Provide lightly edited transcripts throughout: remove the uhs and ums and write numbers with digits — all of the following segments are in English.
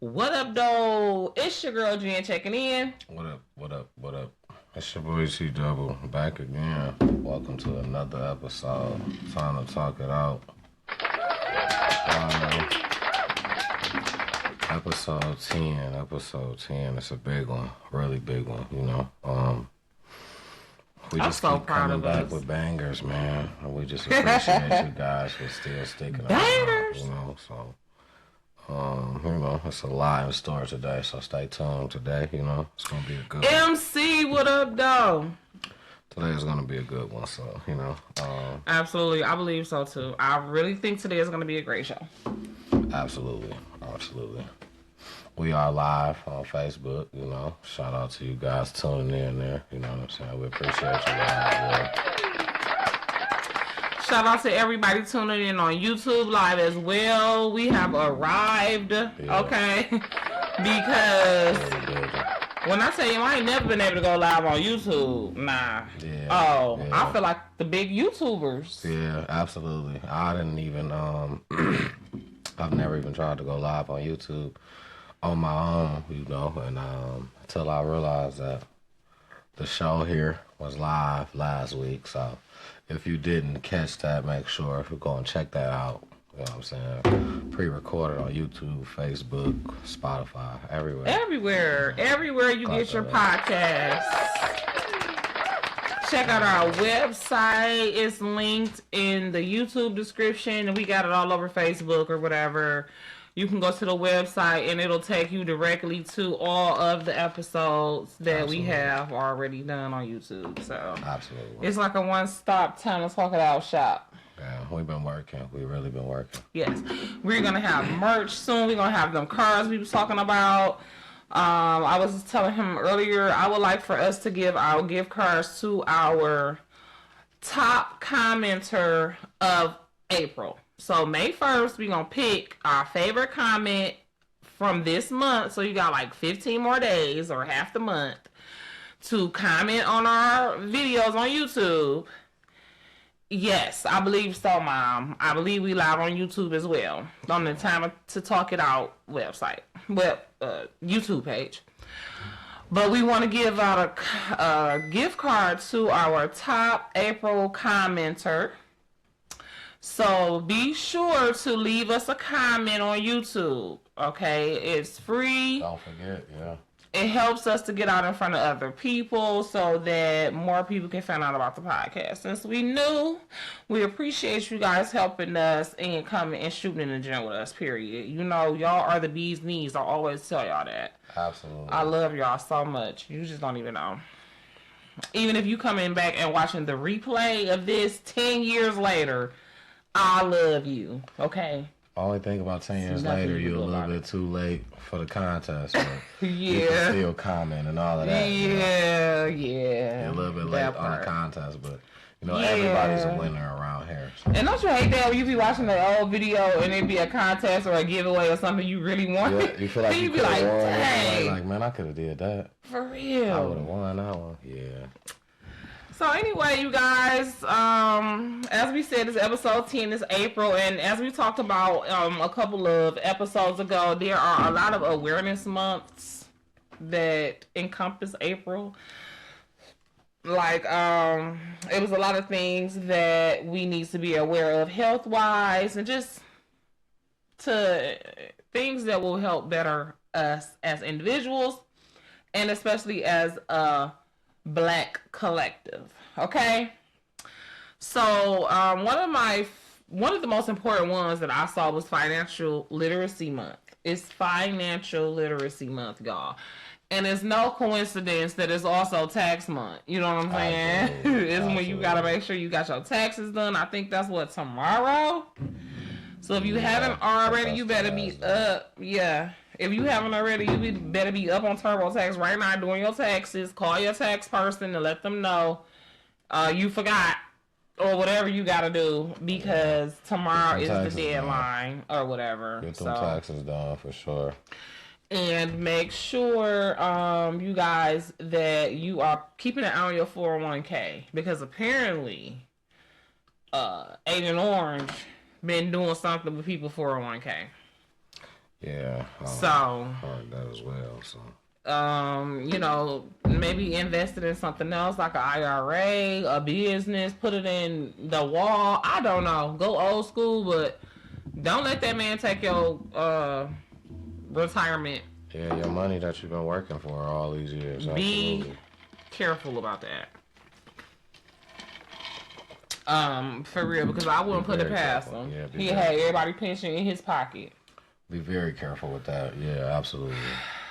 What up, though? It's your girl Jen checking in. What up? What up? What up? It's your boy C Double back again. Welcome to another episode. Time to talk it out. Episode 10. Episode 10. It's a big one, really big one. You know. We just keep coming back with bangers, man. And we just appreciate you guys for still sticking around. You know, so. It's a lot in store today, so stay tuned today, it's going to be a good one. MC, what up, though? Today is going to be a good one, so, Absolutely, I believe so, too. I really think today is going to be a great show. Absolutely, absolutely. We are live on Facebook, Shout out to you guys tuning in there, you know what I'm saying? We appreciate you guys. Shout out to everybody tuning in on YouTube Live as well. We have arrived, okay? Because when I tell you I ain't never been able to go live on YouTube, nah. I feel like the big YouTubers. Yeah, absolutely. I didn't even, I've never even tried to go live on YouTube on my own, and until I realized that the show here was live last week, so if you didn't catch that, make sure if you go and check that out. You know what I'm saying? Pre-recorded on YouTube, Facebook, Spotify, everywhere. Everywhere you get your podcasts. Check out our website. It's linked in the YouTube description, and we got it all over Facebook or whatever. You can go to the website, and it'll take you directly to all of the episodes that we have already done on YouTube. So absolutely, it's like a one-stop time to talk it out shop. Yeah, we've been working. We really been working. Yes, we're gonna have merch soon. We're gonna have them cards we was talking about. I was just telling him earlier, I would like for us to give our gift cards to our top commenter of April. So May 1st, we're going to pick our favorite comment from this month. So you got like 15 more days or half the month to comment on our videos on YouTube. Yes, I believe so, Mom. I believe we live on YouTube as well. On the Time to Talk It Out website. YouTube page. But we want to give out a gift card to our top April commenter. So be sure to leave us a comment on YouTube, okay? It's free. Don't forget, yeah. It helps us to get out in front of other people so that more people can find out about the podcast. Since we knew, we appreciate you guys helping us and coming and shooting in the gym with us, period. Y'all are the bee's knees. I always tell y'all that. Absolutely. I love y'all so much. You just don't even know. Even if you coming back and watching the replay of this 10 years later, I love you, okay? Only thing about 10 years later, you're a little bit too late for the contest. But you can still comment and all of that. Yeah. You're a little bit late on the contest, but everybody's a winner around here. So. And don't you hate that when you be watching the old video and it be a contest or a giveaway or something you really want? Yeah, you feel like you be like, won. dang. Like, man, I could have did that. For real. I would have won that one. Yeah. So anyway, you guys, as we said, this episode 10 is April, and as we talked about a couple of episodes ago, there are a lot of awareness months that encompass April. Like, it was a lot of things that we need to be aware of health-wise, and just to things that will help better us as individuals, and especially as a Black collective. Okay, so one of the most important ones that I saw was Financial Literacy Month. It's Financial Literacy Month, y'all, and it's no coincidence that it's also tax month. You know what I'm saying? It's when you gotta make sure you got your taxes done. I think that's what, tomorrow. So if you haven't already, you better be up. Yeah. If you haven't already, you better be up on TurboTax right now doing your taxes. Call your tax person and let them know you forgot or whatever you got to do, because tomorrow is the deadline or whatever. Get them taxes done for sure. And make sure, you guys, that you are keeping an eye on your 401k, because apparently Agent Orange been doing something with people 401k. Yeah. So Heard that as well. So. Maybe invested in something else like an IRA, a business, put it in the wall. I don't know. Go old school, but don't let that man take your retirement. Yeah, your money that you've been working for all these years. Absolutely. Be careful about that. For real, because I wouldn't put it past him. Yeah, he had everybody pension in his pocket. Be very careful with that. Yeah, absolutely.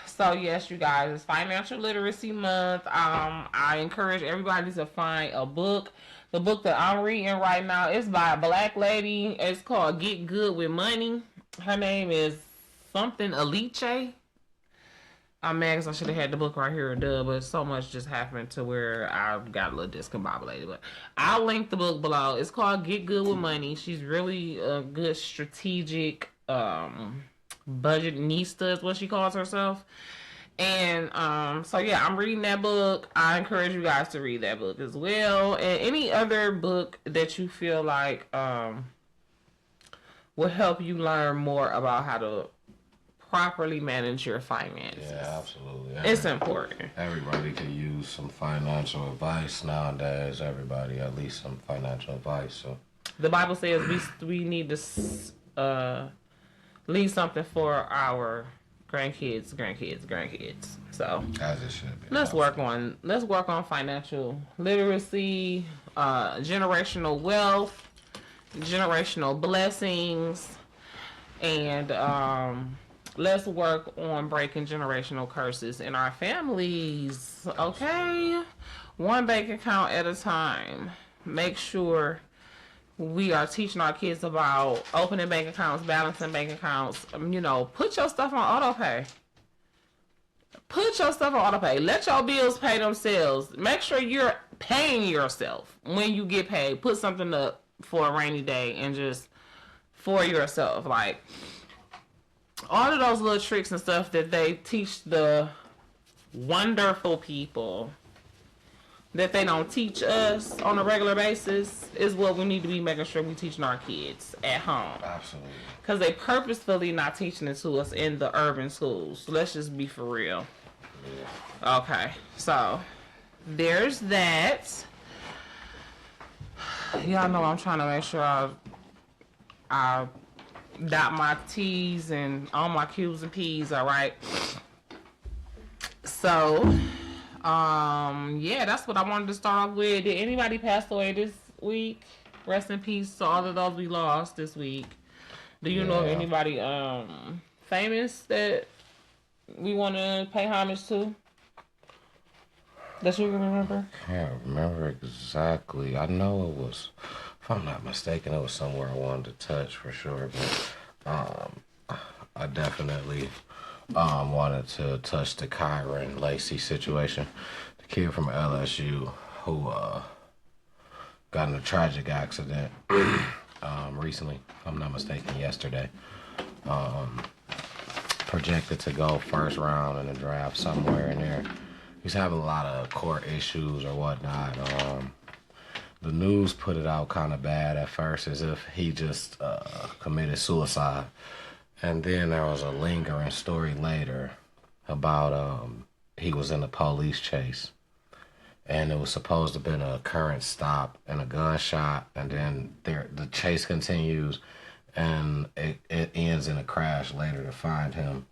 So yes, you guys, it's Financial Literacy Month. I encourage everybody to find a book. The book that I'm reading right now is by a black lady. It's called Get Good with Money. Her name is something Alice. I'm mad because I should have had the book right here, but so much just happened to where I got a little discombobulated. But I'll link the book below. It's called Get Good with Money. She's really a good strategic budgetnista is what she calls herself. And so yeah, I'm reading that book. I encourage you guys to read that book as well. And any other book that you feel like will help you learn more about how to properly manage your finances. Yeah, absolutely. It's important. Everybody could use some financial advice nowadays. Everybody, at least some financial advice. So the Bible says we need to leave something for our grandkids. So as it should be. Let's work on financial literacy, generational wealth, generational blessings, and let's work on breaking generational curses in our families. Okay, one bank account at a time. Make sure we are teaching our kids about opening bank accounts, balancing bank accounts. Put your stuff on auto pay. Let your bills pay themselves. Make sure you're paying yourself when you get paid. Put something up for a rainy day and just for yourself. Like all of those little tricks and stuff that they teach the wonderful people that they don't teach us on a regular basis is what we need to be making sure we teaching our kids at home. Absolutely. Because they purposefully not teaching it to us in the urban schools. So let's just be for real. Yeah. Okay, so there's that. Y'all know I'm trying to make sure I dot my T's and all my Q's and P's, all right? So, yeah, that's what I wanted to start off with. Did anybody pass away this week? Rest in peace to all of those we lost this week. Do you know of anybody famous that we want to pay homage to? That you remember? Can't remember exactly. I know it was, if I'm not mistaken, it was somewhere I wanted to touch for sure. But I definitely wanted to touch the Kyren Lacy situation. The kid from LSU who got in a tragic accident recently, if I'm not mistaken, yesterday. Projected to go first round in the draft somewhere in there. He's having a lot of court issues or whatnot. The news put it out kind of bad at first, as if he just committed suicide. And then there was a lingering story later about he was in a police chase. And it was supposed to have been a current stop and a gunshot. And then the chase continues. And it ends in a crash later to find him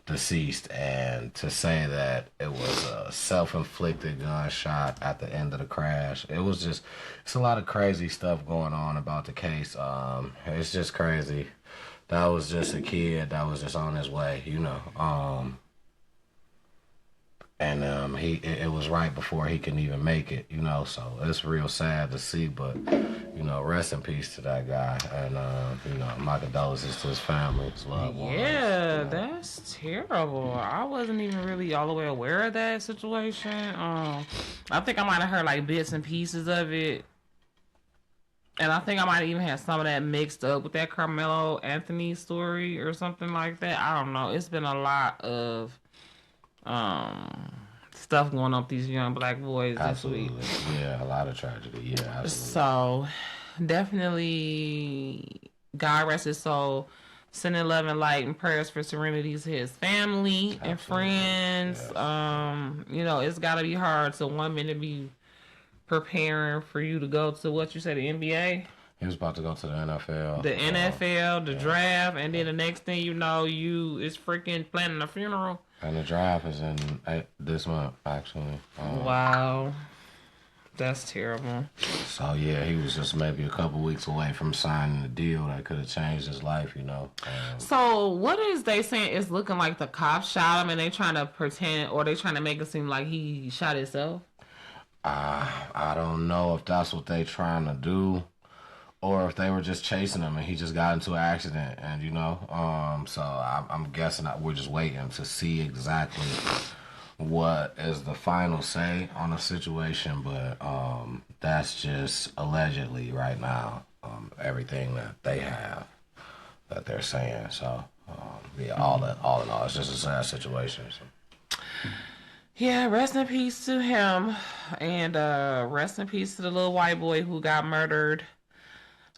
deceased, and to say that it was a self-inflicted gunshot at the end of the crash. It's a lot of crazy stuff going on about the case. It's just crazy. That was just a kid that was just on his way, and it was right before he can even make it, so it's real sad to see, but rest in peace to that guy, and my condolences to his family, his loved ones. Yeah, that's terrible. I wasn't even really all the way aware of that situation. I think I might have heard like bits and pieces of it, and I think I might have even had some of that mixed up with that Karmello Anthony story or something like that. I don't know. It's been a lot of stuff going on with these young black boys absolutely. This week. Yeah, a lot of tragedy. Yeah, absolutely. So, definitely, God rest his soul. Sending love and light and prayers for Serenity to his family and friends. Yes. You know, it's got to be hard to 1 minute be preparing for you to go to what you said, the NBA. He was about to go to the NFL. The NFL, the draft, and then the next thing you know, you is freaking planning a funeral. And the draft is in this month, actually. Wow. That's terrible. So, yeah, he was just maybe a couple weeks away from signing a deal that could have changed his life, you know. So, what is they saying? It's looking like the cops shot him and they trying to pretend, or they trying to make it seem like he shot himself? I don't know if that's what they trying to do, or if they were just chasing him and he just got into an accident, and you know, so I'm guessing that we're just waiting to see exactly what is the final say on the situation, but that's just allegedly right now, everything that they have that they're saying. So yeah, all in all, it's just a sad situation. So. Yeah, rest in peace to him, and rest in peace to the little white boy who got murdered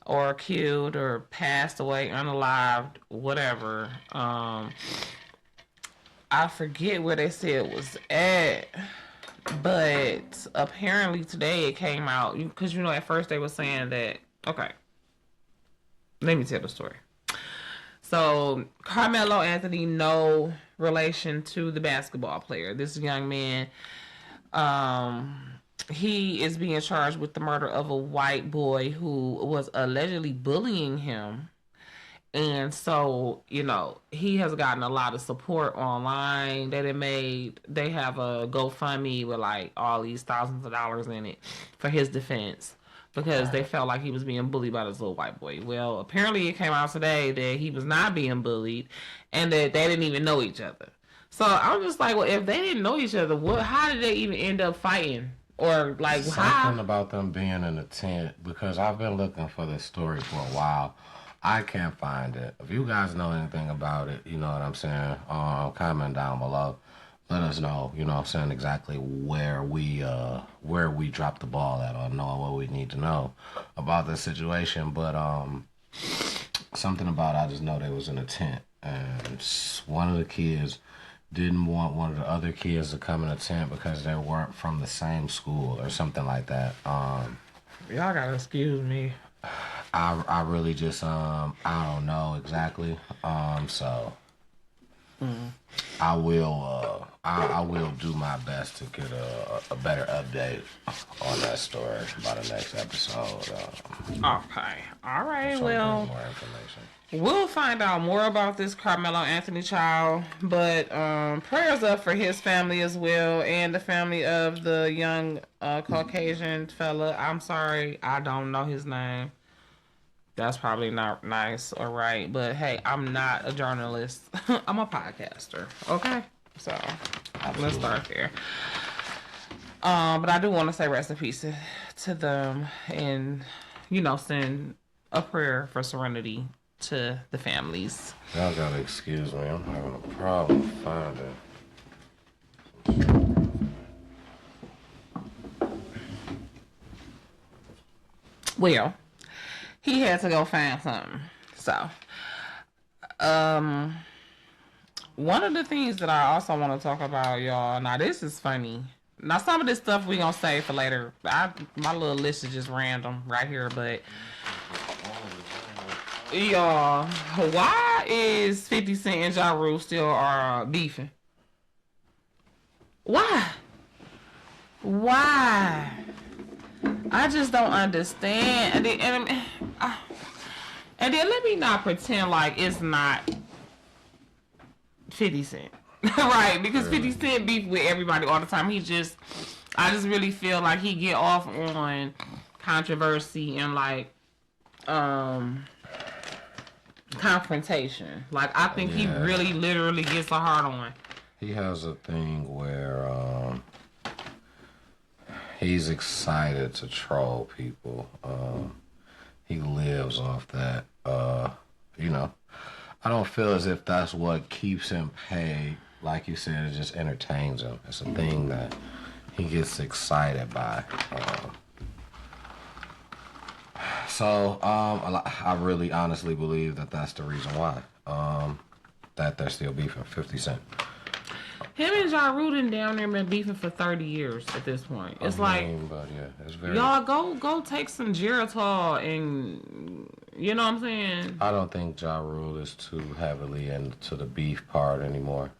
or killed or passed away unalived, whatever. I forget where they said it was at, but apparently today it came out, because you know at first they were saying that, okay, let me tell the story. So Karmello Anthony, no relation to the basketball player. This young man, he is being charged with the murder of a white boy who was allegedly bullying him. And so, you know, he has gotten a lot of support online that they have a GoFundMe with like all these thousands of dollars in it for his defense, because they felt like he was being bullied by this little white boy. Well, apparently it came out today that he was not being bullied and that they didn't even know each other. So I'm just like, well, if they didn't know each other, how did they even end up fighting? Or like something about them being in a tent, because I've been looking for this story for a while. I can't find it. If you guys know anything about it, you know what I'm saying, comment down below. Let us know, you know what I'm saying, exactly where we dropped the ball at, or knowing what we need to know about this situation. But something about, I just know they was in a tent, and one of the kids didn't want one of the other kids to come in a tent because they weren't from the same school or something like that. Y'all gotta excuse me. I really just I don't know exactly. So I will do my best to get a better update on that story by the next episode. Okay. All right. Well, more information. We'll find out more about this Karmello Anthony child, but prayers up for his family as well, and the family of the young Caucasian fella. I'm sorry, I don't know his name. That's probably not nice or right, but hey, I'm not a journalist. I'm a podcaster, okay? So, let's start there. But I do want to say rest in peace to them, and, you know, send a prayer for serenity to the families. Y'all gotta excuse me, I'm having a problem finding it. Well, he had to go find something. So, one of the things that I also want to talk about, y'all. Now, this is funny. Now, some of this stuff we gonna save for later. My little list is just random right here, but y'all, why is 50 Cent and Ja Rule still beefing? Why? I just don't understand. And then let me not pretend like it's not 50 Cent. Right? Because 50 Cent beef with everybody all the time. I just really feel like he get off on controversy and like confrontation. Like, I think he really literally gets a hard on. He has a thing where he's excited to troll people. He lives off that. You know, I don't feel as if that's what keeps him paid. Like you said, it just entertains him. It's a thing that he gets excited by. So I really honestly believe that that's the reason why. that they're still beefing. 50 Cent. Him and Ja Rule done down there been beefing for 30 years at this point. It's but yeah, it's very. Y'all go take some Geritol and you know what I'm saying. I don't think Ja Rule is too heavily into the beef part anymore.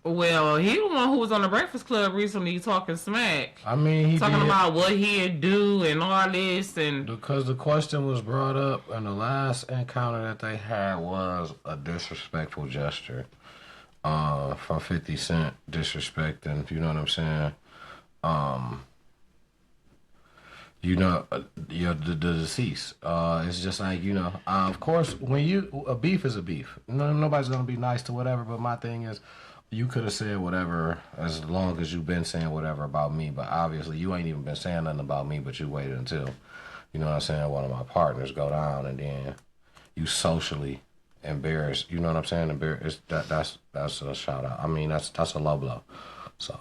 Well, he the one who was on the Breakfast Club recently talking smack. I mean, he talking about what he'd do and all this and because the question was brought up and the last encounter that they had was a disrespectful gesture. From 50 Cent disrespecting, you know what I'm saying? The deceased. It's just like, of course, when a beef is a beef. Nobody's going to be nice to whatever, but my thing is, you could have said whatever as long as you've been saying whatever about me, but obviously you ain't even been saying nothing about me, but you waited until, you know what I'm saying, one of my partners go down and then you socially embarrassed, you know what I'm saying? Embarrassed. That's a shout out. I mean, that's a low blow. So.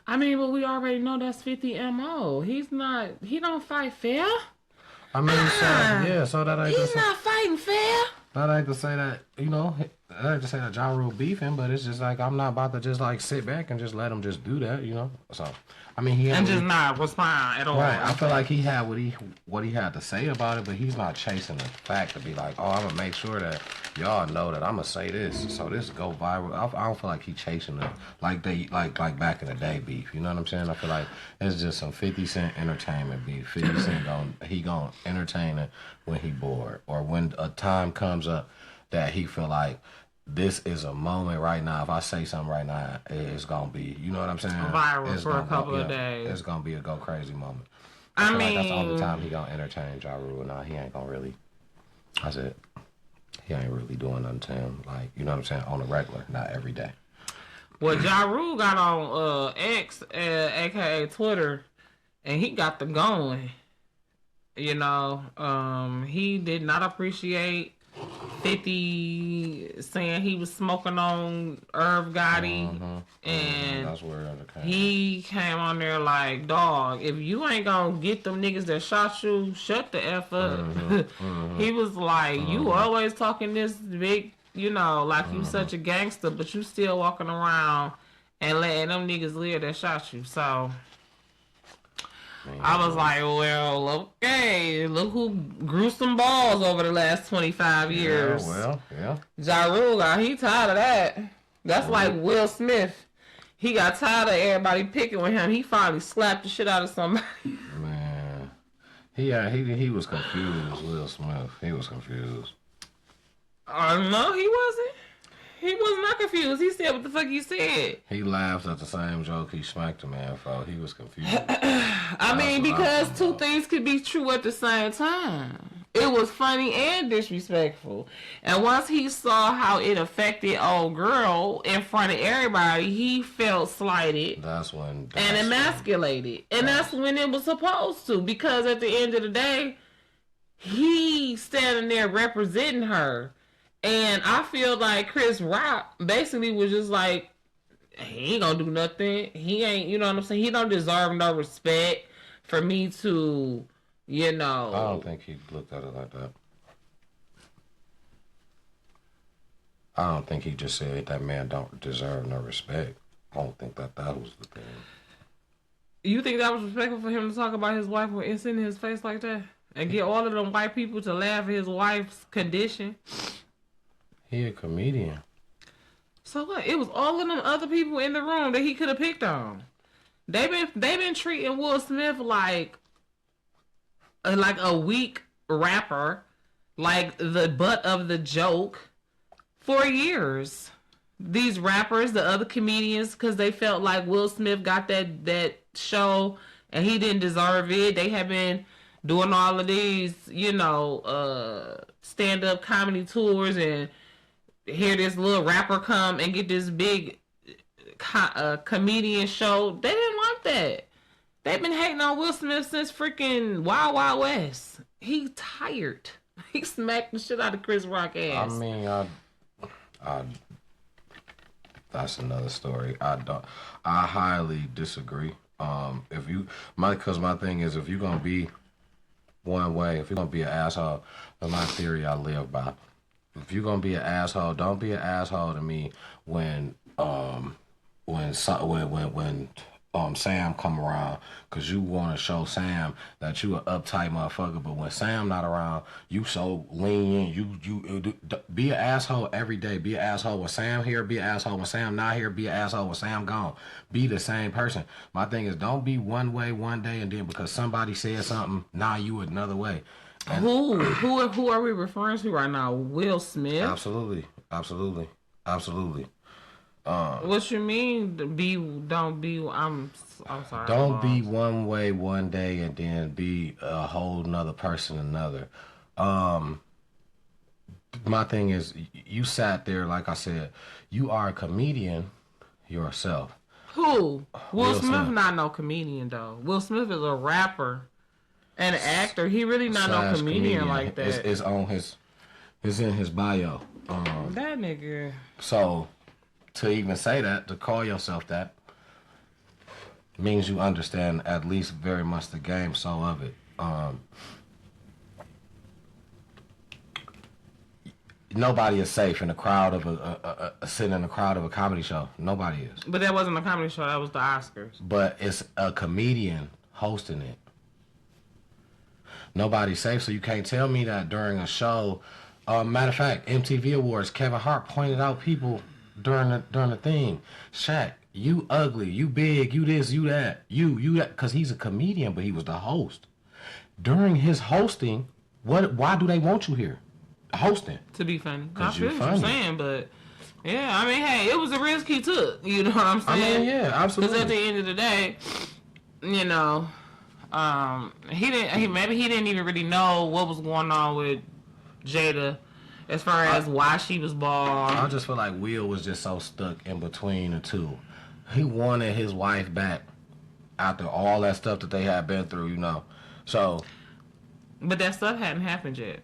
I mean, but we already know that's 50 MO. He don't fight fair. I mean, so that ain't. He's not fighting fair. That ain't to say that I ain't to say that Ja Rule beefing, but it's just like I'm not about to just like sit back and just let him just do that, So. I mean, not respond at all. Right, I feel like he had what he had to say about it, but he's not chasing the fact to be like, oh, I'm gonna make sure that y'all know that I'm gonna say this, so this go viral. I don't feel like he chasing it like back in the day beef. You know what I'm saying? I feel like it's just some 50 Cent entertainment beef. 50 Cent gonna entertain it when he bored or when a time comes up that he feel like. This is a moment right now. If I say something right now, it's gonna be, you know what I'm saying? Viral for a couple of days. It's gonna be a go crazy moment. I mean, like that's the only time he gonna entertain Ja Rule. Now he ain't gonna really. I said he ain't really doing nothing to him. Like, you know what I'm saying? On a regular, not every day. Well, Ja Rule got on X, aka Twitter, and he got the going. You know, he did not appreciate 50 saying he was smoking on Irv Gotti, and that's where he came on there like, dog, if you ain't gonna get them niggas that shot you, shut the F up. He was like, you always talking this big, like you such a gangster, but you still walking around and letting them niggas live that shot you. So I was like, well, okay, look who grew some balls over the last 25 years. Yeah. Ja Rule, he tired of that. That's like Will Smith. He got tired of everybody picking with him. He finally slapped the shit out of somebody. Man. He was confused, Will Smith. He was confused. No, he wasn't. He was not confused. He said what the fuck he said. He laughed at the same joke he smacked the man for. He was confused. I mean, because two things could be true at the same time. It was funny and disrespectful. And once he saw how it affected old girl in front of everybody, he felt slighted. And emasculated. And that's when it was supposed to. Because at the end of the day, he standing there representing her. And I feel like Chris Rock basically was just like, he ain't gonna do nothing. He ain't, you know what I'm saying? He don't deserve no respect for me to, I don't think he looked at it like that. I don't think he just said that man don't deserve no respect. I don't think that was the thing. You think that was respectful for him to talk about his wife with it's in his face like that? And get all of them white people to laugh at his wife's condition? He a comedian. So what? It was all of them other people in the room that he could have picked on. They've been treating Will Smith like a weak rapper, like the butt of the joke for years. These rappers, the other comedians, because they felt like Will Smith got that show and he didn't deserve it. They have been doing all of these, stand-up comedy tours, and hear this little rapper come and get this big comedian show. They didn't like that. They've been hating on Will Smith since freaking Wild Wild West. He tired. He smacked the shit out of Chris Rock ass. I mean, I that's another story. I highly disagree. Because my thing is, if you're gonna be one way, if you're gonna be an asshole, then my theory I live by if you're gonna be an asshole, don't be an asshole to me when Sam come around, cause you want to show Sam that you an uptight motherfucker. But when Sam not around, you so lenient. Be an asshole every day. Be an asshole when Sam here. Be an asshole when Sam not here. Be an asshole when Sam gone. Be the same person. My thing is, don't be one way one day and then because somebody said something, now you another way. And who are we referring to right now? Will Smith? Absolutely. What you mean? Don't be. I'm sorry. Don't be one way one day and then be a whole nother person another. My thing is, you sat there, like I said, you are a comedian yourself. Who? Will Smith not no comedian though. Will Smith is a rapper and an actor. He really not no comedian like that. It's on his. It's in his bio. That nigga. So, to even say that, to call yourself that, means you understand at least very much the game, so of it. Nobody is safe in a crowd of sitting in a crowd of a comedy show. Nobody is. But that wasn't a comedy show. That was the Oscars. But it's a comedian hosting it. Nobody's safe, so you can't tell me that during a show. Matter of fact, MTV Awards, Kevin Hart pointed out people during the thing. Shaq, you ugly, you big, you this, you that, you that, because he's a comedian, but he was the host. During his hosting, why do they want you here? Hosting. To be funny. Because I feel what you're saying, but yeah, I mean, hey, it was a risk he took. You know what I'm saying? I mean, yeah, absolutely. Because at the end of the day, you know, maybe he didn't even really know what was going on with Jada as far as why she was bald. I just feel like Will was just so stuck in between the two. He wanted his wife back after all that stuff that they had been through, you know. So, but that stuff hadn't happened yet.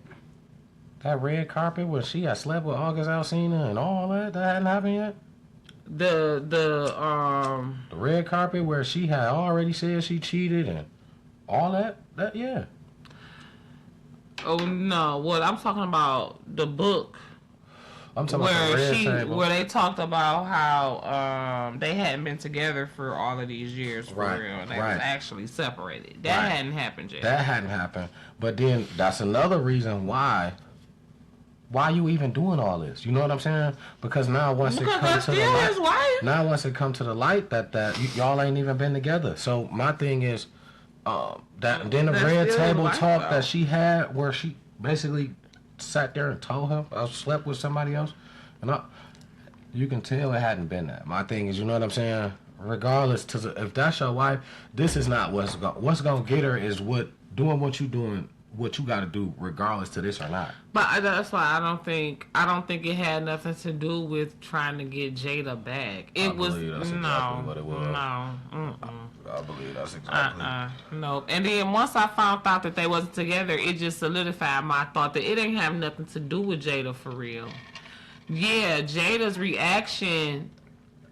That red carpet where she had slept with August Alsina and all that hadn't happened yet. The red carpet where she had already said she cheated and all that yeah. Oh no! What I'm talking about, the book. I'm talking about the red table. Where they talked about how they hadn't been together for all of these years for real. They was actually separated. That hadn't happened yet. That hadn't happened. But then that's another reason why you even doing all this? You know what I'm saying? Because now once it comes to the light, that y'all ain't even been together. So my thing is. Then the red table talk that she had where she basically sat there and told him I slept with somebody else, and you can tell it hadn't been that. My thing is, you know what I'm saying? Regardless, if that's your wife, this is not what's gonna get her is doing what you doing. What you got to do, regardless to this or not. But that's why I don't think it had nothing to do with trying to get Jada back. It was exactly what it was. No, I believe that's exactly. No. And then once I found out that they wasn't together, it just solidified my thought that it didn't have nothing to do with Jada for real. Yeah, Jada's reaction,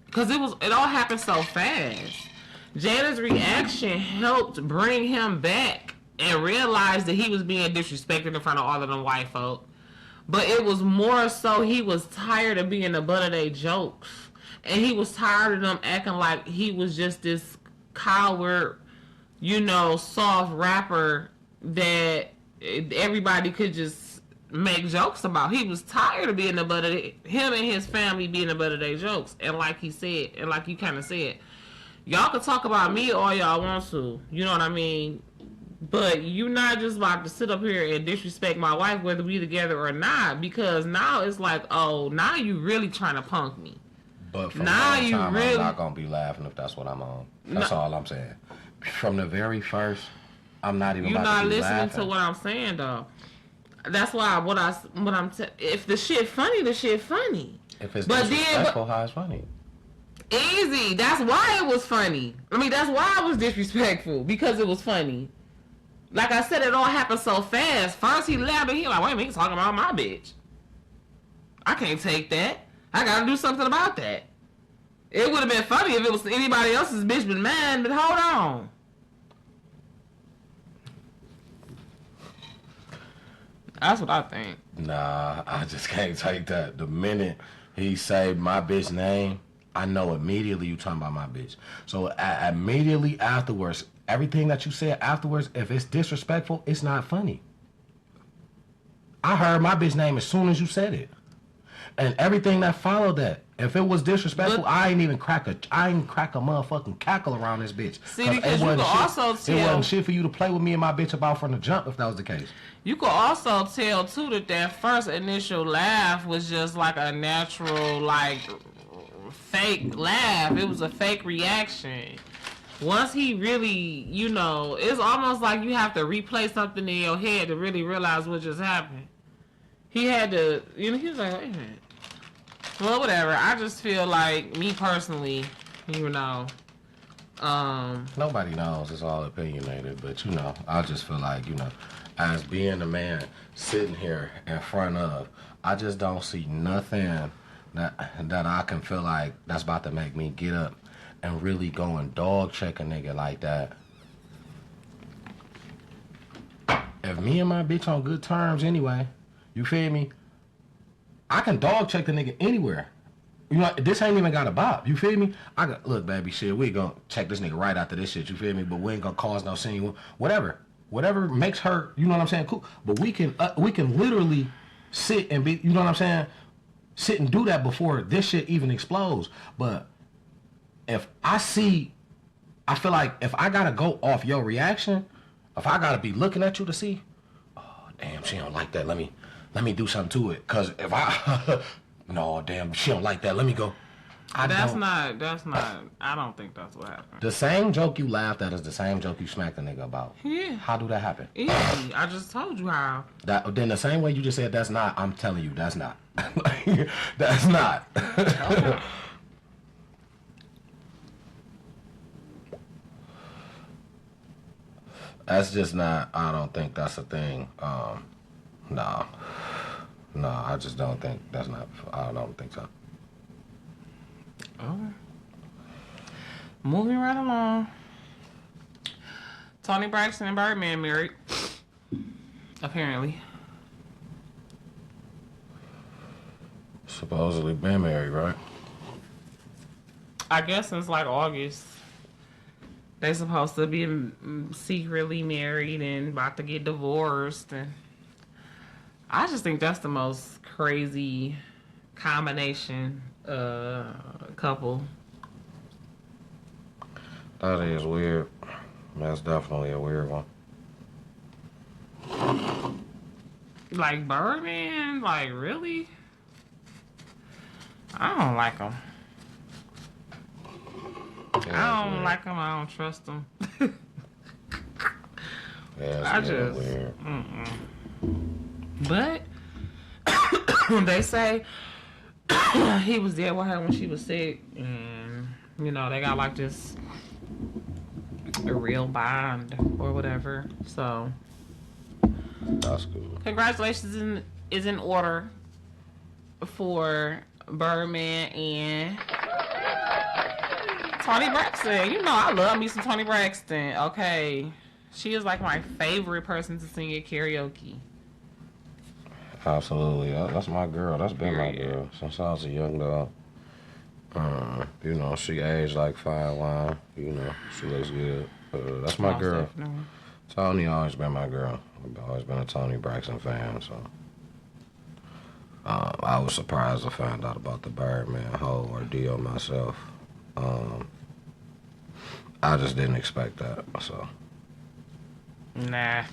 because it all happened so fast. Jada's reaction helped bring him back. And realized that he was being disrespected in front of all of them white folk. But it was more so he was tired of being the butt of their jokes. And he was tired of them acting like he was just this coward, soft rapper that everybody could just make jokes about. He was tired of being the butt of him and his family being the butt of their jokes. And like he said, and like you kind of said, y'all can talk about me all y'all want to. You know what I mean? But you're not just about to sit up here and disrespect my wife, whether we together or not, because now it's like, oh, now you really trying to punk me. But from now you time, really... I'm not gonna be laughing if that's what I'm on. That's all I'm saying. From the very first, I'm not even. You're about to be laughing. You're not listening to what I'm saying, though. That's why if the shit funny, the shit funny. If it's disrespectful, how it's funny? Easy. That's why it was funny. I mean, that's why it was disrespectful, because it was funny. Like I said, it all happened so fast. First he left and he like, wait a minute, he's talking about my bitch. I can't take that. I gotta do something about that. It would have been funny if it was anybody else's bitch but mine, but hold on. That's what I think. Nah, I just can't take that. The minute he say my bitch name, I know immediately you talking about my bitch. So immediately afterwards, everything that you said afterwards, if it's disrespectful, it's not funny. I heard my bitch name as soon as you said it. And everything that followed that. If it was disrespectful, I ain't crack a motherfucking cackle around this bitch. See, because you could also tell... It wasn't shit for you to play with me and my bitch about from the jump if that was the case. You could also tell, too, that first initial laugh was just like a natural, like, fake laugh. It was a fake reaction. Once he really, you know, it's almost like you have to replay something in your head to really realize what just happened. He had to, you know, he was like, wait a minute. Well, whatever. I just feel like, me personally, you know, nobody knows. It's all opinionated. But, you know, I just feel like, you know, as being a man sitting here in front of, I just don't see nothing that I can feel like that's about to make me get up and really go and dog check a nigga like that. If me and my bitch on good terms anyway, you feel me? I can dog check the nigga anywhere. You know, this ain't even got a bop. You feel me? Look, baby, shit, we gonna check this nigga right after this shit. You feel me? But we ain't gonna cause no scene. Whatever makes her. You know what I'm saying? Cool. But we can literally sit and be. You know what I'm saying? Sit and do that before this shit even explodes. But if I feel like if I gotta go off your reaction, if I gotta be looking at you to see, oh damn, she don't like that. Let me do something to it. Cause if I, no, damn, she don't like that. Let me go. That's not, I don't think that's what happened. The same joke you laughed at is the same joke you smacked a nigga about. Yeah. How do that happen? Easy. I just told you how. Then the same way you just said that's not, I'm telling you, that's not. That's not. Okay. That's just not, I don't think that's a thing. No, I just don't think that's not. I don't think so. Okay. Moving right along. Toni Braxton and Birdman married. Apparently. Supposedly been married, right? I guess since like August. They supposed to be secretly married and about to get divorced, and I just think that's the most crazy combination couple. That is weird. That's definitely a weird one. Like Birdman, like really? I don't like him. I don't like him. I don't trust him. Yeah, it's just weird. But they say he was there with her when she was sick, and you know they got like this a real bond or whatever. So that's cool. Congratulations is in order for Birdman and Toni Braxton. You know I love me some Toni Braxton. Okay, she is like my favorite person to sing at karaoke. Absolutely, that's my girl. That's been my girl since I was a young dog. You know, she aged like fine wine. You know, she looks good. That's my girl. Definitely. Toni always been my girl. I've always been a Toni Braxton fan. So I was surprised to find out about the Birdman whole ordeal myself. I just didn't expect that. So nah.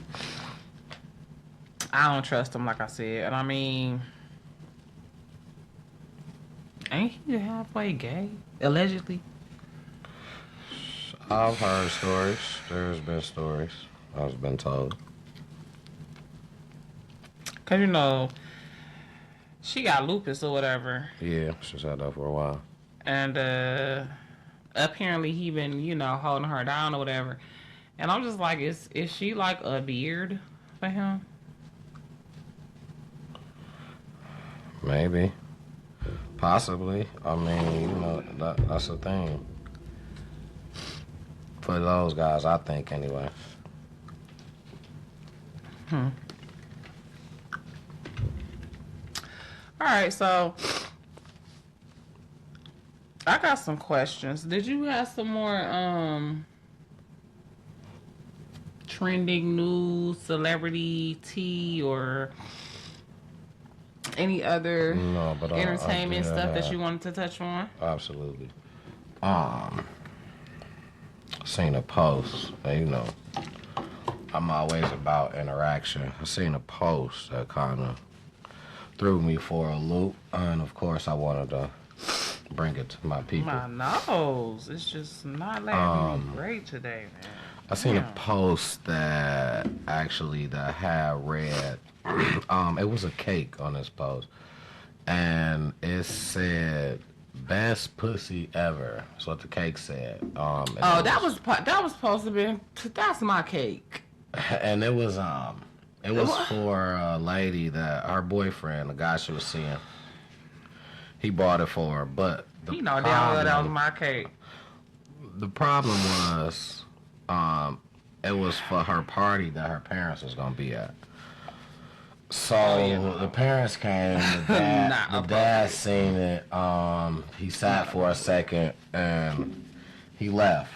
I don't trust him, like I said. And I mean, ain't he halfway gay? Allegedly. I've heard stories. There's been stories I've been told. Cause you know, she got lupus or whatever. Yeah, she's had that for a while. And apparently he been, you know, holding her down or whatever. And I'm just like, is she like a beard for him? Maybe. Possibly. I mean, you know, that's the thing. For those guys, I think, anyway. All right, so I got some questions. Did you have some more trending news, celebrity tea, or any other entertainment stuff that you wanted to touch on? Absolutely. Seen a post. You know, I'm always about interaction. I seen a post that kind of threw me for a loop, and of course, I wanted to bring it to my people. My nose, it's just not letting me great today, man. I seen a post that had read. It was a cake on this post, and it said "best pussy ever." That's what the cake said. That was supposed to be. That's my cake. And it was for a lady that her boyfriend, the guy she was seeing, he bought it for her, but he know damn well that was my cake. The problem was, it was for her party that her parents was gonna be at. So the parents came. The dad seen it. He sat for a second and he left.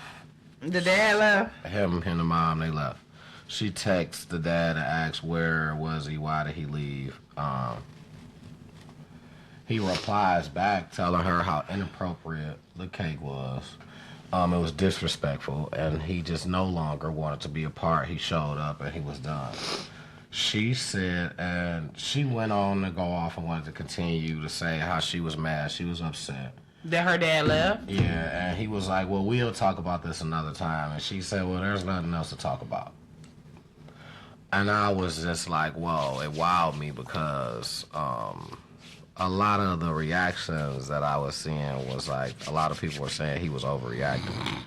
The dad left. Him and the mom, they left. She texts the dad and asks where was he, why did he leave. He replies back telling her how inappropriate the cake was. It was disrespectful, and he just no longer wanted to be a part. He showed up and he was done. She said, and she went on to go off and wanted to continue to say how she was mad, she was upset. That her dad left? Yeah, and he was like, well, we'll talk about this another time. And she said, well, there's nothing else to talk about. And I was just like, whoa, it wowed me because a lot of the reactions that I was seeing was like, a lot of people were saying he was overreacting.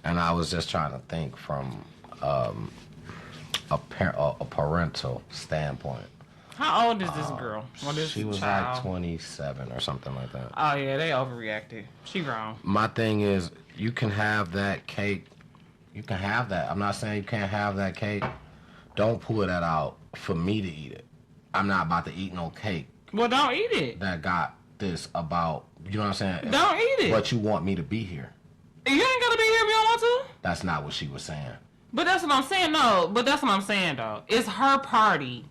And I was just trying to think from a parental standpoint. How old is this girl? She was like 27 or something like that. Oh, yeah, they overreacted. She wrong. My thing is, you can have that cake. You can have that. I'm not saying you can't have that cake. Don't pull that out for me to eat it. I'm not about to eat no cake. Well, don't eat it. That got this about, you know what I'm saying? Don't eat it. But you want me to be here. You ain't gonna be here if you don't want to. That's not what she was saying. But that's what I'm saying, no. But that's what I'm saying, though. It's her party.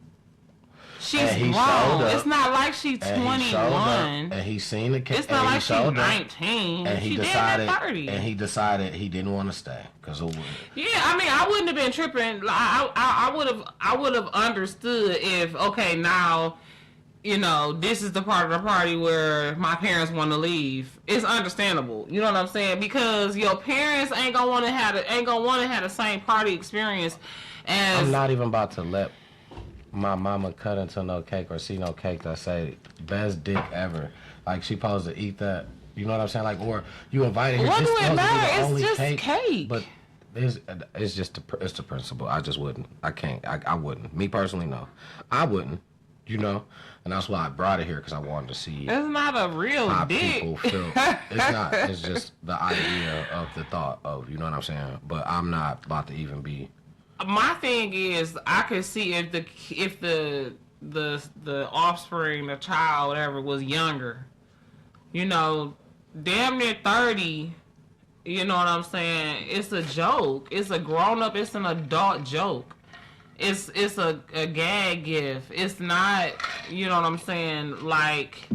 She's grown. It's not like she's 21. And he seen the cake. It's not like she's 19. And he decided. 30. And he decided he didn't want to stay because. Yeah, I mean, I wouldn't have been tripping. I would have understood if now, you know, this is the part of the party where my parents want to leave. It's understandable. You know what I'm saying? Because your parents ain't gonna want to have the same party experience as. I'm not even about to let my mama cut into no cake or see no cake that say best dick ever. Like she supposed to eat that. You know what I'm saying? Like, or you invited her. What do it matter? It's just cake. But it's just it's the principle. I just wouldn't. I can't. I wouldn't. Me personally, no. I wouldn't. You know, and that's why I brought it here because I wanted to see. It's not a real how dick. People feel. It's not. It's just the idea of the thought of. You know what I'm saying? But I'm not about to even be. My thing is, I could see if the offspring, the child, whatever, was younger, you know, damn near 30. You know what I'm saying? It's a joke. It's a grown up. It's an adult joke. It's a gag gift. It's not. You know what I'm saying? Like,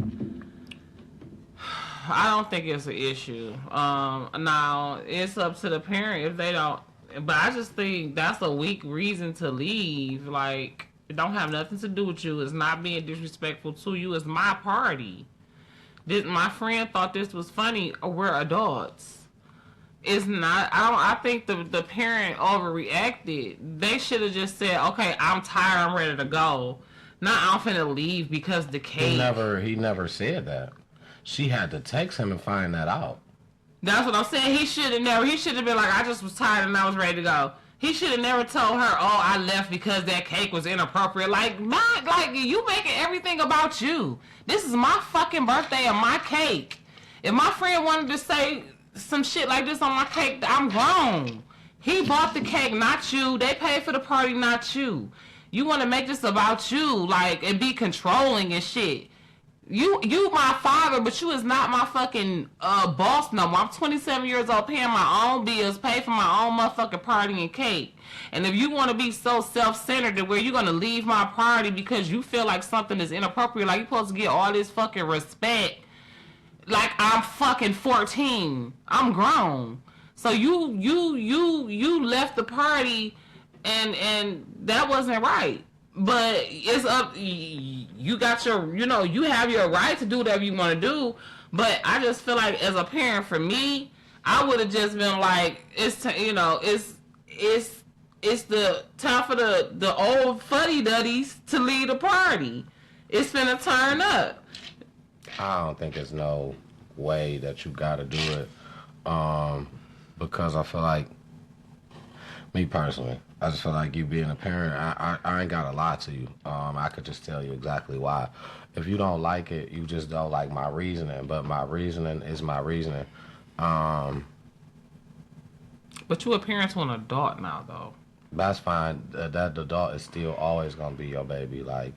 I don't think it's an issue. Now it's up to the parent if they don't. But I just think that's a weak reason to leave. Like, it don't have nothing to do with you. It's not being disrespectful to you. It's my party. My friend thought this was funny. We're adults. It's not. I think the parent overreacted. They should have just said, "Okay, I'm tired. I'm ready to go." Not I'm finna leave because the cake. He never said that. She had to text him and find that out. That's what I'm saying. He should have been like, I just was tired and I was ready to go. He should have never told her, oh, I left because that cake was inappropriate. Like, you making everything about you. This is my fucking birthday and my cake. If my friend wanted to say some shit like this on my cake, I'm grown. He bought the cake, not you. They paid for the party, not you. You want to make this about you, like, and be controlling and shit. You my father, but you is not my fucking boss no more. I'm 27 years old, paying my own bills, pay for my own motherfucking party and cake. And if you want to be so self-centered to where you're gonna leave my party because you feel like something is inappropriate, like you're supposed to get all this fucking respect, like I'm fucking 14, I'm grown. So you left the party, and that wasn't right. But it's up. You got your, you have your right to do whatever you want to do. But I just feel like as a parent, for me, I would have just been like, it's the time for the old fuddy duddies to lead the party. It's finna turn up. I don't think there's no way that you gotta do it, because I feel like, me personally, I just feel like you being a parent, I ain't gotta lie to you. I could just tell you exactly why. If you don't like it, you just don't like my reasoning, but my reasoning is my reasoning. But you a parent to an adult now, though. That's fine. That adult is still always gonna be your baby, like,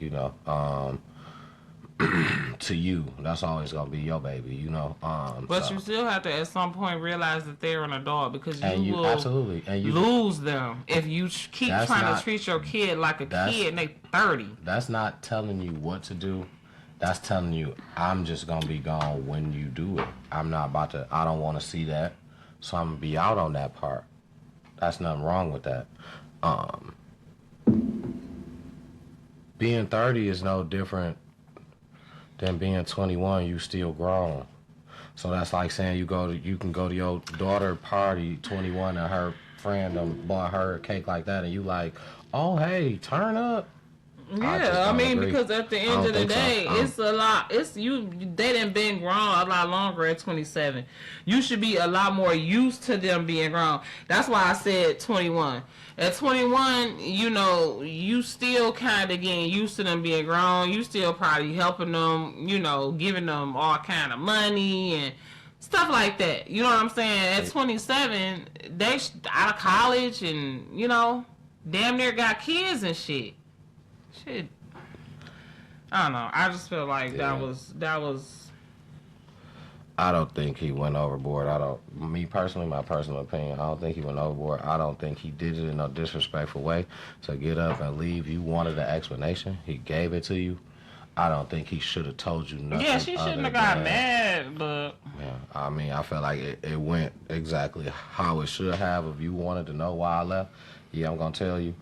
to you, that's always gonna be your baby, But you still have to at some point realize that they're an adult, because you will absolutely lose them if you keep trying to treat your kid like a kid and they 30. That's not telling you what to do. That's telling you I'm just gonna be gone when you do it. I'm not about to. I don't want to see that, so I'm gonna be out on that part. That's nothing wrong with that. Being 30 is no different than being 21. You still grown. So that's like saying you can go to your daughter party 21 and her friend bought her a cake like that, and you like, oh hey, turn up. Yeah, I mean, because at the end of the day, it's a lot. They done been grown a lot longer at 27. You should be a lot more used to them being grown. That's why I said 21. At 21, you still kind of getting used to them being grown. You still probably helping them, giving them all kind of money and stuff like that. You know what I'm saying? At 27, they out of college and, damn near got kids and shit. Shit. I don't know. I just feel like that was. I don't think he went overboard. Me personally, my personal opinion, I don't think he went overboard. I don't think he did it in a disrespectful way to get up and leave. You wanted an explanation. He gave it to you. I don't think he should have told you nothing. Yeah, she shouldn't have got mad, but. Yeah, I mean, I feel like it went exactly how it should have. If you wanted to know why I left, yeah, I'm going to tell you.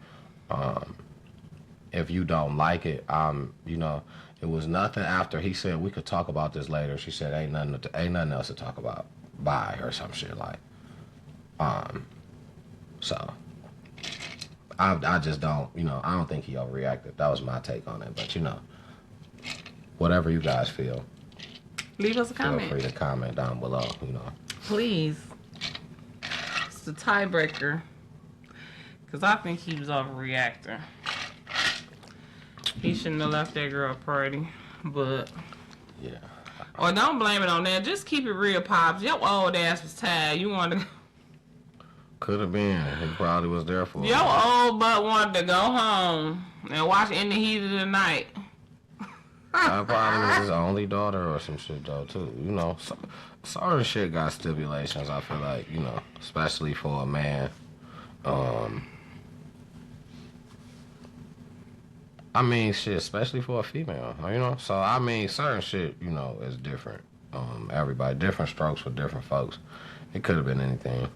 If you don't like it, it was nothing after he said we could talk about this later. She said ain't nothing else to talk about. Bye, or some shit like. So I just don't, I don't think he overreacted. That was my take on it. But whatever you guys feel, leave us a comment. Feel free to comment down below. Please. It's the tiebreaker, because I think he was overreacting. He shouldn't have left that girl party, but yeah. Or don't blame it on that. Just keep it real, Pops. Your old ass was tired. You wanted to. Could have been. He probably was there for. Your old butt wanted to go home and watch In the Heat of the Night. I probably was his only daughter or some shit though too. Certain shit got stipulations. I feel like especially for a man. I mean, shit, especially for a female, So, I mean, certain shit, is different. Everybody, different strokes for different folks. It could have been anything.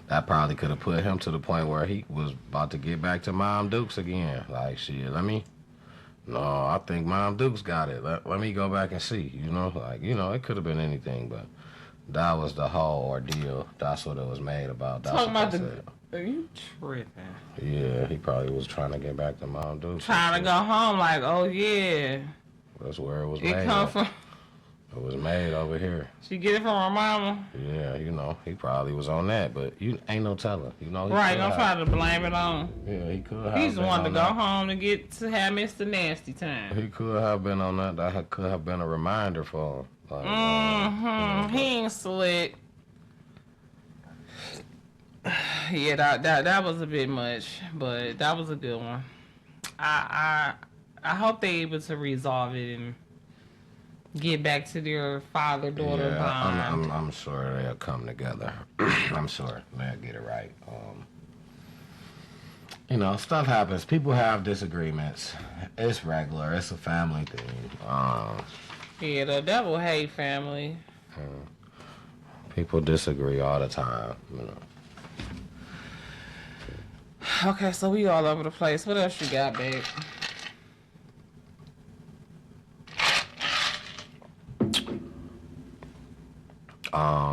That probably could have put him to the point where he was about to get back to Mom Dukes again. Like, shit, no, I think Mom Dukes got it. Let me go back and see, it could have been anything, but that was the whole ordeal. That's what it was made about. That's talking about are you tripping? Yeah, he probably was trying to get back to Mom Dukes. Trying to go home, like, oh yeah. That's where it was made. It come from. It was made over here. She get it from her mama. Yeah, he probably was on that, but ain't no telling. Right, don't try to blame it on. Yeah, he could have. He's the one to go home to have Mr. Nasty time. He could have been on that. That could have been a reminder for him. Like, he ain't slick. Yeah, that was a bit much, but that was a good one. I I hope they able to resolve it and get back to their father-daughter bond. I'm sure they'll come together. I'm sure they'll get it right. Stuff happens. People have disagreements. It's regular. It's a family thing. Yeah, the devil hate family. People disagree all the time. Okay, so we all over the place. What else you got, babe?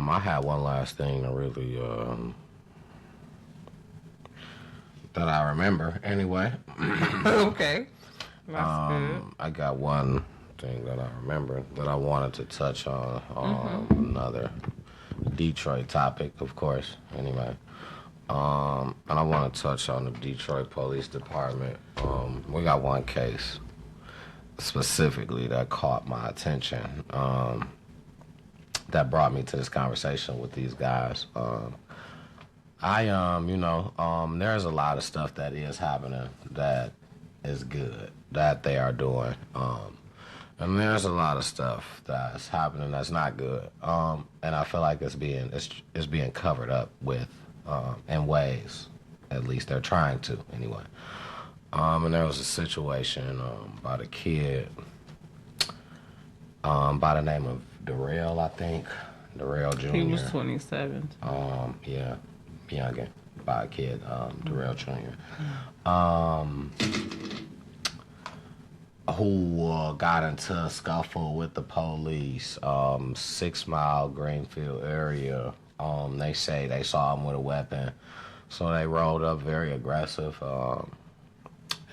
I had one last thing to really that I remember anyway. Okay. That's good. I got one thing that I remember that I wanted to touch on. Another Detroit topic, of course. Anyway, and I want to touch on the Detroit Police Department. We got one case specifically that caught my attention. That brought me to this conversation with these guys. There's a lot of stuff that is happening that is good that they are doing. And there's a lot of stuff that's happening that's not good. And I feel like it's being covered up with in ways. At least they're trying to anyway. And there was a situation about a kid by the name of Darrell, I think. Darrell Jr. He was 27. Yeah. Youngin by a kid, Darrell Jr. Who got into a scuffle with the police, 6 Mile Greenfield area. They say they saw him with a weapon, so they rolled up very aggressive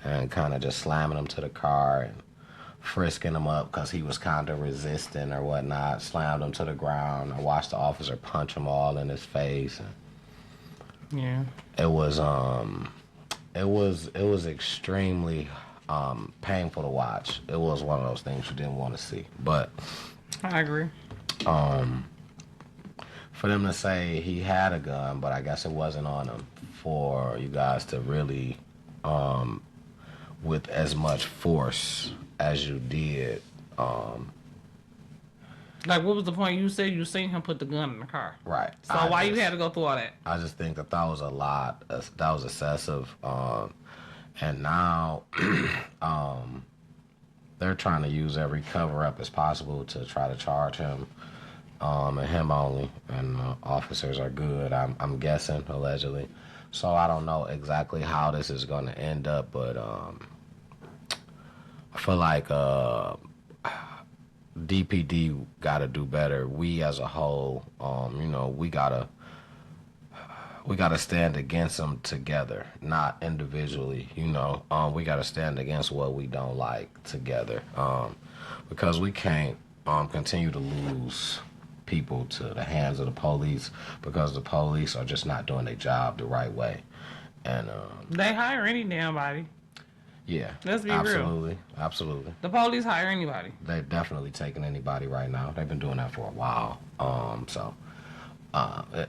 and kind of just slamming him to the car and frisking him up because he was kind of resisting or whatnot. Slammed him to the ground. I watched the officer punch him all in his face. And yeah, it was extremely painful to watch. It was one of those things you didn't want to see. But I agree. For them to say he had a gun, but I guess it wasn't on him, for you guys to really with as much force as you did. Like, what was the point? You said you seen him put the gun in the car. Right. So why you had to go through all that? I just think that was a lot. That was excessive. And now they're trying to use every cover-up as possible to try to charge him and him only. And officers are good, I'm guessing, allegedly. So I don't know exactly how this is going to end up, but I feel like DPD got to do better. We as a whole, we gotta stand against them together, not individually. We gotta stand against what we don't like together, because we can't continue to lose people to the hands of the police because the police are just not doing their job the right way. And they hire any damn body. Yeah, let's be absolutely, real. Absolutely. The police hire anybody. They're definitely taking anybody right now. They've been doing that for a while.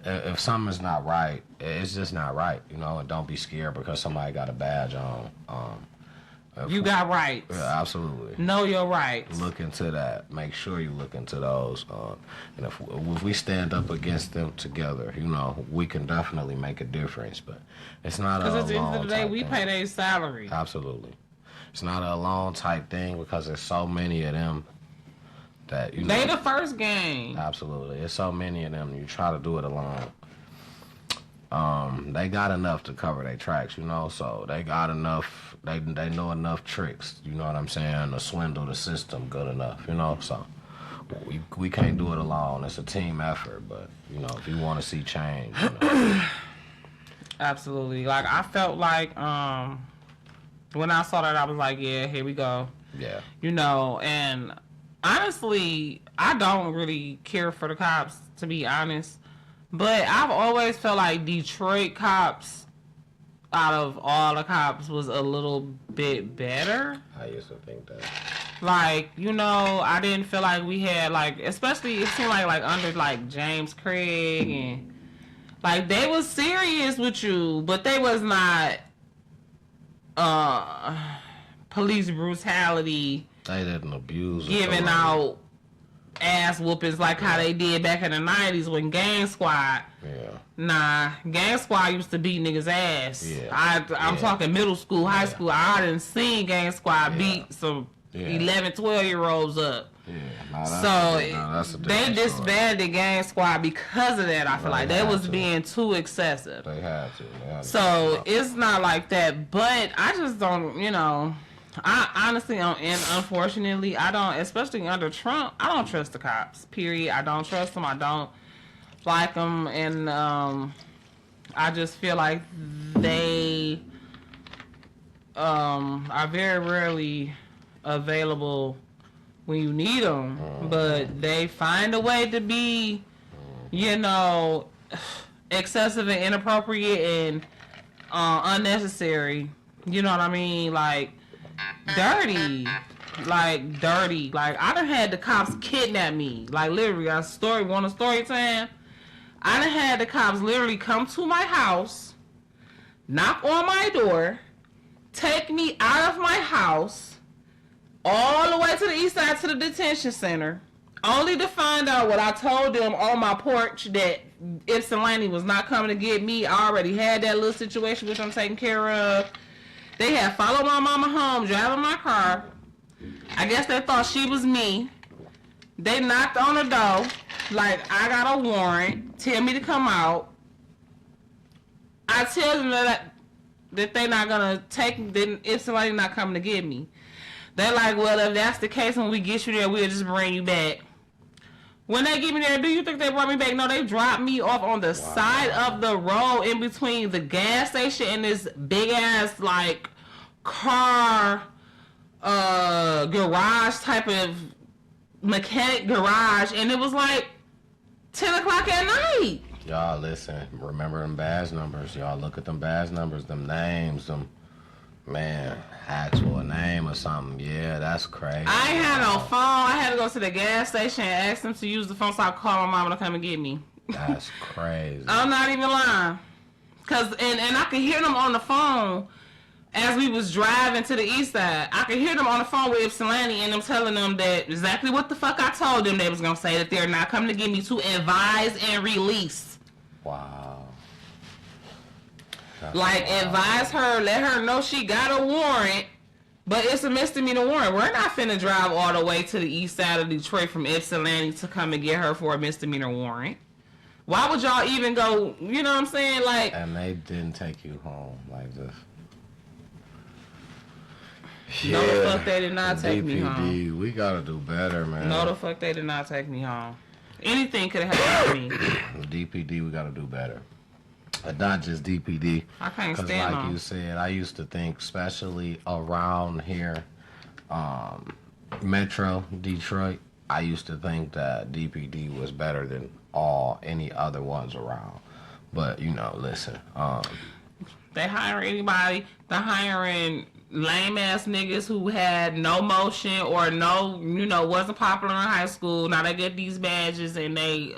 If something's not right, it's just not right, and don't be scared because somebody got a badge on. You got rights. Yeah, absolutely. Know your rights. Look into that. Make sure you look into those. And if we stand up against them together, we can definitely make a difference. But it's not a because at the end of the day, thing. we pay their salary. Absolutely. It's not a alone type thing because there's so many of them that they the first game. Absolutely. There's so many of them. You try to do it alone. They got enough to cover their tracks, so they got enough. They know enough tricks, you know what I'm saying, to swindle the system good enough, so we can't do it alone. It's a team effort, but, if you want to see change, Absolutely. Like, I felt like, when I saw that, I was like, yeah, here we go. Yeah. And honestly, I don't really care for the cops, to be honest, but I've always felt like Detroit cops, out of all the cops, was a little bit better. I used to think that. Like, I didn't feel like we had, like, especially it seemed like under, like, James Craig, and, like, they was serious with you, but they was not, police brutality. They didn't abuse. Giving out ass whoopings like how they did back in the 90s when Gang Squad. Yeah. Nah, Gang Squad used to beat niggas' ass. Yeah. I'm talking middle school, high school. I didn't see Gang Squad beat some 11, 12-year-olds up. Yeah. They disbanded Gang Squad because of that. I feel like they was being too excessive. They had to. So it's not like that, but I just don't, I honestly don't, and unfortunately, I don't, especially under Trump, I don't trust the cops, period. I don't trust them. I don't like them, and I just feel like they are very rarely available when you need them, but they find a way to be, excessive and inappropriate and unnecessary. You know what I mean? Like, dirty. Like, I done had the cops kidnap me. Like, literally, want a story time? I done had the cops literally come to my house, knock on my door, take me out of my house, all the way to the east side to the detention center, only to find out what I told them on my porch, that Ypsilanti was not coming to get me. I already had that little situation which I'm taking care of. They had followed my mama home, driving my car. I guess they thought she was me. They knocked on the door, like I got a warrant, tell me to come out. I tell them that they're not gonna take, then Ypsilanti not coming to get me. They're like, well, if that's the case, when we get you there, we'll just bring you back. When they get me there, do you think they brought me back? No, they dropped me off on the side of the road in between the gas station and this big ass like car garage type of mechanic garage, and it was like 10 o'clock at night. Y'all listen, remember them badge numbers. Y'all look at them badge numbers, them names, them, man, ask for a name or something. Yeah, that's crazy. I ain't had no phone. I had to go to the gas station and ask them to use the phone, so I called my mama to come and get me. That's crazy. I'm not even lying. And I could hear them on the phone as we was driving to the east side. I could hear them on the phone with Ypsilanti and them telling them that exactly what the fuck I told them they was going to say, that they're not coming to get me, to advise and release. Wow. Advise her, let her know she got a warrant, but it's a misdemeanor warrant. We're not finna drive all the way to the east side of Detroit from Ypsilanti to come and get her for a misdemeanor warrant. Why would y'all even go, you know what I'm saying? Like, and they didn't take you home like this. No, the fuck they did not take me home. DPD, we gotta do better, man. No, the fuck they did not take me home. Anything could have happened to me. DPD, we gotta do better. But not just DPD. I can't stand them. Like on. you said, I used to think, especially around here, Metro, Detroit, I used to think that DPD was better than any other ones around. But, listen. They hire anybody. They're hiring lame ass niggas who had no motion or no, wasn't popular in high school. Now they get these badges and they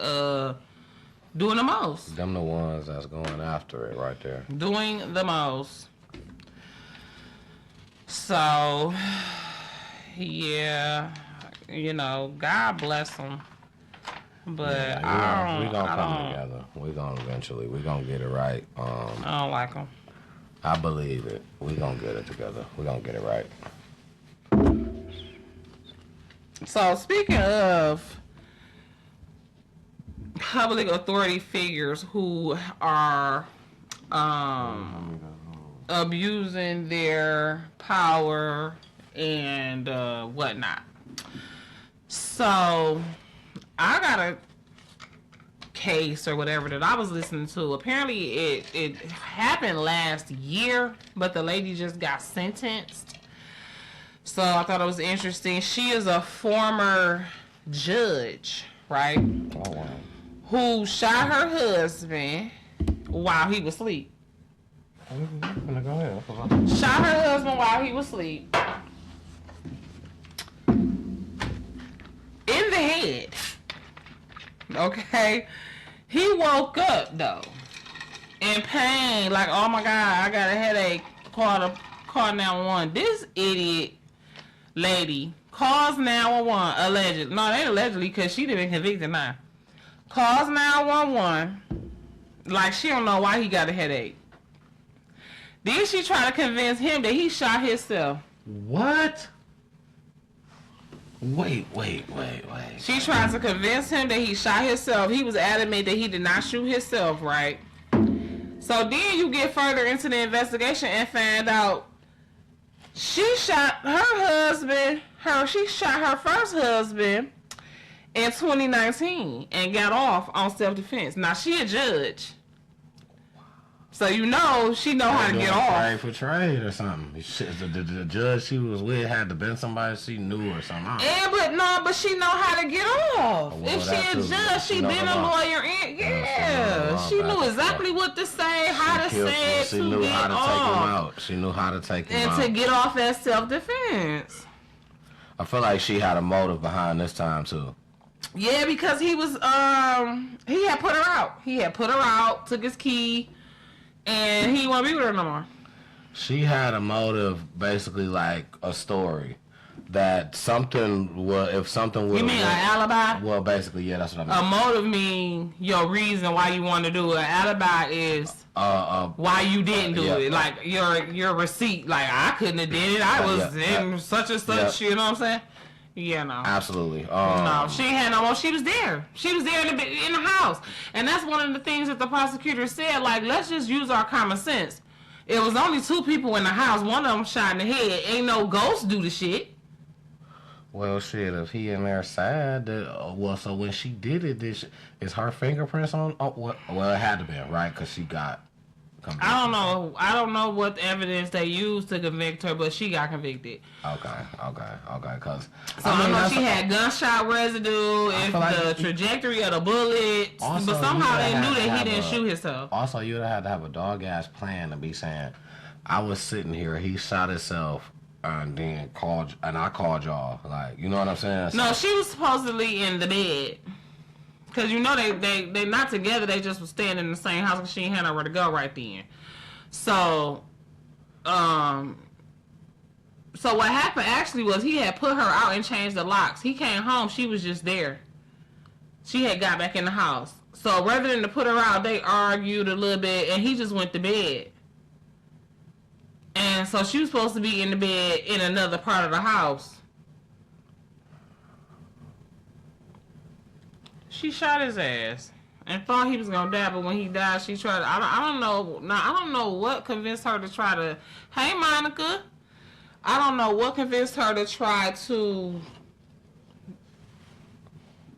doing the most. Them the ones that's going after it right there. Doing the most. So, yeah, God bless them. But yeah, we gonna come together. We gonna eventually. We gonna get it right. I don't like them. I believe it. We gonna get it together. We gonna get it right. So speaking of public authority figures who are abusing their power and whatnot. So I got a case or whatever that I was listening to. Apparently it happened last year, but the lady just got sentenced. So I thought it was interesting. She is a former judge, right? Oh, wow. Who shot her husband while he was asleep. Go ahead. Shot her husband while he was asleep. In the head. Okay? He woke up, though, in pain, like, oh my God, I got a headache, called call 911. This idiot lady calls 911 allegedly. No, it ain't allegedly because she done been convicted now. Calls 911 like she don't know why he got a headache. Then she try to convince him that he shot himself. What? Wait. She tries to convince him that he shot himself. He was adamant that he did not shoot himself, right? So then you get further into the investigation and find out she shot her husband. She shot her first husband in 2019 and got off on self-defense. Now she a judge. So you know she know how to get off. Trade for trade or something. The judge she was with had to been somebody she knew or something. But she know how to get off. Well, if she a judge, she been a lawyer. She knew exactly what to say, how to say it to get off. She knew how to take him out. And to get off as self-defense. I feel like she had a motive behind this time too. Yeah, because he was he had put her out. He had put her out, took his key. And he won't be with her no more. She had a motive, basically like a story. That something will, if something would. You mean an alibi? Well, basically, yeah, that's what I mean. A motive mean your reason why you want to do it. An alibi is why you didn't do it. Like your receipt. Like I couldn't have did it. I was in such and such. You know what I'm saying? Yeah, no. Absolutely. No, she had no more. She was there. She was there in the house. And that's one of the things that the prosecutor said, like, let's just use our common sense. It was only 2 people in the house. One of them shot in the head. Ain't no ghost do the shit. Well, shit, if he in there sad, so when she did it, is her fingerprints on? Well, it had to be, right? Because she got convicted. I don't know what evidence they used to convict her, but she got convicted. Okay. Cause I know she had gunshot residue, if the trajectory of the bullet, but somehow they knew that he didn't shoot himself. Also, you'd have had to have a dog ass plan to be saying, I was sitting here, he shot himself, and then I called y'all. Like, you know what I'm saying? No, she was supposedly in the bed. Because, you know, they not together. They just was staying in the same house because she ain't had nowhere to go right then. So what happened actually was he had put her out and changed the locks. He came home. She was just there. She had got back in the house. So rather than to put her out, they argued a little bit, and he just went to bed. And so she was supposed to be in the bed in another part of the house. She shot his ass and thought he was gonna die, but when he died, she tried. I don't know. Now I don't know what convinced her to try to. Hey, Monica. I don't know what convinced her to try to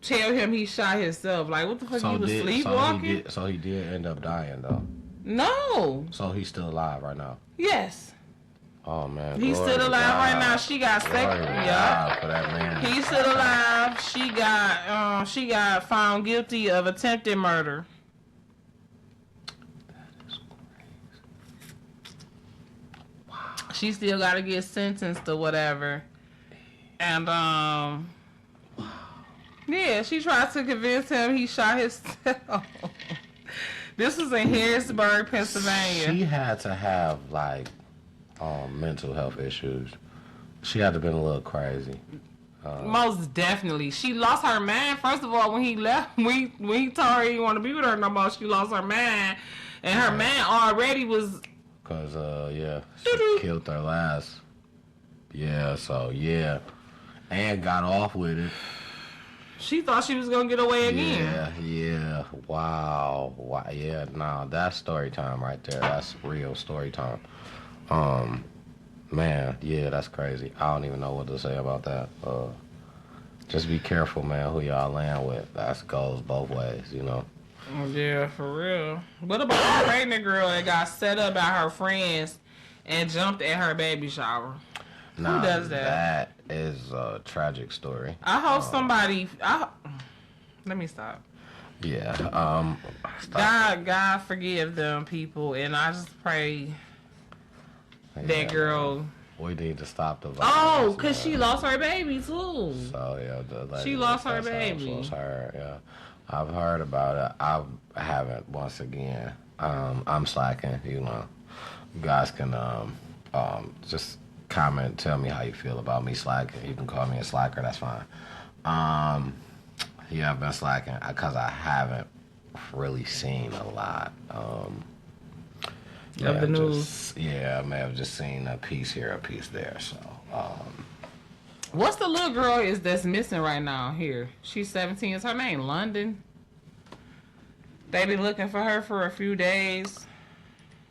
tell him he shot himself. Like, what the fuck? He was sleepwalking. So he did end up dying though. No. So he's still alive right now. Yes. Oh man, he's still alive right now. She got second. Yeah, for that man. He's still alive. She got found guilty of attempted murder. That is crazy. Wow. She still got to get sentenced or whatever. And yeah, she tried to convince him he shot himself. This was in Harrisburg, Pennsylvania. She had to have like mental health issues. She had to have been a little crazy. Most definitely. She lost her mind. First of all, when he left, when he told her he didn't want to be with her no more, she lost her mind. And her man already was... Because, she killed her last. Yeah, so, yeah. And got off with it. She thought she was going to get away again. Yeah. Wow. Yeah, nah, that's story time right there. That's real story time. Man, yeah, that's crazy. I don't even know what to say about that. Just be careful, man, who y'all land with. That goes both ways, you know. Yeah, for real. What about the pregnant girl that got set up by her friends and jumped at her baby shower? Nah, who does that? That is a tragic story. I hope somebody... Let me stop. Yeah. God forgive them people, and I just pray... that girl. We need to stop the violence. Oh, because she lost her baby too. So yeah, she lost her baby. Lost her, yeah. I've heard about it. I haven't. Once again, I'm slacking. You know, you guys can Just comment, tell me how you feel about me slacking. You can call me a slacker, that's fine. Yeah, I've been slacking because I haven't really seen a lot. Of the news. I may have just seen a piece here, a piece there. So, What's the little girl that's missing right now here? She's 17. Is her name London? They be looking for her for a few days.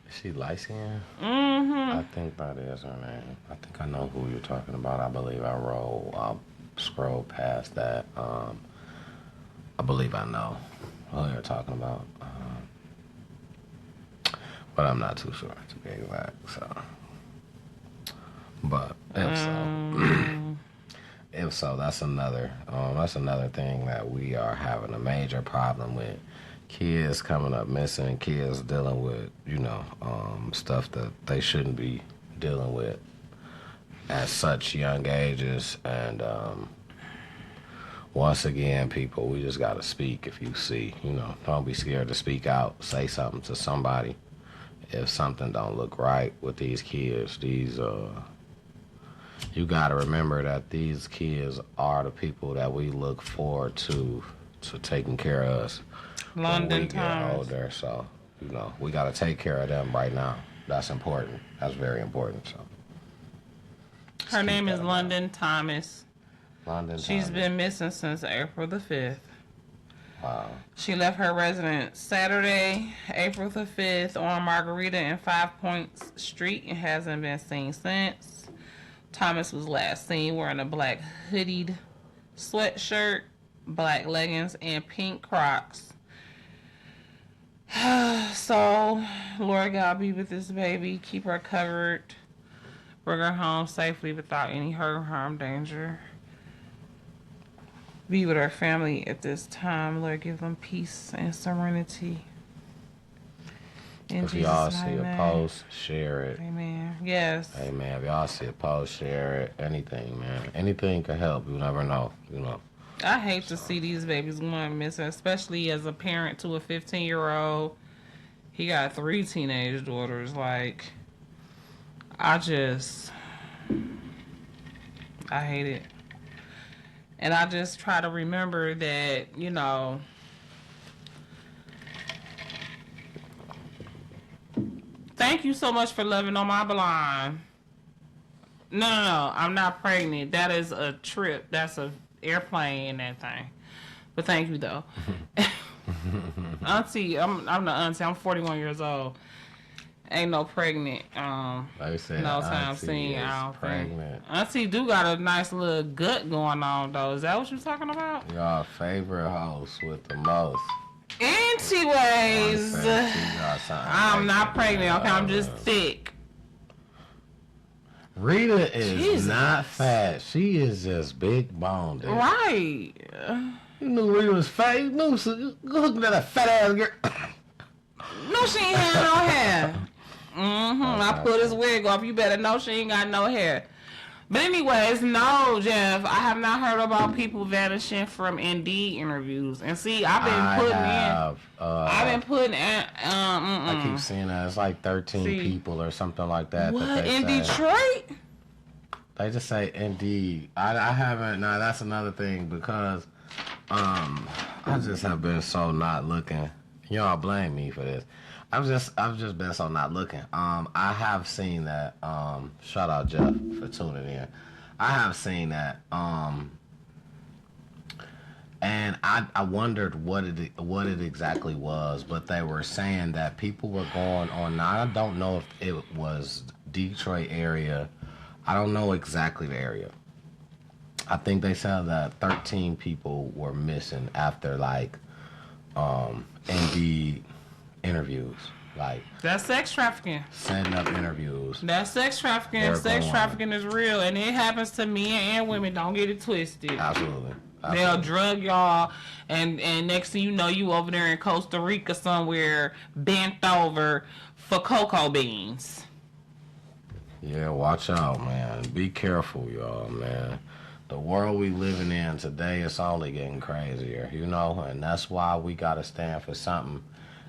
Is she light-skinned? Mm-hmm. I think that is her name. I think I know who you're talking about. I believe I'll scroll past that. I believe I know who you're talking about. But I'm not too sure to be exact. So, but if so, that's another thing that we are having a major problem with. Kids coming up missing, kids dealing with, stuff that they shouldn't be dealing with at such young ages. And once again, people, we just got to speak if you see, don't be scared to speak out. Say something to somebody. If something don't look right with these kids, you got to remember that these kids are the people that we look forward to taking care of us London when we Times. get older. So, we got to take care of them right now. That's important. That's very important. So, her name is London Thomas. She's Thomas. been missing since April the 5th. Wow. She left her residence Saturday, April the 5th on Margarita and 5 Points Street and hasn't been seen since. Thomas was last seen wearing a black hoodied sweatshirt, black leggings, and pink Crocs. So, Lord God be with this baby. Keep her covered. Bring her home safely without any hurt, harm, danger. Be with our family at this time. Lord, give them peace and serenity. If y'all see a post, share it. Amen. Yes. Amen. If y'all see a post, share it. Anything, man. Anything can help. You never know. I hate to see these babies going missing, especially as a parent to a 15-year-old. He got 3 teenage daughters. Like, I hate it. And I just try to remember that, thank you so much for loving on my blind. No, I'm not pregnant. That is a trip. That's a airplane and that thing. But thank you, though. Auntie, I'm the auntie. I'm 41 years old. Ain't no pregnant. Like said, no time seen. Pregnant. Auntie do got a nice little gut going on though. Is that what you're talking about? Your favorite host with the most. Anyways, I'm not pregnant. Okay, I'm just thick. Rita is not fat. She is just big boned. Right. You knew Rita was fat. You knew. Look at that fat ass girl. No, she ain't had no hair. I put his wig off. You better know she ain't got no hair. But anyways, no, Jeff. I have not heard about people vanishing from Indeed interviews. And see, I've been putting in. I keep seeing that. It's like 13 people or something like that. What? That In say. Detroit? They just say Indeed. I haven't. Nah, that's another thing because I just have been so not looking. Y'all blame me for this. I've just been so not looking. I have seen that. Shout out Jeff for tuning in. I have seen that. And I wondered what it exactly was, but they were saying that people were going on. Now I don't know if it was Detroit area. I don't know exactly the area. I think they said that 13 people were missing after Indeed interviews. Like That's sex trafficking. Setting up interviews. That's sex trafficking. Sex trafficking is real, and it happens to men and women. Don't get it twisted. Absolutely. They'll drug y'all, and next thing you know, you over there in Costa Rica somewhere, bent over for cocoa beans. Yeah, watch out, man. Be careful, y'all, man. The world we living in today is only getting crazier, and that's why we gotta stand for something.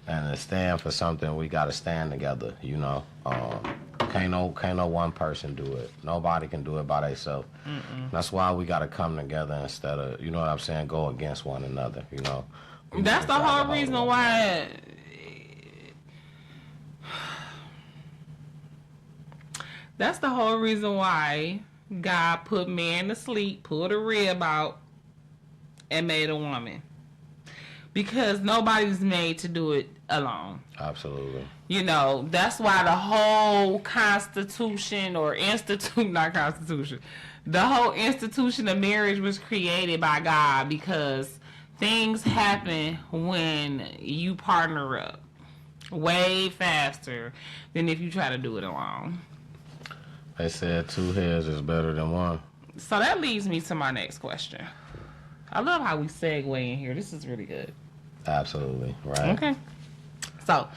And to stand for something, we gotta stand together, Can't no one person do it. Nobody can do it by themselves. That's why we got to come together instead of, you know what I'm saying, go against one another, you know. That's the whole reason why. That's the whole reason why God put man to sleep, pulled a rib out, and made a woman. Because nobody's made to do it alone. Absolutely. You know, that's why the whole Constitution or institute, not Constitution, the whole institution of marriage was created by God, because things happen when you partner up way faster than if you try to do it alone. They said 2 heads is better than 1. So that leads me to my next question. I love how we segue in here. This is really good. Absolutely, right? Okay. So,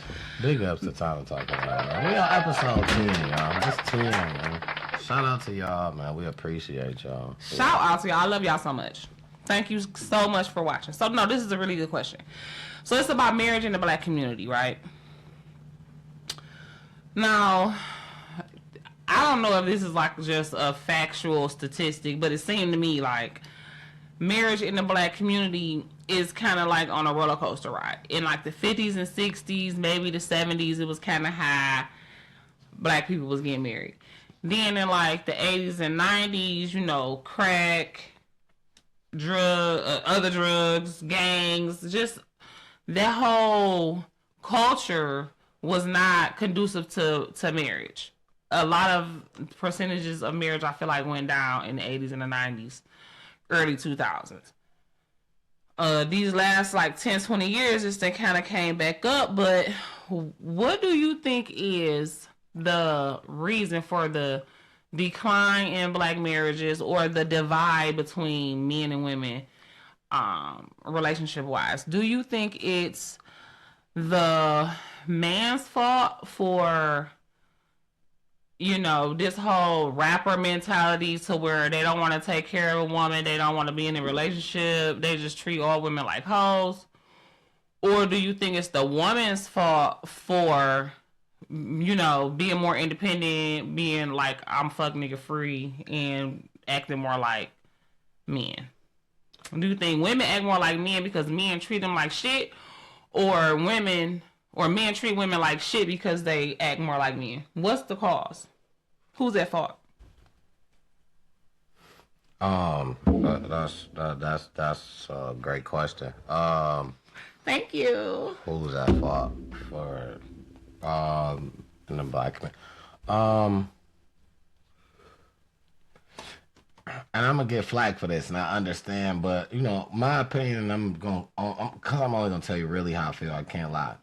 big ups to Time to Talk About it. We on episode 10, y'all. Just 10, man. Shout out to y'all, man. We appreciate y'all. Shout out to y'all. I love y'all so much. Thank you so much for watching. So, no, this is a really good question. So, it's about marriage in the black community, right? Now, I don't know if this is like just a factual statistic, but it seemed to me like marriage in the black community is kind of like on a roller coaster ride. In like the 50s and 60s, maybe the 70s, it was kind of high. Black people was getting married. Then in like the 80s and 90s, you know, crack, other drugs, gangs, just that whole culture was not conducive to marriage. A lot of percentages of marriage, I feel like, went down in the 80s and the 90s, early 2000s. These last like 10, 20 years, just they kind of came back up. But what do you think is the reason for the decline in black marriages, or the divide between men and women, relationship wise? Do you think it's the man's fault for, you know, this whole rapper mentality, to where they don't want to take care of a woman, they don't want to be in a relationship, they just treat all women like hoes? Or do you think it's the woman's fault for, you know, being more independent, being like, I'm fuck nigga free, and acting more like men? Do you think women act more like men because men treat them like shit, or men treat women like shit because they act more like men? What's the cause? Who's at fault? That's a great question. Thank you. Who's at fault for in the black community? And I'm gonna get flack for this, and I understand, but you know, my opinion, cause I'm only gonna tell you really how I feel. I can't lie.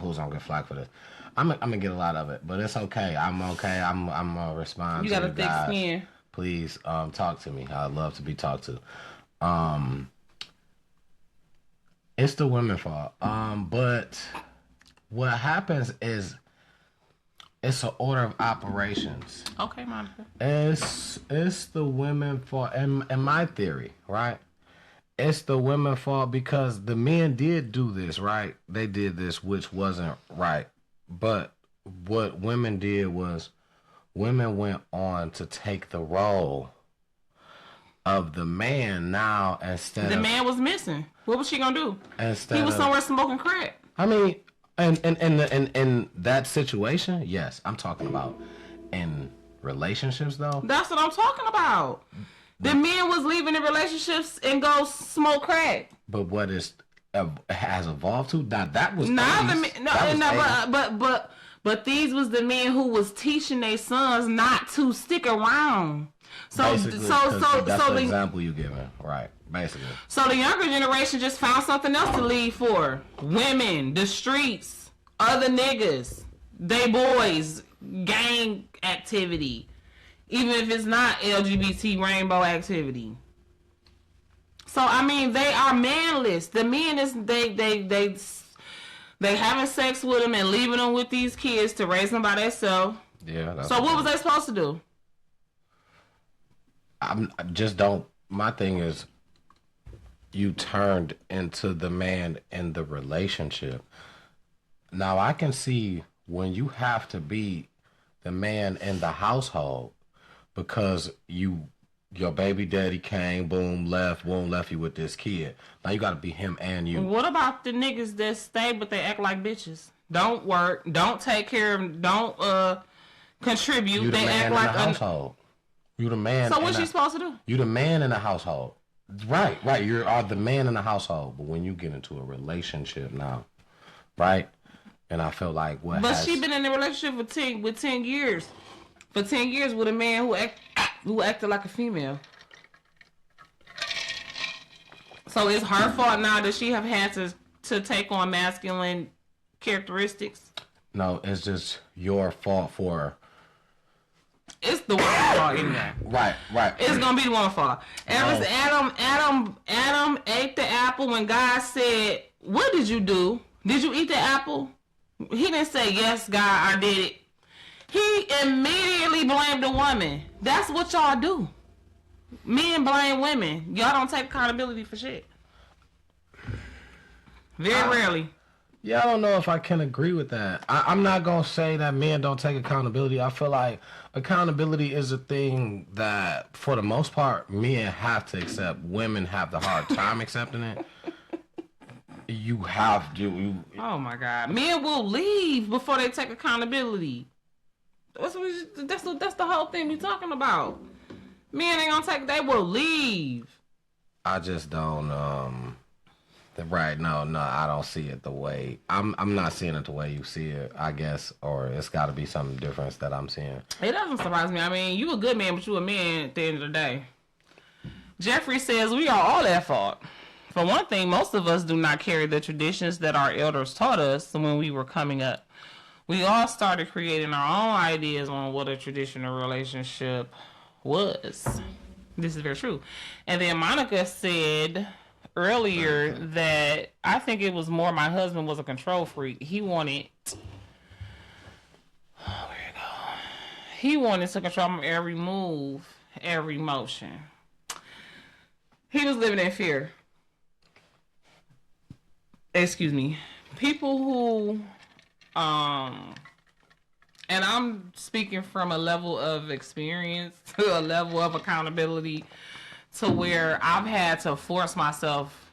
Who's gonna get flack for this? I'm gonna get a lot of it, but it's okay. I'm okay. I'm gonna respond. You to got a you thick guys. skin. Please, talk to me. I'd love to be talked to. It's the women's fault. But what happens is, it's an order of operations. Okay, Monica. It's the women's fault. In my theory, right? It's the women's fault because the men did do this, right? They did this, which wasn't right. But what women did was, women went on to take the role of the man now, instead the man was missing. What was she gonna do? Instead he was somewhere smoking crack. I mean, in that situation, yes. I'm talking about in relationships, though. That's what I'm talking about. The men was leaving the relationships and go smoke crack. But what has evolved to that was not 80s. The no, but these was the men who was teaching their sons not to stick around. So that's the example you giving, right? Basically. So the younger generation just found something else to leave for. Women, the streets, other niggas, they boys, gang activity, even if it's not LGBT rainbow activity. So I mean, they are manless. The men is they having sex with them and leaving them with these kids to raise them by themselves. Yeah. So what was they supposed to do? My thing is, you turned into the man in the relationship. Now I can see when you have to be the man in the household because your baby daddy came, boom, left you with this kid. Now you gotta be him and you. What about the niggas that stay but they act like bitches? Don't work, don't take care of, don't contribute. You the they man act like in the household. You the man. So what's she supposed to do? You the man in the household. Right. You are the man in the household. But when you get into a relationship now, right? And I feel like she been in a relationship with 10 years. For 10 years with a man who acted like a female. So it's her fault now that she have had to take on masculine characteristics? No, it's just your fault for... It's the woman's fault anyway. Right. It's gonna be the woman's fault. Adam ate the apple when God said, "What did you do? Did you eat the apple?" He didn't say, "Yes, God, I did it." He immediately blamed the woman. That's what y'all do. Men blame women. Y'all don't take accountability for shit. Very rarely. Yeah, I don't know if I can agree with that. I'm not going to say that men don't take accountability. I feel like accountability is a thing that, for the most part, men have to accept. Women have the hard time accepting it. You have to. Oh, my God. Men will leave before they take accountability. That's the whole thing we talking about. Men ain't going to take, they will leave. I just don't, right, no, I don't see it the way I'm not seeing it the way you see it, I guess, or it's got to be something different that I'm seeing. It doesn't surprise me. I mean, you a good man, but you a man at the end of the day. Jeffrey says we are all at fault. For one thing, most of us do not carry the traditions that our elders taught us when we were coming up. We all started creating our own ideas on what a traditional relationship was. This is very true. And then Monica said earlier that I think it was more my husband was a control freak. He wanted he wanted to control my every move, every motion. He was living in fear. Excuse me. People who and I'm speaking from a level of experience to a level of accountability to where I've had to force myself,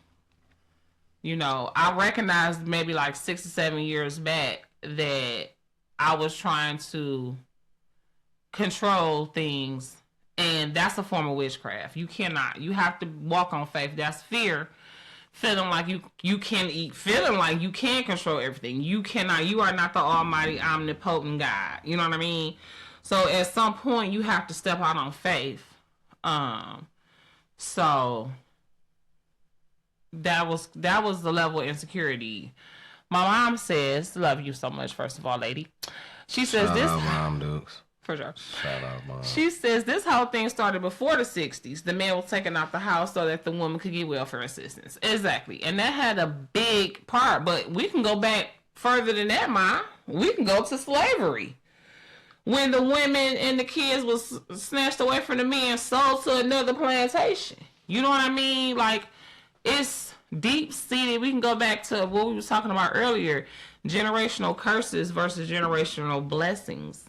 I recognized maybe like 6 or 7 years back that I was trying to control things, and that's a form of witchcraft. You have to walk on faith. That's fear. Feeling like you can eat, feeling like you can control everything. You are not the almighty, omnipotent God. You know what I mean? So at some point you have to step out on faith. So that was the level of insecurity. My mom says, love you so much, first of all, lady. She says Shout out, Mom Dukes. For sure. Shout out, Mom. She says this whole thing started before the 60s. The man was taken out the house so that the woman could get welfare assistance. Exactly. And that had a big part. But we can go back further than that, Ma. We can go to slavery. When the women and the kids was snatched away from the men, sold to another plantation. You know what I mean? Like, it's deep-seated. We can go back to what we was talking about earlier. Generational curses versus generational blessings.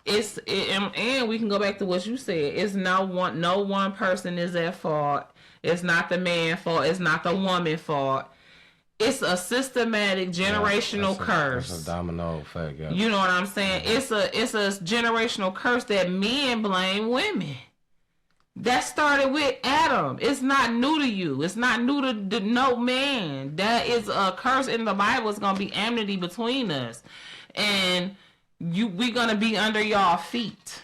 And we can go back to what you said. It's no one person is at fault. It's not the man's fault. It's not the woman's fault. It's a systematic generational curse. It's a domino effect. Yeah. You know what I'm saying? It's a generational curse that men blame women. That started with Adam. It's not new to you. It's not new to no man. That is a curse in the Bible. It's gonna be enmity between us, and we gonna be under y'all feet,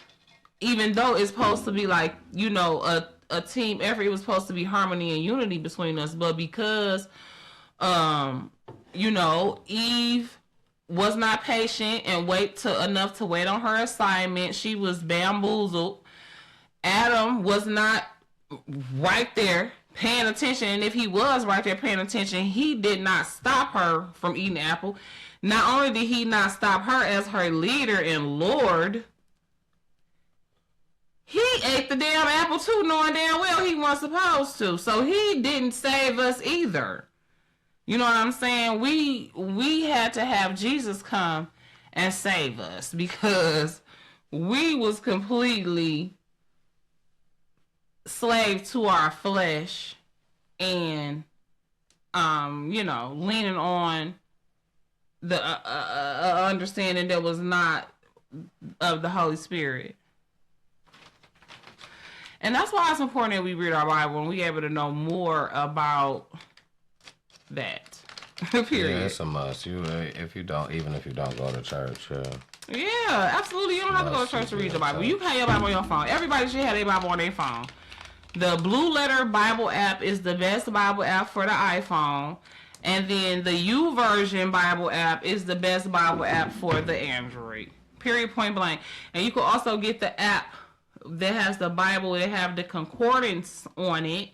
even though it's supposed to be like a team effort. It was supposed to be harmony and unity between us, but because Eve was not patient and enough to wait on her assignment, she was bamboozled. Adam was not right there paying attention, and if he was right there paying attention, he did not stop her from eating the apple. Not only did he not stop her as her leader and Lord, he ate the damn apple too, knowing damn well he wasn't supposed to. So he didn't save us either. You know what I'm saying? We had to have Jesus come and save us because we was completely slave to our flesh and leaning on the understanding that was not of the Holy Spirit. And that's why it's important that we read our Bible and we able to know more about that. Period. Yeah, it's a must. If you don't go to church, yeah, absolutely. You don't have to go to church to read the Bible. You can have your Bible on your phone. Everybody should have their Bible on their phone. The Blue Letter Bible app is the best Bible app for the iPhone. And then the YouVersion Bible app is the best Bible app for the Android. Period, point blank. And you can also get the app that has the Bible that have the concordance on it.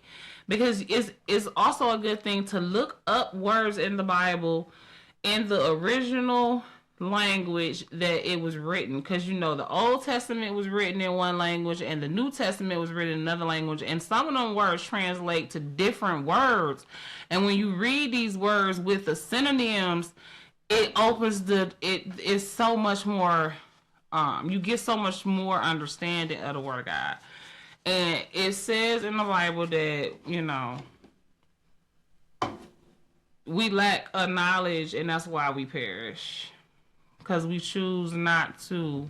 Because it's also a good thing to look up words in the Bible in the original language that it was written, because the Old Testament was written in one language and the New Testament was written in another language, and some of them words translate to different words. And when you read these words with the synonyms, it opens it is so much more you get so much more understanding of the Word of God. And it says in the Bible that we lack a knowledge, and that's why we perish. Because we choose not to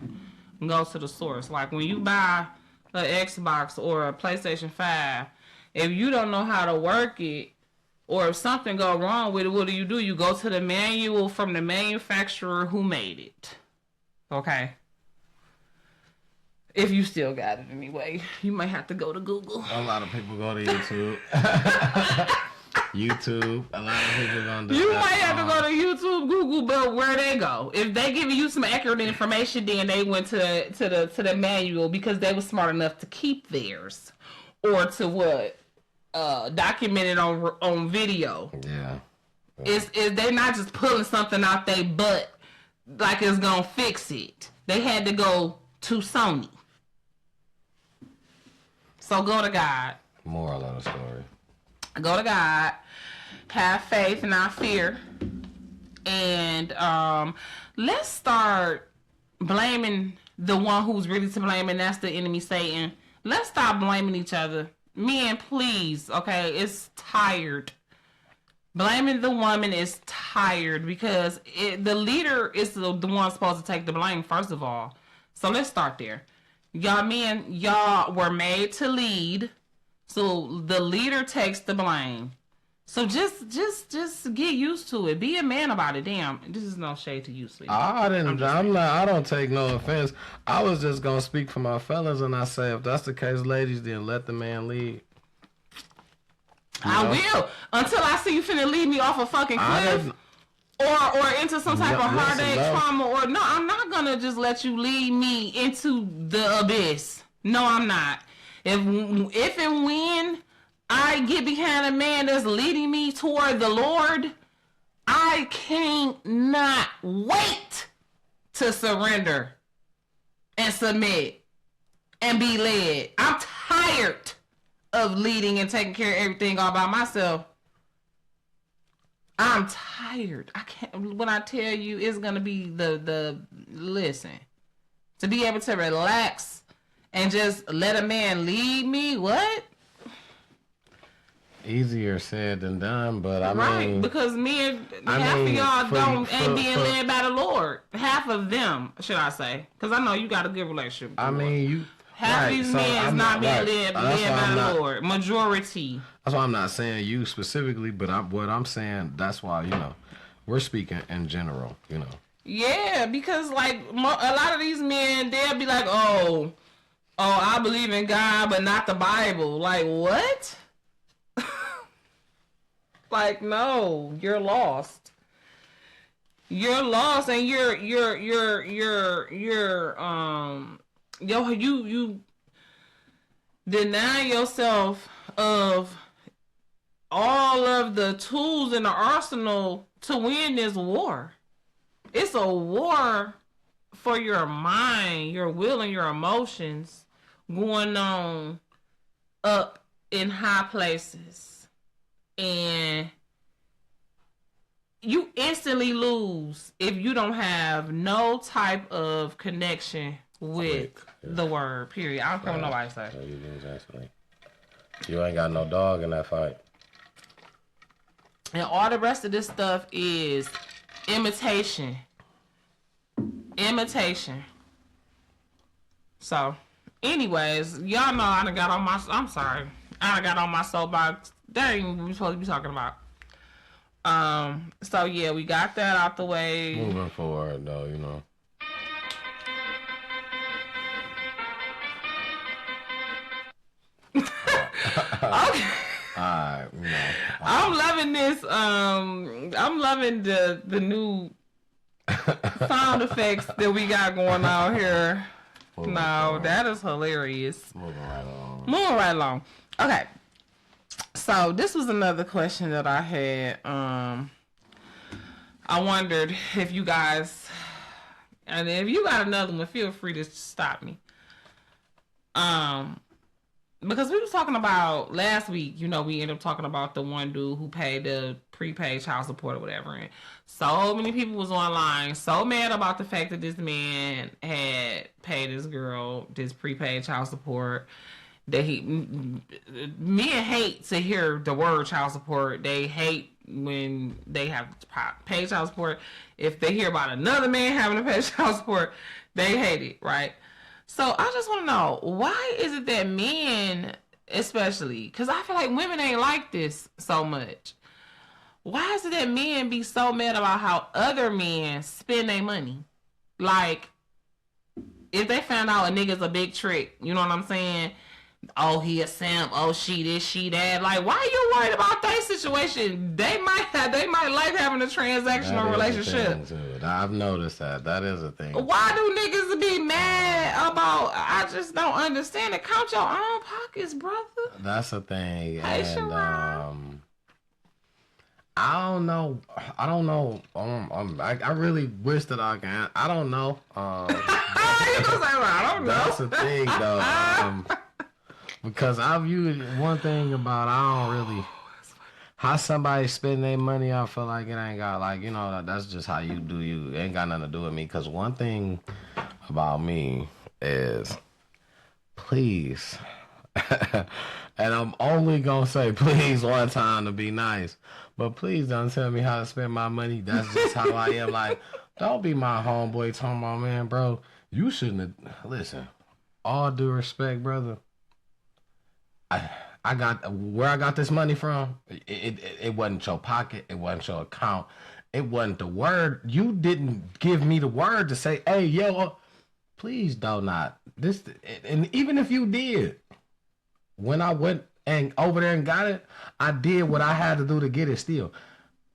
go to the source. Like when you buy an Xbox or a PlayStation 5, if you don't know how to work it, or if something go wrong with it, what do? You go to the manual from the manufacturer who made it. Okay? If you still got it anyway. You might have to go to Google. A lot of people go to YouTube. YouTube. A lot of people gonna do. You might have to go to YouTube, Google, but where they go? If they giving you some accurate information, then they went to the manual because they were smart enough to keep theirs, or to document it on video. Yeah. Is they not just pulling something out they butt like it's gonna fix it? They had to go to Sony. So go to God. Moral of the story. Go to God. Have faith, not fear. And let's start blaming the one who's really to blame, and that's the enemy, Satan. Let's stop blaming each other. Men, please, okay? It's tired. Blaming the woman is tired because the leader is the one supposed to take the blame, first of all. So let's start there. Y'all men, y'all were made to lead. So the leader takes the blame. So just get used to it. Be a man about it. Damn, this is no shade to you, sweetie. I don't take no offense. I was just gonna speak for my fellas, and I say if that's the case, ladies, then let the man lead. I will, until I see you finna lead me off a fucking cliff. Or into some type of heartache, trauma, or no, I'm not gonna just let you lead me into the abyss. No, I'm not. If and when I get behind a man that's leading me toward the Lord, I can't not wait to surrender and submit and be led. I'm tired of leading and taking care of everything all by myself. I'm tired. I can't. When I tell you, it's gonna be the listen. To be able to relax and just let a man lead me. What? Easier said than done, but I mean, because half of y'all ain't being led by the Lord. Half of them, should I say? Because I know you got a good relationship. I mean, you. Half these men is not being led by the Lord. Majority. That's why I'm not saying you specifically, but what I'm saying, that's why, we're speaking in general, Yeah, because like a lot of these men, they'll be like, oh, I believe in God, but not the Bible. Like, what? Like, no, you're lost. You're lost, and you deny yourself of all of the tools in the arsenal to win this war. It's a war for your mind, your will, and your emotions going on up in high places. And you instantly lose if you don't have no type of connection with the word, period. I don't care what nobody say. So you lose instantly. You ain't got no dog in that fight. And all the rest of this stuff is imitation. Imitation. So, anyways, y'all know I done got on my... I'm sorry. I done got on my soapbox. That ain't what we supposed to be talking about. So, yeah, we got that out the way. Moving forward, though, you know. Okay. Alright, you know. I'm loving this. I'm loving the new sound effects that we got going on here. That is hilarious. Moving right along. Okay. So this was another question that I had. I wondered if you guys, and if you got another one, feel free to stop me. Because we was talking about last week, you know, we ended up talking about the one dude who paid the prepaid child support or whatever. And so many people was online so mad about the fact that this man had paid this girl this prepaid child support that men hate to hear the word child support. They hate when they have paid child support. If they hear about another man having to pay child support, they hate it, right? So I just want to know, why is it that men, especially, because I feel like women ain't like this so much. Why is it that men be so mad about how other men spend their money? Like, if they found out a nigga's a big trick, you know what I'm saying? Oh, he a simp. Oh, she this, she that. Like, why are you worried about that situation? They might like having a transactional relationship. I've noticed that. That is a thing. Why do niggas be mad about? I just don't understand it. Count your own pockets, brother. That's a thing. Hey, and I don't know. I really wish that I can. I don't know. You gonna say, I don't know. That's the thing, though. Because I view one thing about I don't really how somebody spend their money. I feel like it ain't got like, you know, that's just how you do you. It ain't got nothing to do with me. Because one thing about me is, please, and I'm only gonna say please one time to be nice, but please don't tell me how to spend my money. That's just how I am. Like, don't be my homeboy talking about, man, bro, you shouldn't have. Listen, all due respect, brother. I got where I got this money from. It wasn't your pocket. It wasn't your account. It wasn't the word. You didn't give me the word to say, hey, yo, please do not. This, and even if you did, when I went and over there and got it, I did what I had to do to get it still.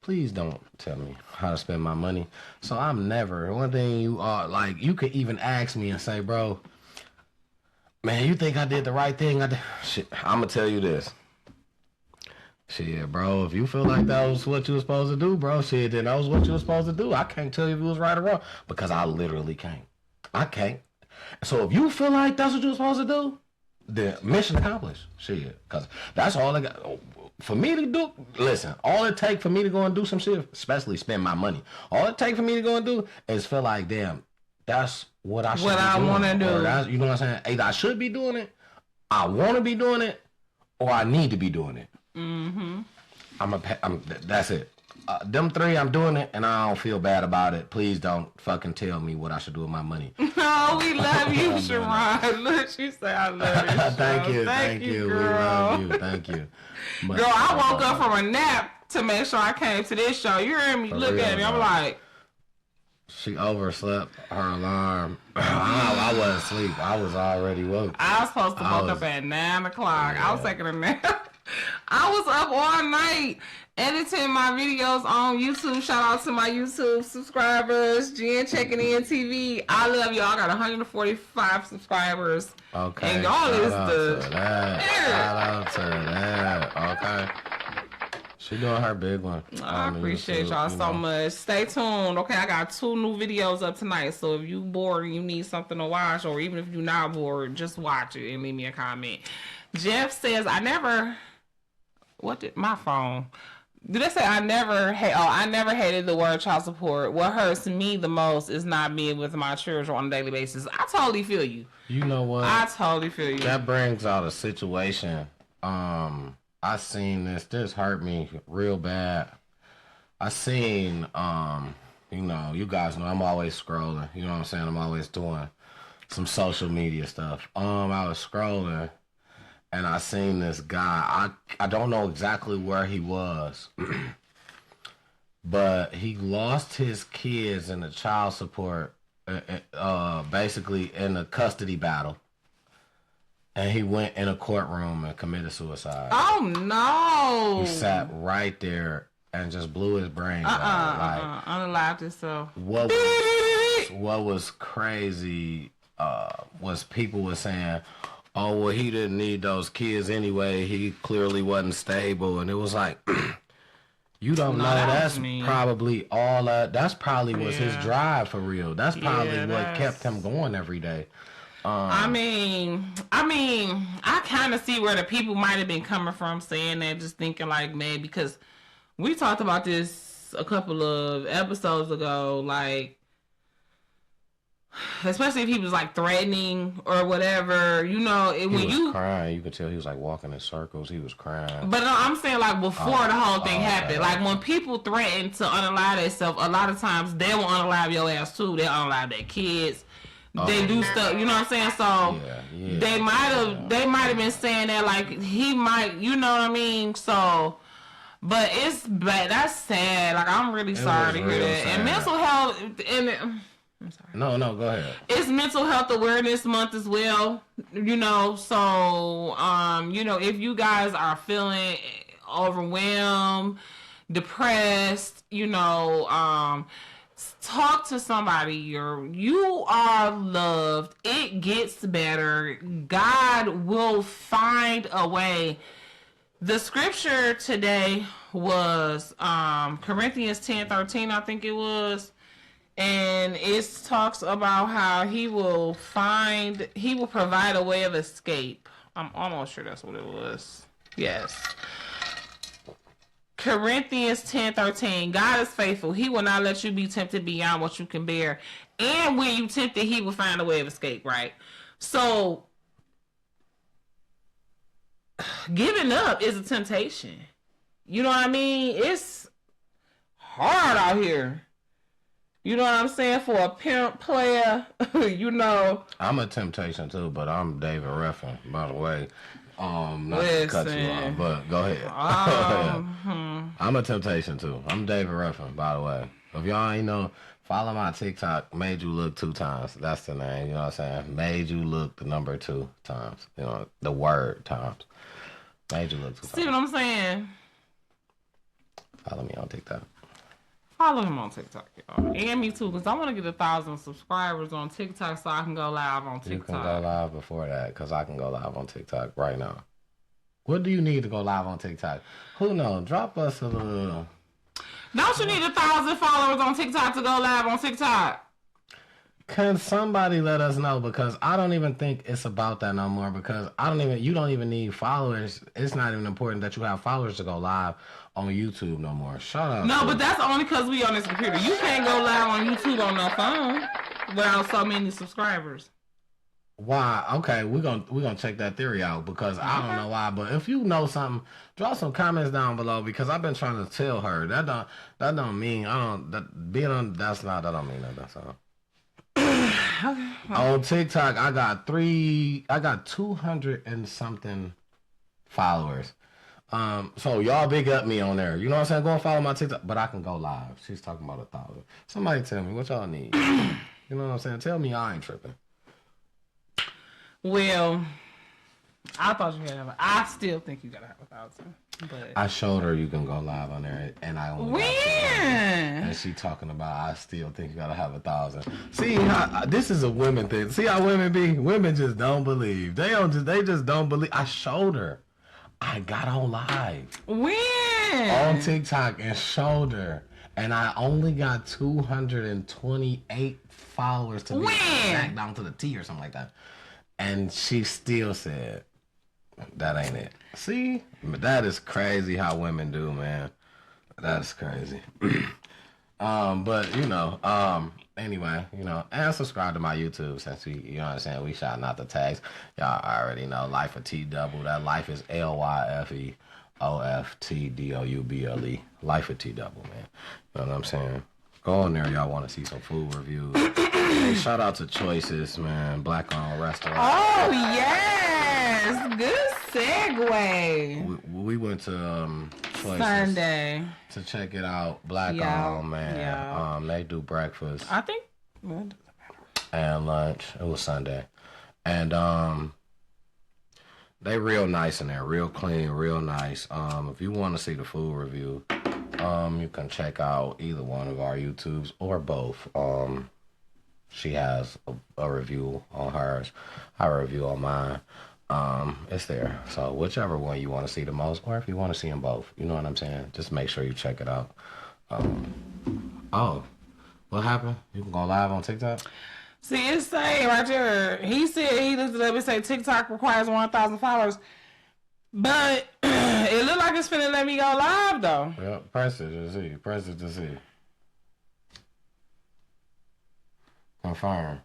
Please don't tell me how to spend my money. So I'm never, one thing you are, like, you could even ask me and say, bro, man, you think I did the right thing? Shit, I'm going to tell you this. Shit, bro, if you feel like that was what you were supposed to do, bro, shit, then that was what you were supposed to do. I can't tell you if it was right or wrong because I literally can't. I can't. So if you feel like that's what you were supposed to do, then mission accomplished. Shit, because that's all I got. For me to do, listen, all it take for me to go and do some shit, especially spend my money, all it take for me to go and do is feel like, damn, that's what I should be doing. What I want to do. You know what I'm saying? Either I should be doing it, I want to be doing it, or I need to be doing it. Mm-hmm. That's it. Them three, I'm doing it, and I don't feel bad about it. Please don't fucking tell me what I should do with my money. No, we love you, Sharon. Look, she said I love you. Thank you. Girl. We love you. Thank you. Girl, I woke up from a nap to make sure I came to this show. You hear me? Look at me. I'm like... She overslept her alarm. I wasn't asleep. I was already woke. I was supposed to wake up at 9 o'clock. Yeah. I was taking a nap. I was up all night editing my videos on YouTube. Shout out to my YouTube subscribers. Jen checking in TV. I love y'all. I got 145 subscribers. Okay. And y'all is the... Shout out to that. Okay. She doing her big one. I appreciate y'all so much. Stay tuned. Okay, I got 2 new videos up tonight. So if you bored and you need something to watch, or even if you're not bored, just watch it and leave me a comment. Jeff says, my phone. Did I say I never hate? Oh, I never hated the word child support. What hurts me the most is not being with my children on a daily basis. I totally feel you. You know what? I totally feel you. That brings out a situation. I seen this. This hurt me real bad. I seen, you know, you guys know I'm always scrolling. You know what I'm saying? I'm always doing some social media stuff. I was scrolling and I seen this guy. I don't know exactly where he was, but he lost his kids in a child support, basically in a custody battle. And he went in a courtroom and committed suicide. Oh no! He sat right there and just blew his brains out. Like, unalived himself. What was crazy was people were saying, "Oh well, he didn't need those kids anyway. He clearly wasn't stable." And it was like, you don't know. That's probably all. That's probably was his drive for real. That's probably what kept him going every day. I mean, I kind of see where the people might have been coming from saying that, just thinking like, man, because we talked about this a couple of episodes ago, like, especially if he was like threatening or whatever, you know, he was crying. You could tell he was like walking in circles. He was crying. But I'm saying like before the whole thing happened, like when people threaten to unalive themselves, a lot of times they will unalive your ass too. They'll unalive their kids. They do stuff, you know what I'm saying? So they might have been saying that like he might, you know what I mean? So, but it's bad. That's sad. Like I'm really sorry to hear that. And mental health, I'm sorry. No, go ahead. It's Mental Health Awareness Month as well, you know. So, you know, if you guys are feeling overwhelmed, depressed, you know, talk to somebody. You are loved. It gets better. God will find a way. The scripture today was Corinthians 10:13, I think it was. And it talks about how he will provide a way of escape. I'm almost sure that's what it was. Yes. Corinthians 10:13. God is faithful. He will not let you be tempted beyond what you can bear. And when you tempted, he will find a way of escape, right? So, giving up is a temptation. You know what I mean? It's hard out here. You know what I'm saying? For a pimp player, you know. I'm a temptation too, but I'm David Ruffin, by the way. Not to cut you off, but go ahead. I'm a temptation too. I'm David Ruffin, by the way. If y'all ain't know, follow my TikTok. Made you look 2 times. That's the name. You know what I'm saying? Made you look the number 2 times. You know, the word times. Made you look 2 times. See what I'm saying? Follow me on TikTok. Follow him on TikTok, y'all. And me too, because I want to get 1,000 subscribers on TikTok so I can go live on TikTok. You can go live before that, because I can go live on TikTok right now. What do you need to go live on TikTok? Who knows? Drop us a little... Don't you need 1,000 followers on TikTok to go live on TikTok? Can somebody let us know? Because I don't even think it's about that no more. Because you don't even need followers. It's not even important that you have followers to go live on YouTube no more. Shut up. No, but that's only because we on this computer. You can't go live on YouTube on no phone without so many subscribers. Why? Okay, we're gonna check that theory out, because I don't know why. But if you know something, drop some comments down below, because I've been trying to tell her that don't mean that don't mean that. That's all. Okay. On TikTok, I got 200 and something followers. So y'all big up me on there. You know what I'm saying? Go and follow my TikTok, but I can go live. She's talking about 1,000. Somebody tell me what y'all need. You know what I'm saying? Tell me I ain't tripping. Well, I thought you had. I still think you gotta have 1,000. But I showed her you can go live on there, and I only got 200. And she talking about I still think you gotta have 1,000. See, this is a women thing. See how women be? Women just don't believe. They just don't believe. I showed her. I got on live. When? On TikTok and showed her. And I only got 228 followers to be exact, down to the T or something like that. And she still said, that ain't it. See? That is crazy how women do, man. That's crazy. But anyway, and subscribe to my YouTube since we, you know what I'm saying, we shouting out the tags. Y'all already know Life of T Double. That life is LYFEOFTDOUBLE. Life of T Double, man. You know what I'm saying? Go on there, y'all want to see some food reviews. Hey, shout out to Choices, man. Black owned restaurant. Oh yes, good segue. We went to Choices Sunday to check it out. Black owned, man. Yeah. They do breakfast. I think. Well, it doesn't matter. And lunch. It was Sunday, and they real nice in there, real clean, real nice. If you want to see the food review, you can check out either one of our YouTubes or both. She has a review on hers, I review on mine. It's there. So whichever one you want to see the most, or if you want to see them both, you know what I'm saying? Just make sure you check it out. Oh, what happened? You can go live on TikTok? See, it's saying right there. He said he looked it up and say TikTok requires 1,000 followers, but it look like it's finna let me go live though. Yeah, press it to see. Press it to see. Confirm.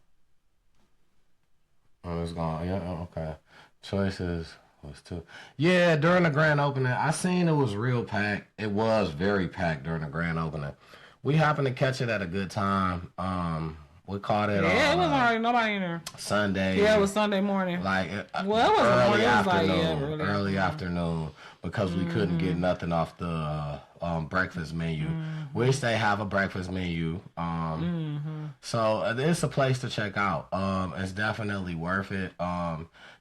Oh, it's gone. Yeah, okay. Choices was 2. Yeah, during the grand opening, I seen it was real packed. It was very packed during the grand opening. We happened to catch it at a good time. We caught it on it wasn't already nobody in there. Sunday. Yeah, it was Sunday morning. Like well, it wasn't morning. It was like, early afternoon, because we couldn't get nothing off the breakfast menu, which they have a breakfast menu. So it's a place to check out. It's definitely worth it.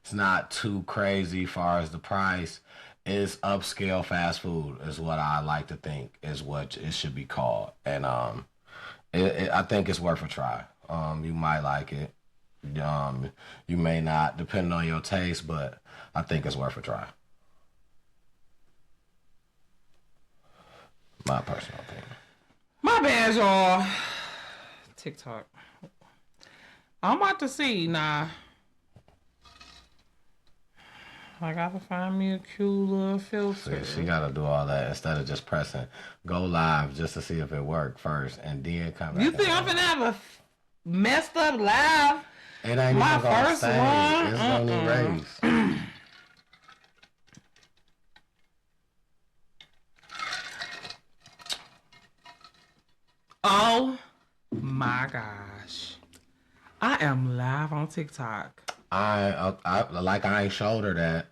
It's not too crazy far as the price. It's upscale fast food is what I like to think is what it should be called. And I think it's worth a try. You might like it. You may not, depending on your taste, but I think it's worth a try. My personal opinion. My bad, y'all. TikTok. I'm about to see now. I gotta find me a cute little filter. She gotta do all that instead of just pressing go live just to see if it worked first and then come back. You think I'm finna have a messed up live? It ain't my even gonna first stay. one? It's gonna erase. Oh my gosh. I am live on TikTok. I ain't showed her that.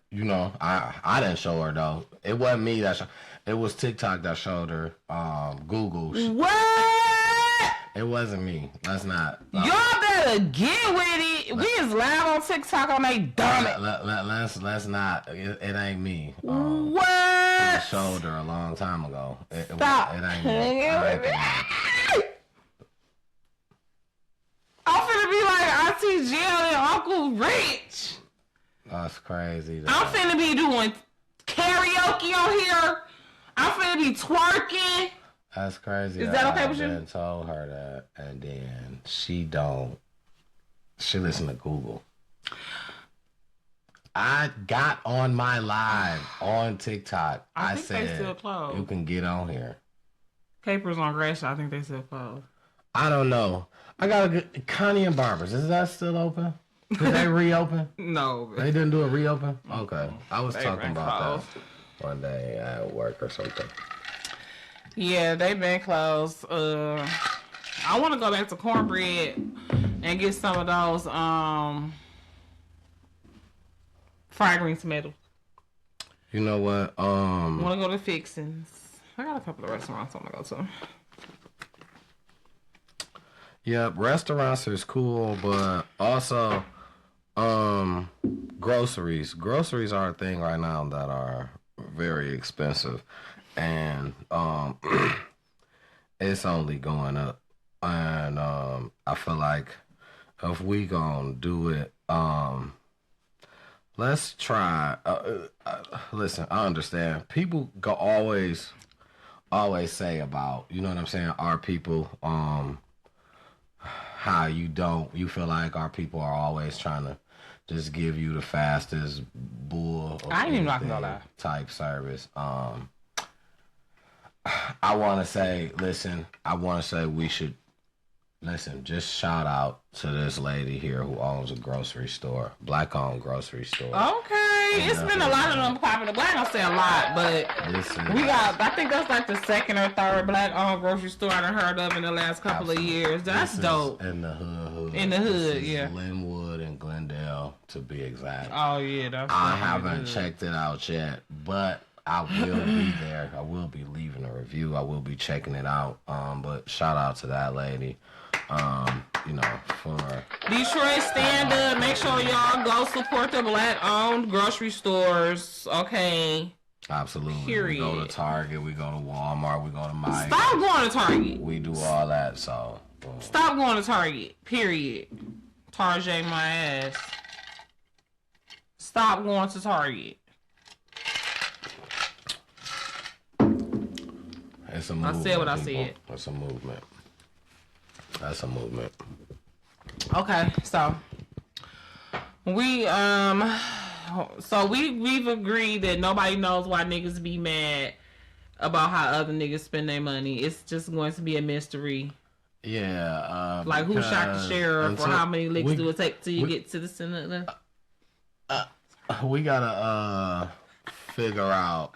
I didn't show her though. It wasn't me that it was TikTok that showed her. Google. What? It wasn't me. Let's not. Y'all better get with it. We is live on TikTok on they dumb it. Let's not. It ain't me. What? I showed her a long time ago. Stop. It ain't me. I'm finna be like Auntie Jill and Uncle Rich. That's crazy. Though. I'm finna be doing karaoke on here. I'm finna be twerking. That's crazy. Is that okay with you? I told her that, and then she listen to Google. I got on my live on TikTok. I think said they still closed. You can get on here. Capers on Grass, I think they still closed. I don't know. I got a good Connie and Barbers. Is that still open? Did they reopen? No. They didn't do a reopen? Okay. I was they talking about closed. that one day at work or something. Yeah, they been closed. I want to go back to cornbread and get some of those fried green tomatoes. You know what? Want to go to Fixins. I got a couple of restaurants I want to go to. Yep, restaurants is cool, but also groceries. Groceries are a thing right now that are very expensive, and it's only going up. And I feel like if we gonna do it, let's try. Listen, I understand. People go always say about, you know what I'm saying, our people, how you feel like our people are always trying to just give you the fastest bull I didn't even know I can go live. type service. I want to say, listen, we should, listen, just shout out to this lady here who owns a grocery store, black-owned grocery store. Okay, it's been a lot of them popping. Well, I don't say a lot, but we got, I think that's like the second or third black-owned grocery store I done heard of in the last couple of years. That's dope. In the hood. In the hood, yeah. Linwood and Glendale, to be exact. Oh, yeah. That's I haven't checked it out yet, but I will be there. I will be leaving a review. I will be checking it out. But shout out to that lady. You know, for Detroit stand up. Make sure y'all go support the black-owned grocery stores. Okay. Absolutely. Period. We go to Target. We go to Walmart. We go to Meijer. Stop going to Target. We do all that. So stop going to Target. Period. Target my ass. Stop going to Target. It's a movement. I said what I people. said. It's a movement. That's a movement. Okay, so we've agreed that nobody knows why niggas be mad about how other niggas spend their money. It's just going to be a mystery. Yeah. Like who shot the sheriff or how many licks do it take till you get to the Senate? We gotta figure out.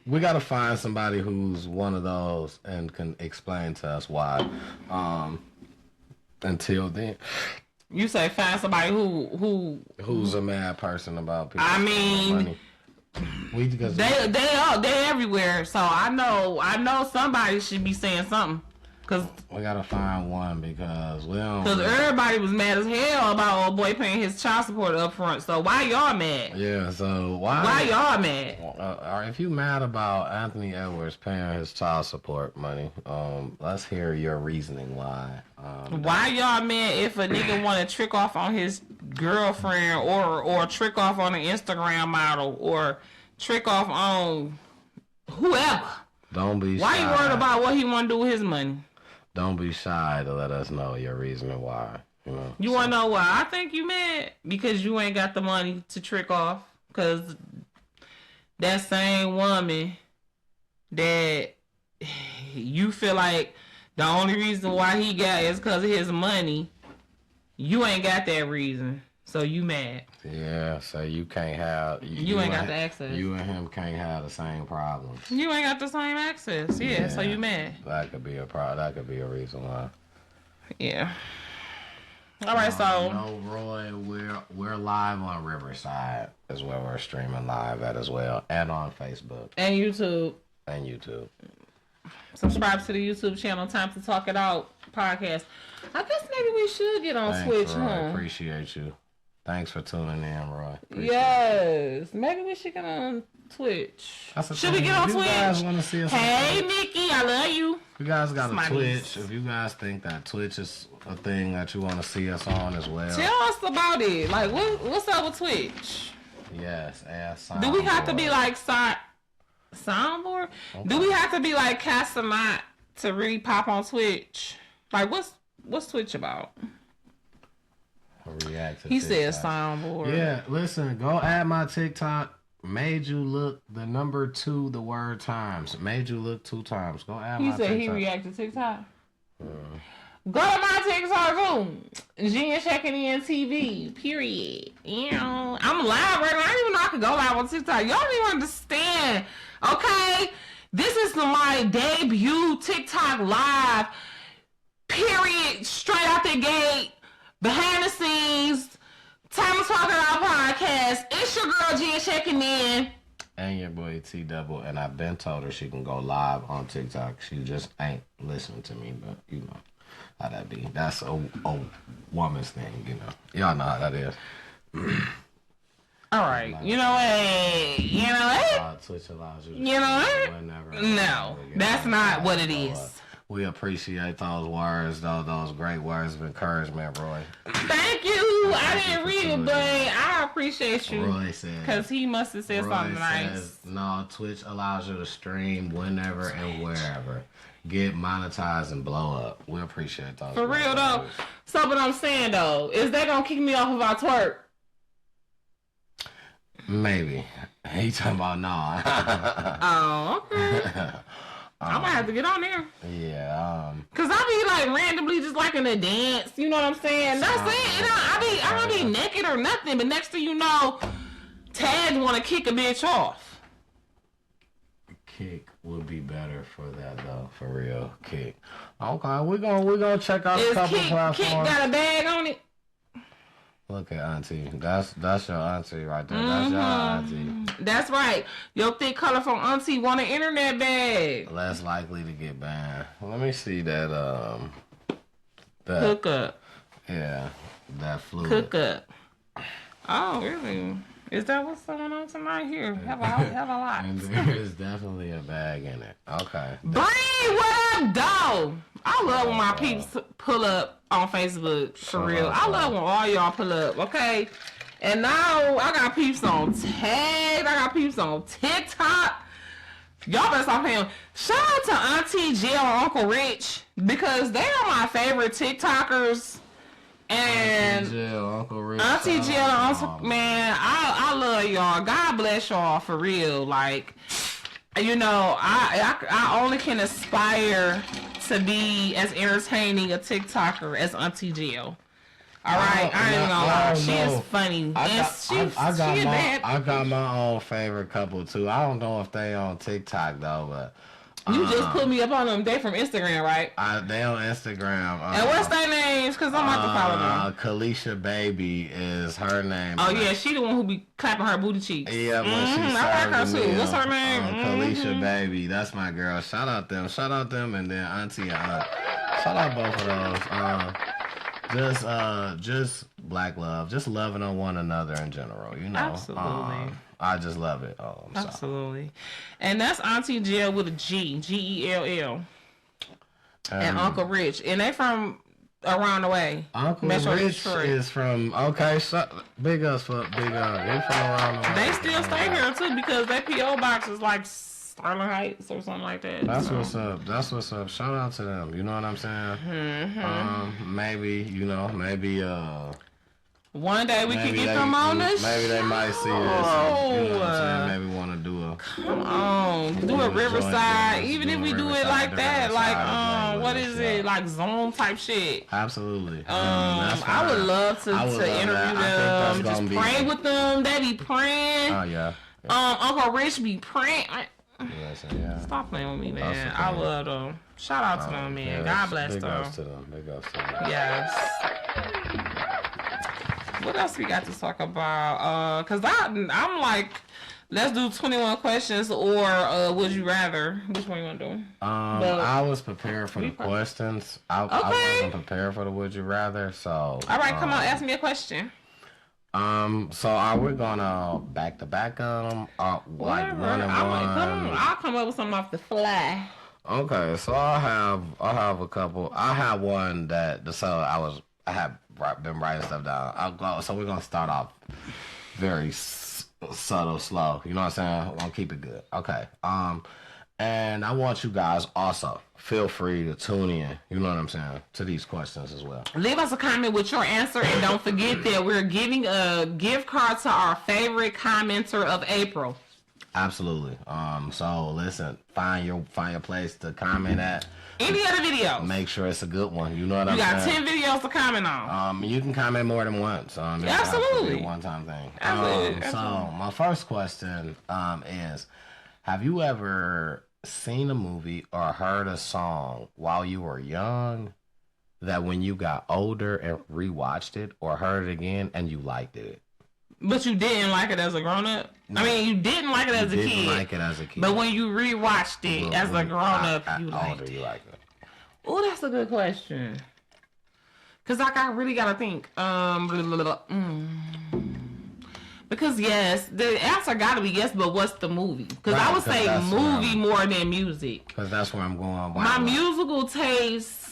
We gotta find somebody who's one of those and can explain to us why. Until then, you say find somebody who's a mad person about people. I mean, money. They everywhere. So I know somebody should be saying something. Cause we gotta find one because we don't. Cause everybody was mad as hell about old boy paying his child support up front. So why y'all mad? Yeah. So why y'all mad? If you mad about Anthony Edwards paying his child support money, let's hear your reasoning why. Why y'all mad if a nigga want to trick off on his girlfriend or trick off on an Instagram model or trick off on whoever? Don't be. Why shy. you worried about what he want to do with his money? Don't be shy to let us know your reasoning why. You want to know why I think you mad? Because you ain't got the money to trick off. Because that same woman that you feel like the only reason why he got is because of his money, you ain't got that reason. So you mad. Yeah, so you can't have... You ain't got the access. You and him can't have the same problems. You ain't got the same access. Yeah, so you mad. That could be a problem. That could be a reason why. Yeah. All right, so... No, Roy, we're live on Riverside is where we're streaming live at as well. And on Facebook. And YouTube. Subscribe to the YouTube channel, Time to Talk It Out podcast. I guess maybe we should get on Twitch, Roy. huh? Appreciate you. Thanks for tuning in, Roy. Yes. Maybe we should get on Twitch. Should we get on Twitch? You guys want to see us? Hey, Nikki, I love you. You guys got a Twitch. If you guys think that Twitch is a thing that you want to see us on as well. Tell us about it. Like, what's up with Twitch? Yes, soundboard. Do we have to be like soundboard? Okay. Do we have to be like Casamont to really pop on Twitch? Like, what's Twitch about? React to he TikTok. said soundboard. Yeah, listen, go add my TikTok. Made you look the number 2 the word times. Made you look 2 times. Go add my TikTok. He said he reacted to TikTok. Go to my TikTok room. Gina checking in TV. Period. You know, I'm live right now. I didn't even know I could go live on TikTok. Y'all don't even understand. Okay, this is my debut TikTok live. Period. Straight out the gate. Behind the scenes, Time to Talk It Out podcast. It's your girl Gina checking in. And your boy T-Double. And I've been told her she can go live on TikTok. She just ain't listening to me, but you know how that be. That's a woman's thing, you know. Y'all know how that is. All right. You know what? Twitch allows you to whenever. No, that's not what it is. We appreciate those words, though. Those great words of encouragement, Roy. Thank you. I didn't read it, but I appreciate you. Roy said. Because he must have said something nice. No, Twitch allows you to stream whenever and wherever. Get monetized and blow up. We appreciate those. For real, though. So, what I'm saying, though, is they going to kick me off if I twerk? Maybe. He talking about nah. Oh, okay. I might have to get on there. Yeah. Cause I be like randomly just like in a dance. You know what I'm saying? That's it. You know, I don't be naked or nothing. But next thing you know, Tad want to kick a bitch off. Kick would be better for that though, for real. Kick. Okay, we're gonna check out a couple platforms. Kick got a bag on it. Look at Auntie. That's your auntie right there. That's your auntie. That's right. Your thick, colorful auntie want an internet bag. Less likely to get banned. Let me see that. That hook up. Yeah, that fluid. Cook up. Oh, really? Is that what's going on tonight here? Have a lot. And there is definitely a bag in it. Okay. Bree, what up, dog? I love when my peeps pull up on Facebook, for real. I love when all y'all pull up, okay? And now I got peeps on Tag. I got peeps on TikTok. Y'all better stop playing. Shout out to Auntie Jill and Uncle Rich because they are my favorite TikTokers. And Auntie Jill, Uncle Rich. Auntie Jill and Uncle, man, I love y'all. God bless y'all, for real. Like, you know, I only can aspire to be as entertaining a TikToker as Auntie Jill. All right, I ain't gonna lie, she is funny. I got my own favorite couple too. I don't know if they on TikTok though, but you just put me up on them. They from Instagram, right? They on Instagram. And what's their names? Cause I'm about to follow them. Kalisha Baby is her name. Oh yeah, she the one who be clapping her booty cheeks. Yeah, but she's I like her too. What's her name? Kalisha Baby. That's my girl. Shout out them, and then Auntie. Shout out both of those. Just black love, just loving on one another in general. You know, absolutely. I just love it. Absolutely. And that's Auntie Jill with a G, Gell, and Uncle Rich, and they from around the way. Uncle Rich is from big ups for big up. They from around the way. They still stay here too because their PO box is like Starling Heights or something like that. That's what's up. That's what's up. Shout out to them. You know what I'm saying? Mm-hmm. Maybe one day we can get them on this. Maybe they might see this. You know what I'm saying? Maybe want to do a. Come on, do a Riverside. Even if we do it like that, like what is it? Like Zoom type shit. Absolutely. I would love to interview them. Just pray with them. They be praying. Oh yeah. Uncle Rich be praying. Yeah. Stop playing with me, man. I love them. Shout out to them, man. God bless them. Big ups to them. Big ups to them. Yes. What else we got to talk about? Cause I'm like, let's do 21 questions or would you rather? Which one you want to do? I was prepared for the questions. I wasn't prepared for the would you rather. So. All right, come on, ask me a question. So are we gonna back to back on them? Like one and one? I'll come up with something off the fly. Okay, so I have a couple. I have one that I have been writing stuff down. So we're gonna start off very subtle, slow. You know what I'm saying? We're gonna keep it good. Okay. And I want you guys also feel free to tune in. You know what I'm saying? To these questions as well. Leave us a comment with your answer, and don't forget that we're giving a gift card to our favorite commenter of April. Absolutely. So listen, find your place to comment at. Any other videos. Make sure it's a good one. You know what I'm saying? You got 10 videos to comment on. You can comment more than once. Absolutely. It's a one-time thing. Absolutely. So my first question is, have you ever seen a movie or heard a song while you were young that when you got older and rewatched it or heard it again and you liked it? But you didn't like it as a grown-up? No. I mean, you didn't like it as a kid. Didn't like it as a kid. But when you rewatched it as a grown-up, you liked it. You liked it. Oh, that's a good question. Because like, I really got to think. Because yes, the answer got to be yes, but what's the movie? Because I would say movie more than music. Because that's where I'm going. My musical taste...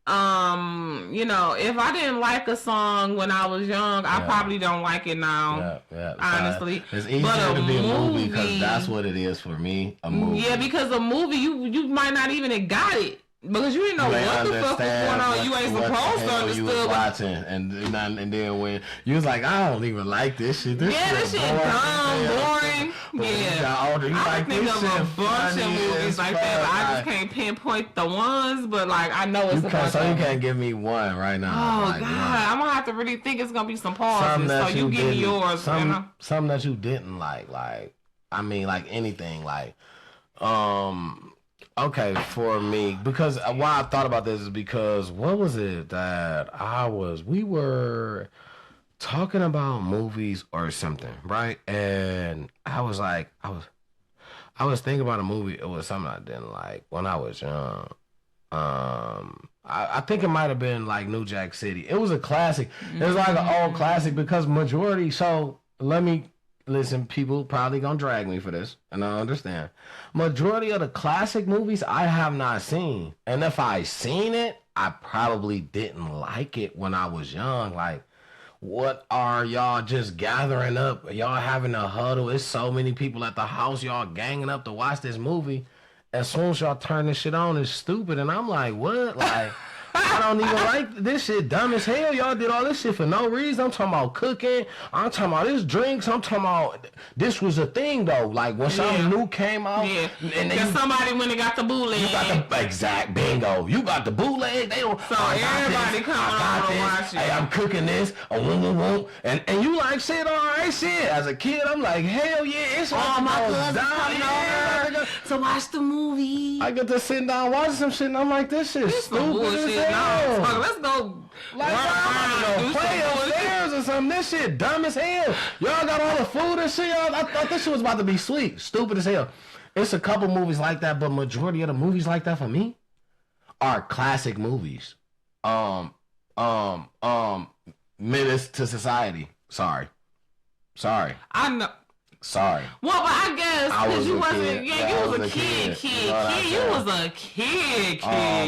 you know, if I didn't like a song when I was young, I probably don't like it now. Yeah. Honestly, it's easier to be a movie because that's what it is for me. A movie. Yeah, because a movie, you might not even have got it. Because you didn't know what the fuck was going on. You ain't supposed to understand. You was watching, and then when you was like, I don't even like this shit. This shit dumb, boring. Yeah, older, you I like think this of shit a bunch of movies like that. But I just can't pinpoint the ones, but like I know it's a bunch. So you can't give me one right now. Oh like, God, I'm gonna have to really think. It's gonna be some pauses. So you give me yours. Something that you didn't like I mean, like anything, like okay, for me, because why I thought about this is because what was it that we were talking about movies or something, right? And I was thinking about a movie. It was something I didn't like when I was young. I think it might have been like New Jack City. It was a classic. It was like an old classic because majority. So let me listen. People probably gonna drag me for this, and I understand. Majority of the classic movies I have not seen, and if I seen it, I probably didn't like it when I was young. Like, what are y'all just gathering up? Y'all having a huddle? It's so many people at the house. Y'all ganging up to watch this movie. As soon as y'all turn this shit on, it's stupid. And I'm like, what? Like, I don't even like this shit. Dumb as hell. Y'all did all this shit for no reason. I'm talking about cooking. I'm talking about this drinks. I'm talking about this was a thing though. Like when something new came out, and then somebody went and got the bootleg. You got the exact bingo. You got the bootleg. They don't. So everybody come on and watch it. Hey, I'm cooking this. And you like shit. All right, shit. As a kid, I'm like, hell yeah, it's all my cousins coming over to watch the movie. I get to sit down watching some shit, and I'm like, this shit stupid as hell. No, let's go. Like, I'm gonna play upstairs or something. This shit dumb as hell. Y'all got all the food and shit. I thought this shit was about to be sweet. Stupid as hell. It's a couple movies like that, but majority of the movies like that for me are classic movies. Menace to Society. Sorry. I know. Sorry. Well, but I guess because you wasn't. Yeah, you was a kid. You was a kid.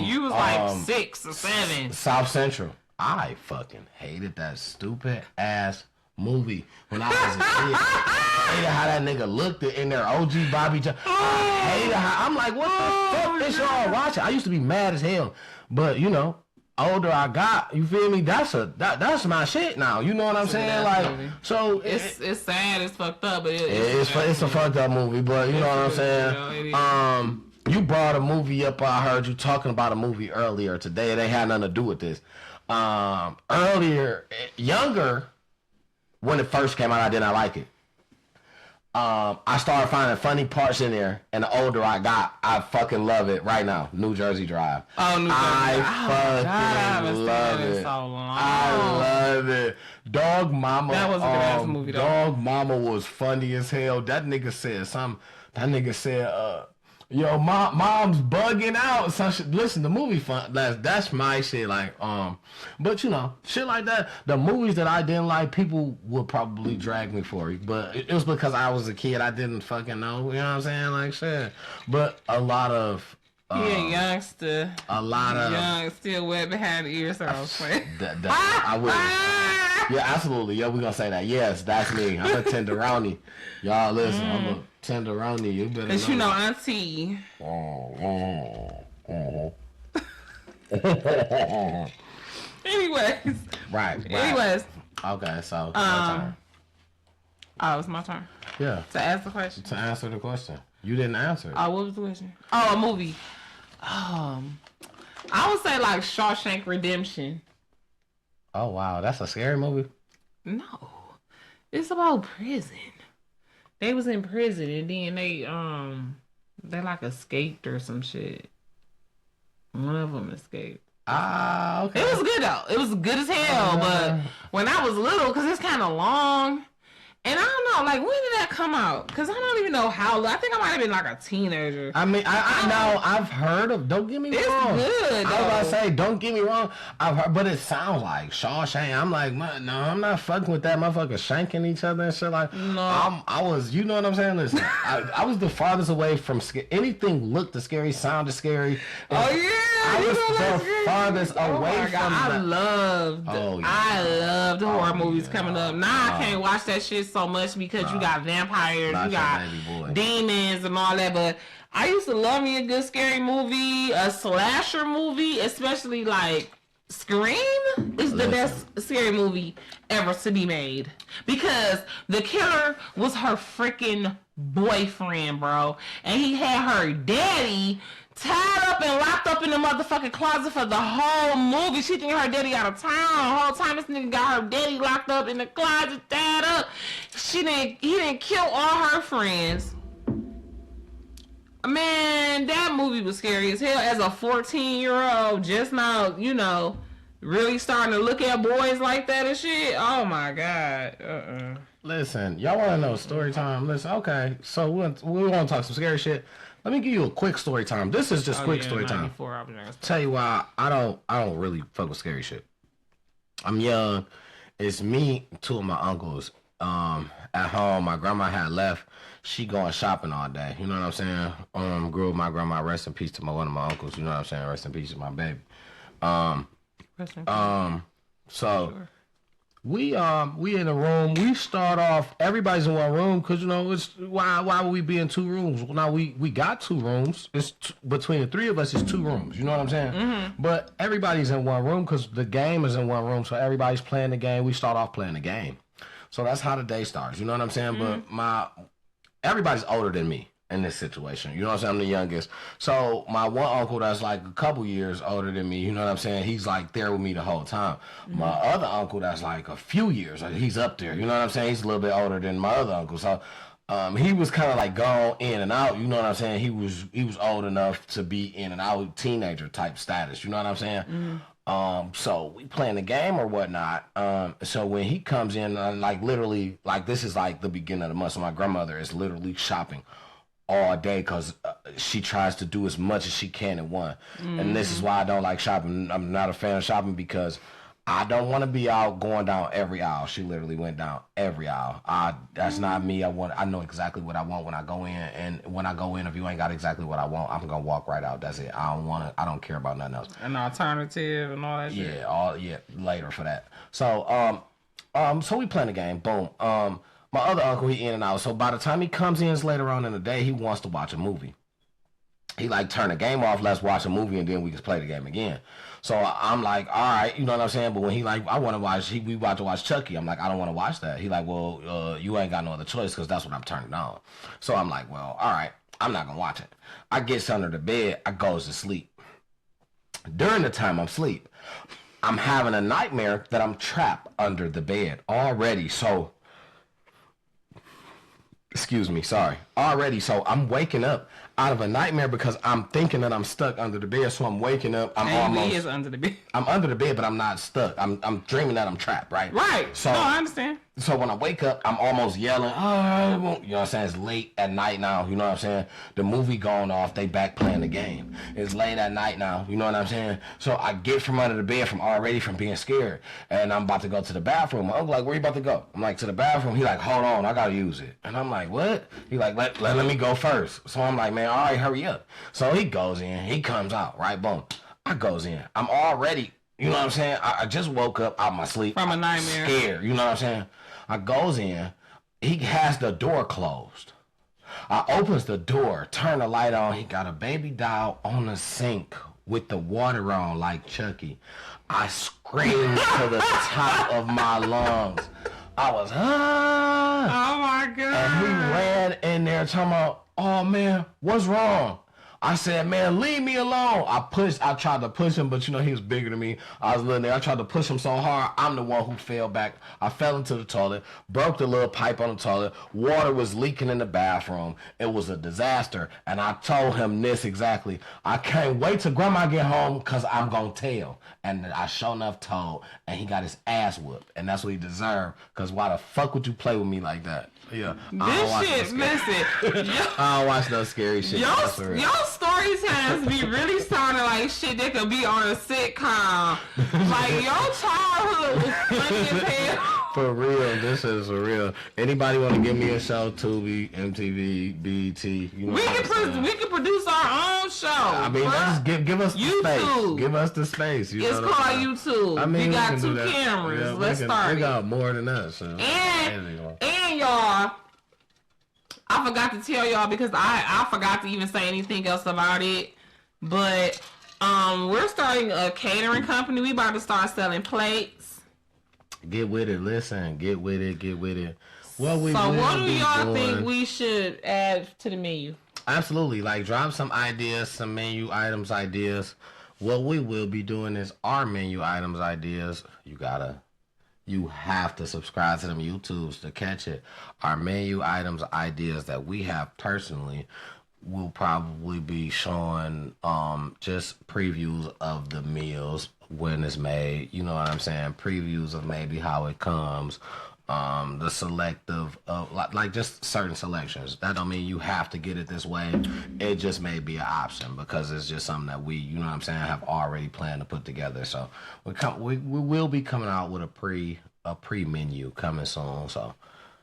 You was like 6 or 7. South Central. I fucking hated that stupid ass movie when I was a kid. I hated how that nigga looked in there. OG Bobby John. I hated how. I'm like, what the fuck is y'all watching? I used to be mad as hell, but you know. Older I got, you feel me? That's my shit now. You know what I'm saying? Like, so it's sad, it's fucked up, but it's a fucked up movie. But you know what I'm saying? You brought a movie up. I heard you talking about a movie earlier today. It ain't had nothing to do with this. Younger, when it first came out, I did not like it. I started finding funny parts in there, and the older I got, I fucking love it right now. New Jersey Drive. Oh, New Jersey Drive. I fucking love it. So long. I love it. Dog Mama. That was a good ass movie, though. Dog Mama was funny as hell. That nigga said something. That nigga said, yo, mom's bugging out. So listen, the movie fun. That's my shit. Like, but you know, shit like that. The movies that I didn't like, people would probably drag me for it. But it was because I was a kid. I didn't fucking know. You know what I'm saying? Like shit. But a lot of. Youngster. A lot of. Young, still wet behind the ears. So I was playing. I would. Yeah, absolutely. Yeah, we gonna say that. Yes, that's me. I'm a tenderoni. Y'all listen. I'm a tenderoni. You better. Cause you know, Auntie. Anyways. Right. Anyways. Okay, so my turn. Oh, it's my turn. Yeah. To ask the question. To answer the question. You didn't answer it. Oh, what was the question? Oh, a movie. I would say like Shawshank Redemption. Oh wow, that's a scary movie. No, it's about prison. They was in prison and then they like escaped or some shit. One of them escaped. Ah, okay. It was good though. It was good as hell. But when I was little, cause it's kind of long. And I don't know, like, when did that come out? Because I don't even know how long. I think I might have been like a teenager. I mean, I know, I've heard of, don't get me wrong. It's good, though. I was about to say, don't get me wrong. I've heard, but it sounds like Shawshank. I'm like, no, I'm not fucking with that motherfucker shanking each other and shit. Like, no. I was, you know what I'm saying? Listen, I was the farthest away from anything looked scary, sounded scary. Oh, yeah. I was the farthest away from I loved horror movies coming up. Now I can't watch that shit so much because you got vampires, you got demons and all that, but I used to love me a good scary movie, a slasher movie, especially like Scream is the best scary movie ever to be made because the killer was her freaking boyfriend, bro, and he had her daddy tied up and locked up in the motherfucking closet for the whole movie. She think her daddy out of town. The whole time this nigga got her daddy locked up in the closet, tied up. He didn't kill all her friends. Man, that movie was scary as hell. As a 14-year-old, just now, really starting to look at boys like that and shit. Oh my god. Listen, y'all want to know story time? Listen, okay. So we want to talk some scary shit. Let me give you a quick story time. This is just quick story time. Tell you why I don't really fuck with scary shit. I'm young. It's me, two of my uncles. At home, my grandma had left. She going shopping all day. You know what I'm saying? Grew with my grandma. Rest in peace to one of my uncles. You know what I'm saying? Rest in peace to my baby. So sure. We in a room. We start off. Everybody's in one room because it's why would we be in two rooms? Well, now we got two rooms. It's between the three of us. It's two rooms. You know what I'm saying? Mm-hmm. But everybody's in one room because the game is in one room. So everybody's playing the game. We start off playing the game. So that's how the day starts. You know what I'm saying? Mm-hmm. But everybody's older than me in this situation. You know what I'm saying? I'm the youngest. So my one uncle that's like a couple years older than me, you know what I'm saying? He's like there with me the whole time. Mm-hmm. My other uncle that's like a few years, he's up there. You know what I'm saying? He's a little bit older than my other uncle. So he was kind of like gone in and out. You know what I'm saying? He was old enough to be in and out, teenager type status. You know what I'm saying? Mm-hmm. So we playing the game or whatnot. So when he comes in, like literally, like this is like the beginning of the month. So my grandmother is literally shopping all day because she tries to do as much as she can at one. Mm-hmm. And this is why I don't like shopping. I'm not a fan of shopping because I don't want to be out going down every aisle. She literally went down every aisle. That's not me. I know exactly what I want when I go in. And when I go in, if you ain't got exactly what I want, I'm gonna walk right out. That's it. I don't care about nothing else. An alternative and all that shit. Yeah, later for that. So so we playing the game. Boom. My other uncle, he in and out. So by the time he comes in later on in the day, he wants to watch a movie. He like turn the game off, let's watch a movie, and then we can play the game again. So I'm like, all right, you know what I'm saying? But when he like, I want to watch, we about to watch Chucky. I'm like, I don't want to watch that. He like, well, you ain't got no other choice because that's what I'm turning on. So I'm like, well, all right, I'm not going to watch it. I gets under the bed, I goes to sleep. During the time I'm asleep, I'm having a nightmare that I'm trapped under the bed already. So, excuse me, sorry. Already, so I'm waking up out of a nightmare because I'm thinking that I'm stuck under the bed. So I'm waking up. He is under the bed. I'm under the bed, but I'm not stuck. I'm dreaming that I'm trapped, right? Right. So no, I understand. So when I wake up, I'm almost yelling, oh, you know what I'm saying? It's late at night now, you know what I'm saying? The movie going off, they back playing the game. It's late at night now, you know what I'm saying? So I get from under the bed from being scared. And I'm about to go to the bathroom. My uncle like, where you about to go? I'm like, to the bathroom. He like, hold on, I gotta use it. And I'm like, what? He like, let me go first. So I'm like, man, all right, hurry up. So he goes in, he comes out, right? Boom. I goes in. I'm already, you know what I'm saying? I just woke up out of my sleep. From a nightmare. Scared, you know what I'm saying? I goes in, he has the door closed. I opens the door, turn the light on, he got a baby doll on the sink with the water on like Chucky. I screamed to the top of my lungs. I was, oh my God. And he ran in there talking about, oh man, what's wrong? I said, man, leave me alone. I tried to push him, but he was bigger than me. I was little there. I tried to push him so hard, I'm the one who fell back. I fell into the toilet, broke the little pipe on the toilet. Water was leaking in the bathroom. It was a disaster. And I told him this exactly. I can't wait till grandma get home because I'm going to tell. And I sure enough told. And he got his ass whooped. And that's what he deserved. Because why the fuck would you play with me like that? Yeah. This shit, listen. I don't watch no scary shit. Your story times be really sounding like shit that could be on a sitcom. Like, your childhood was funny as hell. For real, this is for real. Anybody want to give me a show? Tubi, MTV, BET. We can produce our own show. I mean, just give us the space. Give us the space. It's called YouTube. I mean, we got 2 cameras. Yeah, let's start. We got more than us. So. And y'all, I forgot to tell y'all because I forgot to even say anything else about it. But we're starting a catering company. We about to start selling plates. Get with it. Listen, get with it. Get with it. What do y'all think we should add to the menu? Absolutely. Like, drop some ideas, some menu items ideas. What we will be doing is our menu items ideas. You have to subscribe to them YouTubes to catch it. Our menu items ideas that we have personally will probably be showing just previews of the meals when it's made. You know what I'm saying? Previews of maybe how it comes. The selective like just certain selections. That don't mean you have to get it this way. It just may be an option because it's just something that we, you know what I'm saying, have already planned to put together. So we will be coming out with a pre menu coming soon. So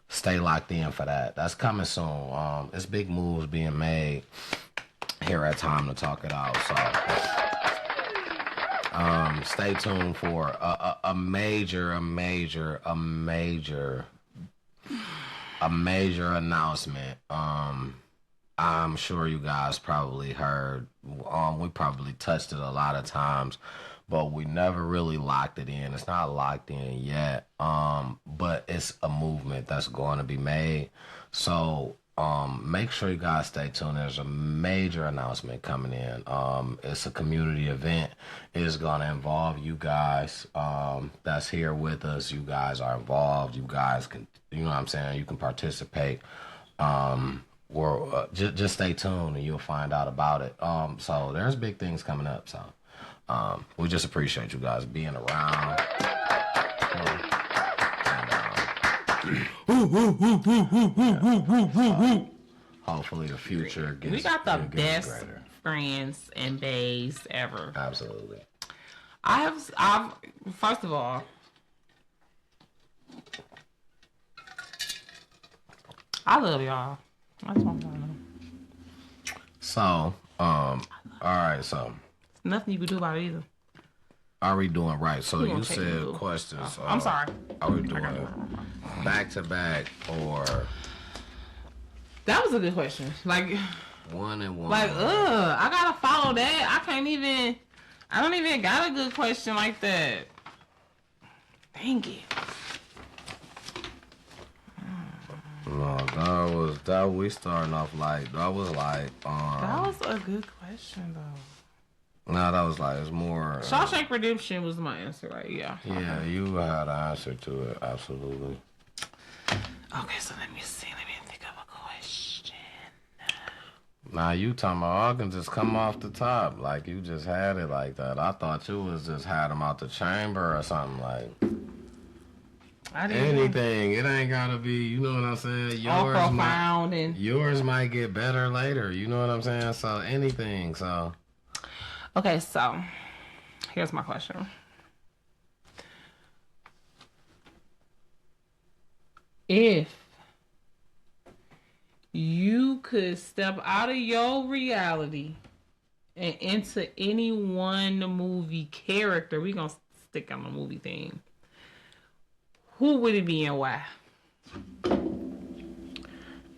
stay locked in for that. That's coming soon. It's big moves being made here at Time to Talk It Out. So stay tuned for a major announcement. I'm sure you guys probably heard. We probably touched it a lot of times, but we never really locked it in. It's not locked in yet. But it's a movement that's going to be made. So make sure you guys stay tuned. There's a major announcement coming in. It's a community event. It's going to involve you guys that's here with us. You guys are involved. You guys can, you know what I'm saying, you can participate. Or just stay tuned and you'll find out about it. So there's big things coming up. So we just appreciate you guys being around. Hopefully the future gets. We got the best friends and bays ever. Absolutely. I've first of all, I love y'all. I just want y'all to know. So, all right, so there's nothing you can do about it either. Are we doing right? So you said questions. I'm sorry. Are we doing back to back or? That was a good question. Like 1 and 1. Like, I gotta follow that. I don't even got a good question like that. Dang it. No, that we starting off like that was like that was a good question though. No, that was like it's more Shawshank Redemption was my answer, right? Yeah. Yeah, you had an answer to it, absolutely. Okay, so let me see. Let me think of a question. Nah, you talking about I can just come off the top. Like you just had it like that. I thought you was just had them out the chamber or something like anything. It ain't gotta be, you know what I'm saying? Yours all profound and yours might get better later. You know what I'm saying? So anything, so okay, so here's my question. If you could step out of your reality and into any one movie character, we gonna stick on the movie thing. Who would it be and why?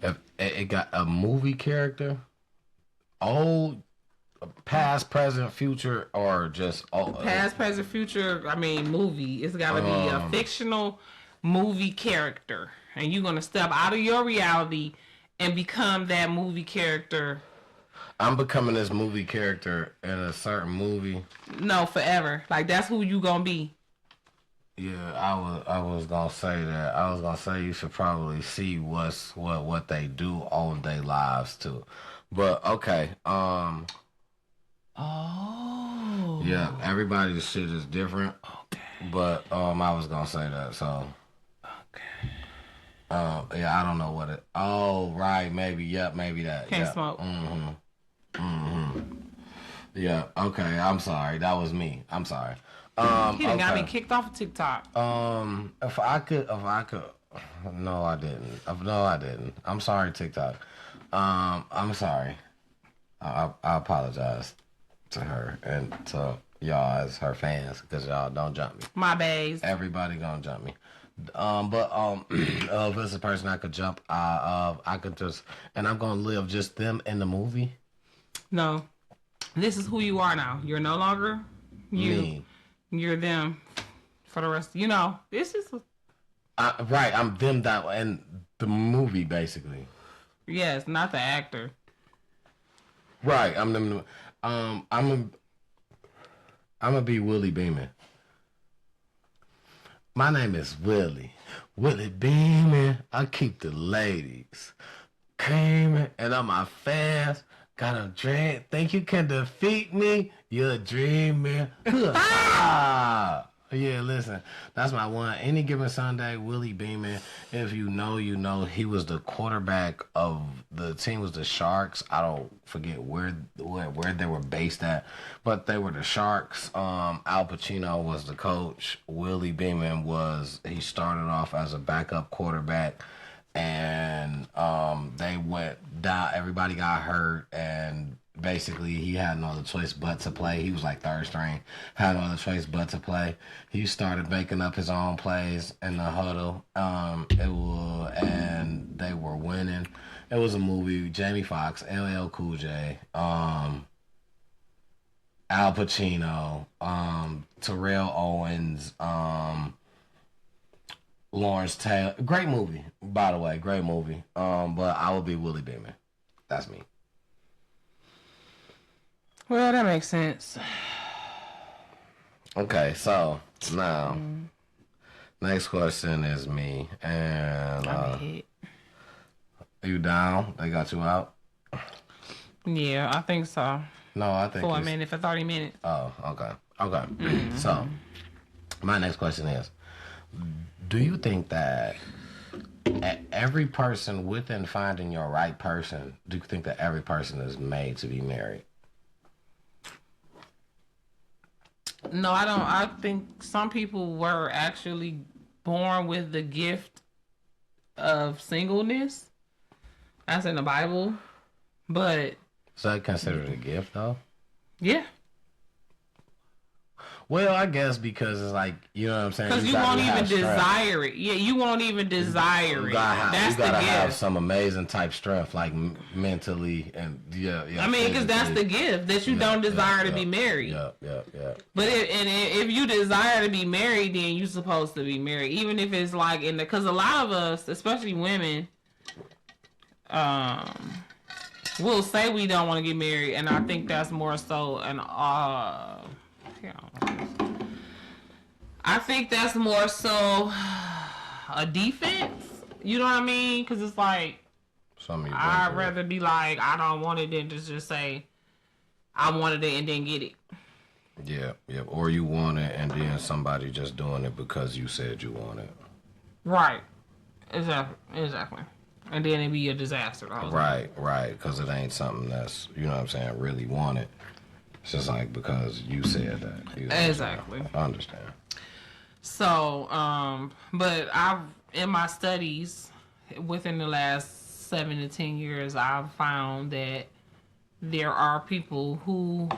If it got a movie character, old, past, present, future, or just past, present, future. I mean, movie. It's gotta be a fictional movie character, and you're gonna step out of your reality and become that movie character. I'm becoming this movie character in a certain movie. No, forever. Like that's who you gonna be. Yeah, I was gonna say that. I was gonna say you should probably see what they do on their lives too. But okay, Oh. Yeah, everybody's shit is different. Okay. But I was gonna say that, so okay. Yeah, I don't know what it. Oh, right, maybe. Yep, maybe that. Can't smoke. Yeah. Okay. I'm sorry. That was me. I'm sorry. He done got me kicked off of TikTok. If I could. No, I didn't. I'm sorry, TikTok. I'm sorry. I apologize to her and to y'all as her fans because y'all don't jump me. My bays. Everybody gonna jump me. If it's a person I could jump out of, I could just, and I'm gonna live just them in the movie. No, this is who you are now. You're no longer you. Me. You're them for the rest. You know, this is right. I'm them that in the movie basically. yes, not the actor. Right. I'm them. I'm gonna be Willie Beeman. My name is Willie. Willie Beeman. I keep the ladies creaming, and I'm my fans. Got a dream. Think you can defeat me? You're dreaming. Yeah, listen. That's my one. Any given Sunday, Willie Beeman. If you know, you know. He was the quarterback of the team. Was the Sharks. I don't forget where they were based at, but they were the Sharks. Al Pacino was the coach. Willie Beeman he started off as a backup quarterback. And they went down. Everybody got hurt, and basically he had no other choice but to play. He was like third string, had no other choice but to play. He started making up his own plays in the huddle. And they were winning. It was a movie. Jamie Foxx, LL Cool J, Al Pacino, Terrell Owens, Lawrence Taylor. Great movie, by the way. Great movie. But I would be Willie Beeman. That's me. Well, that makes sense. Okay, so now next question is me. And you down? They got you out? Yeah, I think so. No, I think for a minute, for 30 minutes. Oh, okay. Okay. So my next question is, do you think that every person within finding your right person, do you think that every person is made to be married? No, I don't. I think some people were actually born with the gift of singleness, as in the Bible. But is that considered a gift, though? Yeah. Well, I guess because it's like, you know what I'm saying? Because you won't even desire it. Yeah, you won't even desire it. That's the gift. You gotta have some amazing type strength, like mentally and yeah. I mean, because that's the gift that you don't desire to be married. Yeah. But if you desire to be married, then you're supposed to be married, even if it's like because a lot of us, especially women, we'll say we don't want to get married, and I think that's more so I think that's more so a defense. You know what I mean? Because it's like, I'd rather be like, I don't want it than to just say, I wanted it and then get it. Yeah. Or you want it and then somebody just doing it because you said you want it. Right. Exactly. And then it'd be a disaster. Right. Because it ain't something that's, you know what I'm saying, really wanted. It's just like because you said that. You know exactly. I understand. So, but in my studies, within the last 7 to 10 years, I've found that there are people who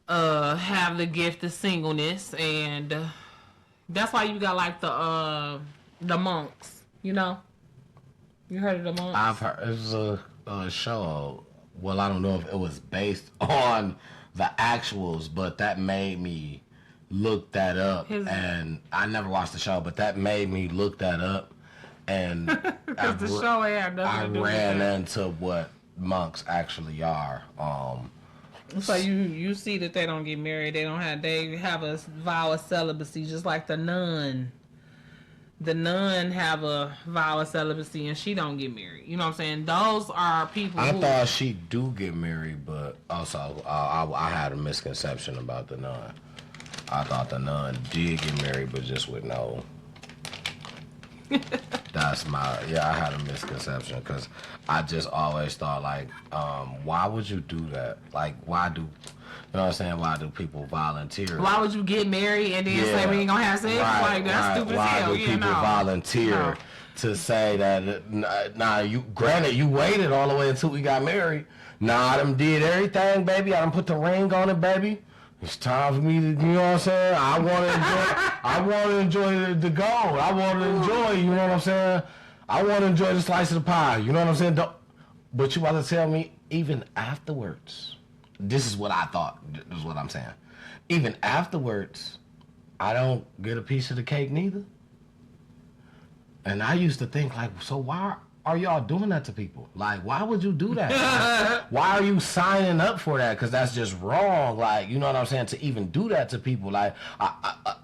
have the gift of singleness, and that's why you got like the monks. You know, you heard of the monks? I've heard. It was a show. Well, I don't know if it was based on the actuals, but that made me look that up. And I never watched the show, but that made me look that up. And the show had nothing to do with that. I ran into what monks actually are. So you see that they don't get married. They have a vow of celibacy, just like the nun. The nun have a vow of celibacy and she don't get married. You know what I'm saying? Those are people I thought she do get married, but also I had a misconception about the nun. I thought the nun did get married, but just with no... I had a misconception because I just always thought like, why would you do that? Like, why do... You know what I'm saying? Why do people volunteer? Why would you get married and then say we ain't gonna have sex? Like, that's stupid as hell. Why do people volunteer to say that, granted, you waited all the way until we got married. Nah, I done did everything, baby. I done put the ring on it, baby. It's time for me to, you know what I'm saying? I want to enjoy the gold. I want to enjoy, you know what I'm saying? I want to enjoy the slice of the pie. You know what I'm saying? But you about to tell me, even afterwards, this is what I thought. This is what I'm saying. Even afterwards, I don't get a piece of the cake neither. And I used to think, like, so why are y'all doing that to people? Like, why would you do that? Like, why are you signing up for that? Because that's just wrong. Like, you know what I'm saying? To even do that to people. Like,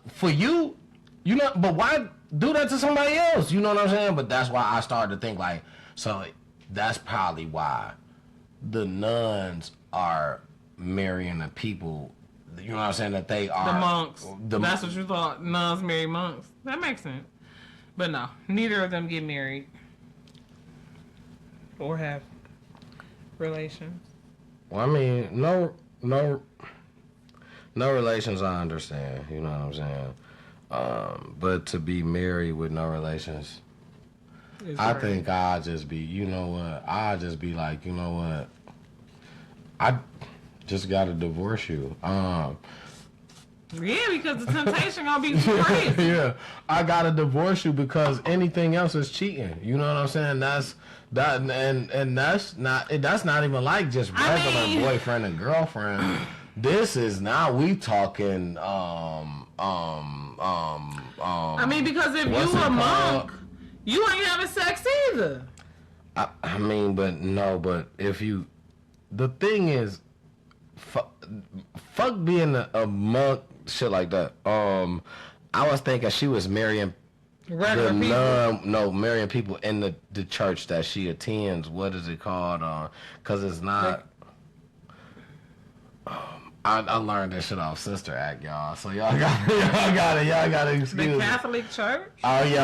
for you, you know, but why do that to somebody else? You know what I'm saying? But that's why I started to think, like, so that's probably why the nuns are marrying the people, you know what I'm saying, that they are. The monks. That's what you thought. Nuns marry monks. That makes sense. But no, neither of them get married. Or have relations. Well, I mean, no relations, I understand. You know what I'm saying? But to be married with no relations, I think I'll just be, you know what? I'll just be like, you know what? I just gotta divorce you. Yeah, because the temptation gonna be crazy. Yeah, I gotta divorce you because anything else is cheating. You know what I'm saying? That's not even like just regular boyfriend and girlfriend. This is now we talking. I mean, because if you a monk, you ain't having sex either. I mean, but if you, the thing is, fuck being a monk. Shit like that. I was thinking she was marrying regular people. Marrying people in the church that she attends. What is it called? Because it's not. I learned this shit off Sister Act, y'all. So y'all got to excuse me. The Catholic Church. Oh yeah,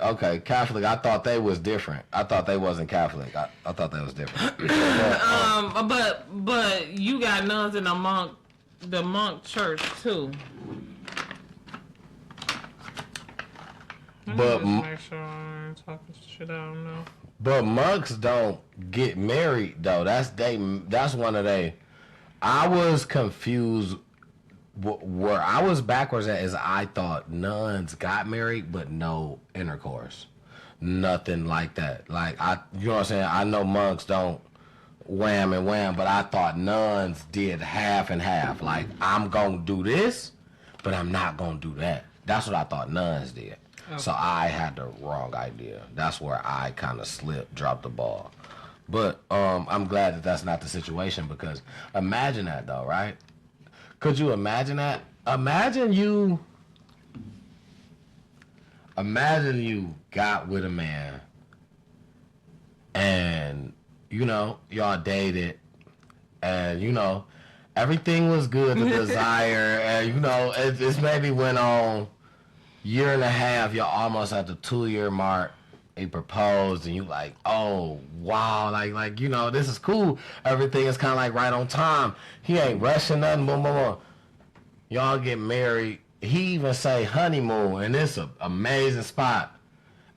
okay. Catholic. I thought they was different. I thought they wasn't Catholic. I thought they was different. But you got nuns in the monk church too. But make sure I'm talking shit I don't know. But monks don't get married though. That's one of they. I was confused. Where I was backwards at is I thought nuns got married, but no intercourse, nothing like that. Like you know what I'm saying? I know monks don't wham and wham, but I thought nuns did half and half. Like, I'm gonna do this, but I'm not gonna do that. That's what I thought nuns did. Okay. So I had the wrong idea. That's where I kind of dropped the ball. But I'm glad that that's not the situation, because imagine that though, right? Could you imagine that? Imagine you got with a man and, you know, y'all dated and, you know, everything was good, the desire, and, you know, it's maybe went on year and a half, you're almost at the 2-year mark. He proposed and you like, oh wow, like you know, this is cool. Everything is kind of like right on time. He ain't rushing nothing. Boom, boom, boom. Y'all get married. He even say honeymoon, and it's an amazing spot.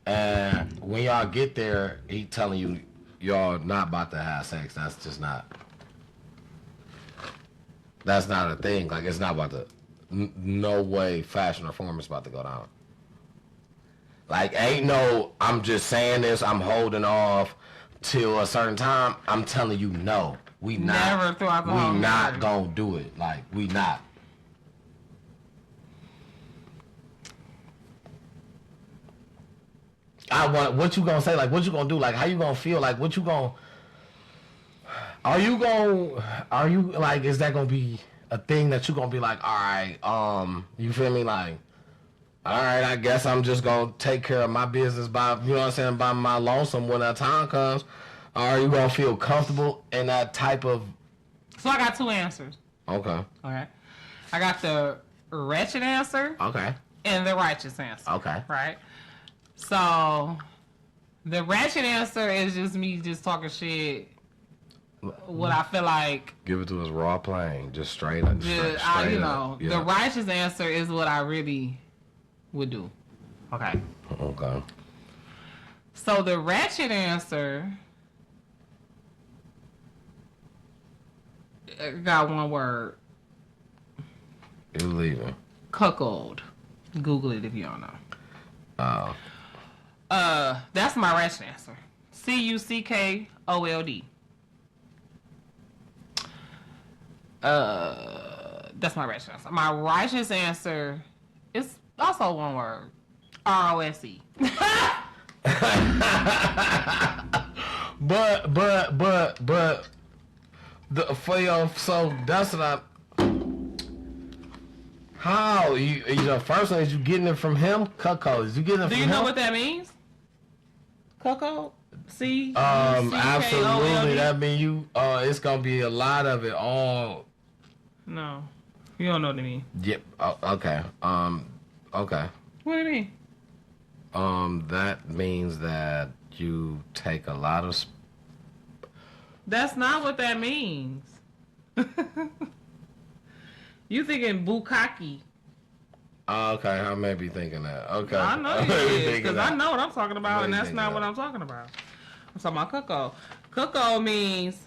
And when y'all get there, he telling you y'all not about to have sex. That's just not. That's not a thing. Like, it's not about to. No way, fashion or form is about to go down. Like, ain't no, I'm just saying this, I'm holding off till a certain time. I'm telling you, no. We not gonna do it. Like, we not. What you gonna say? Like, what you gonna do? Like, how you gonna feel? Like, what you gonna, are you like, is that gonna be a thing that you gonna be like, all right, you feel me? Like, all right, I guess I'm just going to take care of my business by, you know what I'm saying, by my lonesome when that time comes. Or are you going to feel comfortable in that type of... So I got 2 answers. Okay. Okay. I got the wretched answer. Okay. And the righteous answer. Okay. Right? So, the wretched answer is just me just talking shit. What I feel like... Give it to us raw plain. Just straight up. Straight you know, yeah. The righteous answer is what I really... would do. Okay. Okay. So the ratchet answer got one word. You leaving? Cuckold. Google it if you don't know. Oh. That's my ratchet answer. Cuckold. That's my ratchet answer. My righteous answer is also one word. ROSE. But so that's what I. How you first one is you getting it from him? Cuckold. Is you getting it from him? Do you know what that means? Cuckold? Absolutely. That means you. It's gonna be a lot of it all. No, you don't know what I mean. Yep. Okay. Okay. What do you mean? That means that you take a lot of. That's not what that means. You thinking bukkake. Okay, I may be thinking that. Okay. I know you is, because I know what I'm talking about, and that's not what I'm talking about. I'm talking about cuckold. Cuckold means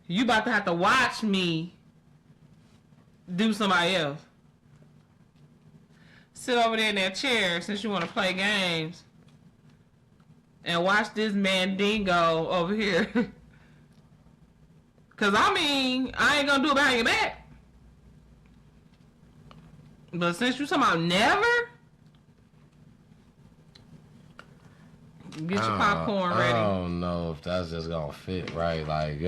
you about to have to watch me do somebody else. Sit over there in that chair since you want to play games and watch this mandingo over here. Because, I mean, I ain't going to do it behind your back. But since you talking about never, get your popcorn ready. I don't know if that's just gonna fit right. Like,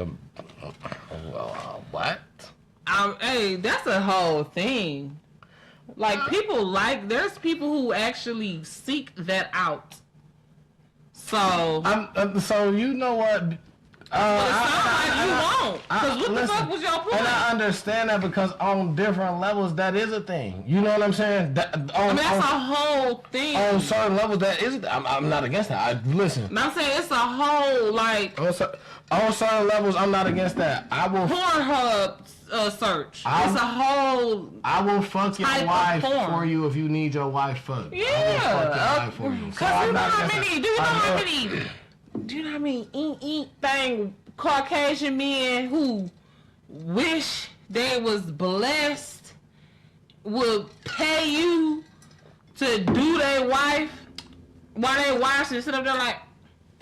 what? Hey, that's a whole thing. Like, there's people who actually seek that out. So, so you know what? It sounds like you won't. Because what the fuck was your point? And I understand that because on different levels, that is a thing. You know what I'm saying? That's a whole thing. On certain levels, that is. I'm not against that. Listen. I'm saying it's a whole, like. On certain levels, I'm not against that. I will. Pornhub search. It's a whole. I will fuck your wife for you if you need your wife fucked. Yeah. I will fuck your wife for you. Because you know how many. Do you know how many eat thing Caucasian men who wish they was blessed would pay you to do their wife while they watch and sit up there like,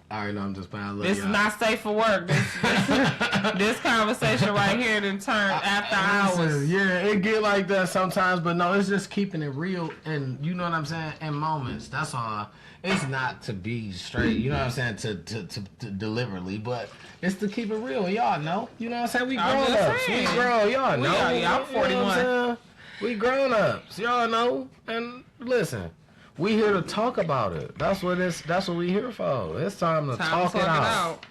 I already know I'm just playing. This is not safe for work. This conversation right here done turn after hours. Yeah, it get like that sometimes, but no, it's just keeping it real and you know what I'm saying, in moments. That's all. It's not to be straight, you know what I'm saying, to deliberately, but it's to keep it real. Y'all know, you know what I'm saying. We grown ups. We grown. Y'all know. I'm 41. We grown ups. Y'all know. And listen, we here to talk about it. That's what we here for. It's time to talk it out.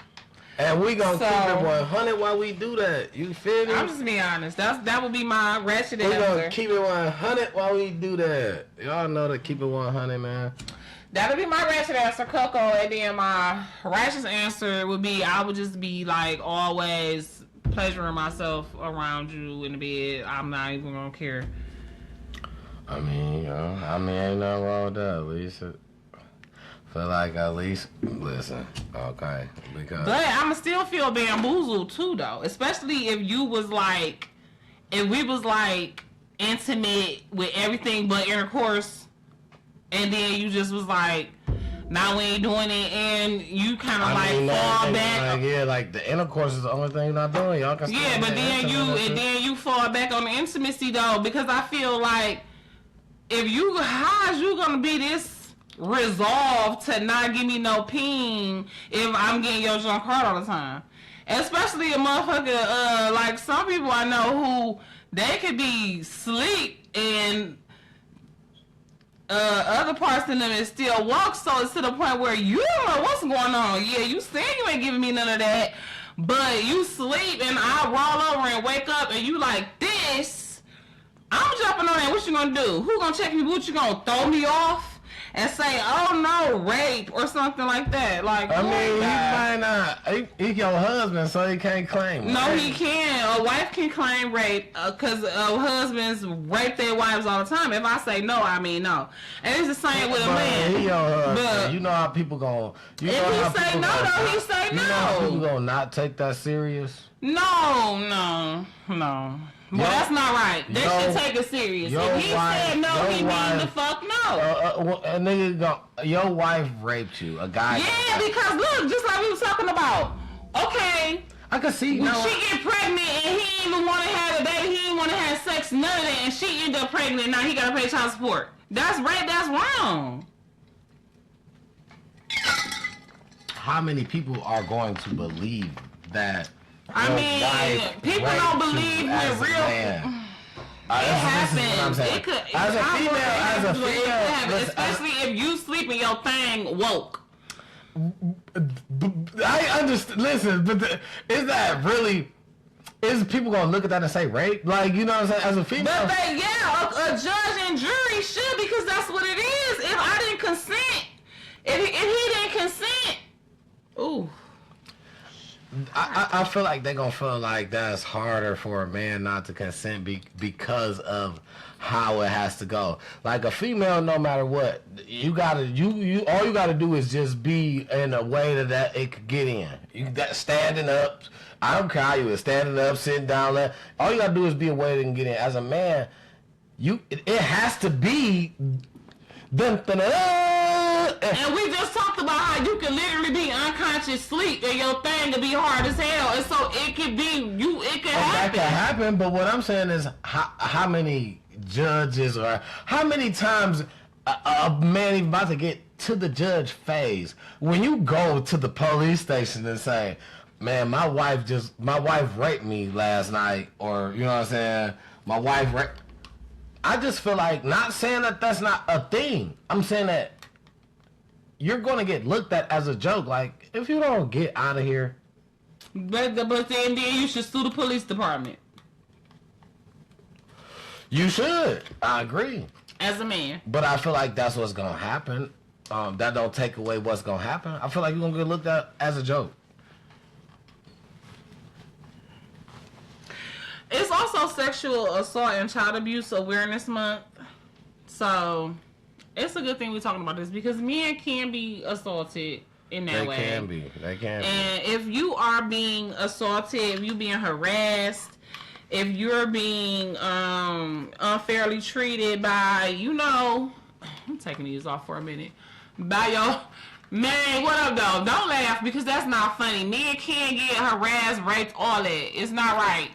And we gonna keep it 100 while we do that. You feel me? I'm just being honest. That would be my ratchet answer. We gonna keep it 100 while we do that. Y'all know to keep it 100, man. That'll be my ratchet answer, Coco. And then my righteous answer would be I would just be like always pleasuring myself around you in the bed. I'm not even gonna care. I mean, ain't nothing wrong with that. At least feel like at least listen, okay, because. But I'ma still feel bamboozled too, though. Especially if we was like intimate with everything but intercourse. And then you just was like, now we ain't doing it, and you kind of fall back. Like the intercourse is the only thing you're not doing. Y'all can. Yeah, but then you fall back on the intimacy though, because I feel like how is you gonna be this resolved to not give me no peen if I'm getting your junk hard all the time? Especially a motherfucker like some people I know who they could be sleep and. Other parts of them is still walk, so it's to the point where you don't know what's going on. Yeah, you saying you ain't giving me none of that, but you sleep and I roll over and wake up and you like this. I'm jumping on that. What you gonna do? Who gonna check me? What you gonna throw me off and say, oh no, rape or something like that? Like, I mean, he might not. He's your husband, so he can't claim. No, he can. A wife can claim rape because husbands rape their wives all the time. If I say no, I mean no. And it's the same with a man. He your husband. But you know how people gonna. If he say no, though, he say no. You know how people gonna not take that serious? No. No. Well, that's not right. They should take it serious. If he said no, he mean the fuck no. A nigga your wife raped you, a guy. Yeah, because look, just like we was talking about. Okay. I can see. When she get pregnant and he didn't even want to have a baby, he didn't want to have sex, none of that, and she ended up pregnant. Now he gotta pay child support. That's rape. That's wrong. How many people are going to believe that? I mean, people don't believe we're real. It happens. It could. As a female, especially if you sleep and your thing woke. I understand. Listen, but is that really? Is people gonna look at that and say rape? Like, you know what I'm saying? As a female, but a judge and jury should, because that's what it is. If I didn't consent, if he didn't consent, ooh. I feel like they're gonna feel like that's harder for a man not to consent because of how it has to go. Like a female, no matter what, you gotta all you gotta do is just be in a way that it could get in. You that standing up. I don't care how you is standing up, sitting down. All you gotta do is be a way that can get in. As a man, it has to be. And we just talked about how you can literally be unconscious sleep and your thing can be hard as hell, and so it can be it can happen. That can happen, but what I'm saying is how many judges or how many times a man even about to get to the judge phase when you go to the police station and say, man, my wife raped me last night, or you know what I'm saying, my wife raped. I just feel like, not saying that that's not a thing. I'm saying that you're going to get looked at as a joke. Like, if you don't get out of here. But then you should sue the police department. You should. I agree. As a man. But I feel like that's what's going to happen. That don't take away what's going to happen. I feel like you're going to get looked at as a joke. It's also Sexual Assault and Child Abuse Awareness Month. So, it's a good thing we're talking about this, because men can be assaulted in that way. They can be. And if you are being assaulted, if you're being harassed, if you're being unfairly treated by, I'm taking these off for a minute, by your... Man, what up, though? Don't laugh, because that's not funny. Men can get harassed, raped, all that. It's not right.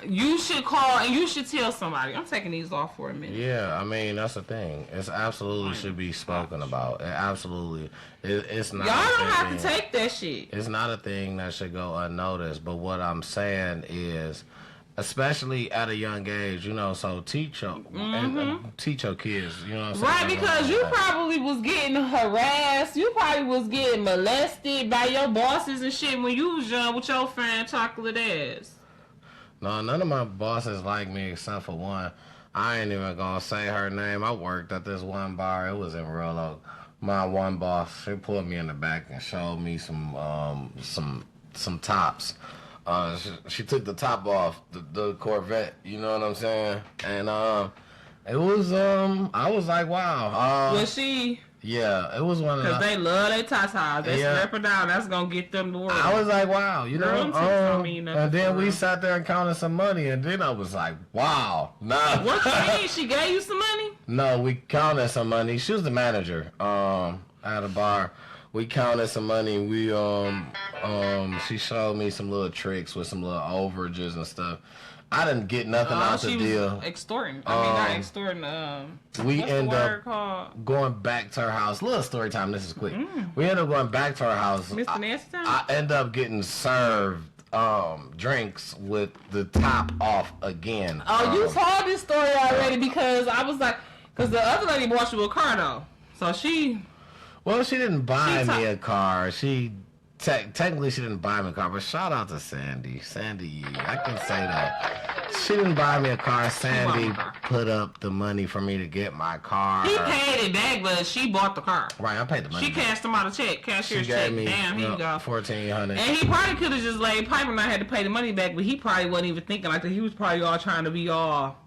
You should call and you should tell somebody. I'm taking these off for a minute. Yeah, I mean, that's the thing. It's absolutely should be spoken about. It absolutely. It's not. Y'all don't have to take that shit. It's not a thing that should go unnoticed. But what I'm saying is, especially at a young age, so teach your teach your kids. You know what I'm saying? Right, because you probably was getting harassed. You probably was getting molested by your bosses and shit when you was young with your friend Chocolate Ass. No, none of my bosses like me except for one. I ain't even gonna say her name. I worked at this one bar. It was in Royal Oak. My one boss, she pulled me in the back and showed me some tops. She took the top off the Corvette. You know what I'm saying? And it was I was like, wow. Was she? Yeah, it was one of because they love their tatas. They strap her down. That's gonna get them to work. I was like, wow, and then we sat there and counted some money, and then I was like, wow, nah. What you mean? She gave you some money? No, we counted some money. She was the manager at a bar. We counted some money. We she showed me some little tricks with some little overages and stuff. I didn't get nothing out the deal. Extorting. I mean, not extorting. We what's end the word up called? Going back to her house. Little story time. This is quick. We end up going back to her house. Mr. Nasty Time? I end up getting served drinks with the top off again. Oh, you told this story already, because I was like, because the other lady bought you a car though, so she. Well, she didn't buy me a car. She. Technically, she didn't buy me a car, but shout out to Sandy. Sandy, I can say that. She didn't buy me a car. Sandy put up the money for me to get my car. He paid it back, but she bought the car. Right, I paid the money. She cashed him out a check, cashier's check. Damn, here you go. $1,400. And he probably could have just laid pipe and I had to pay the money back, but he probably wasn't even thinking like that. He was probably all trying to be all...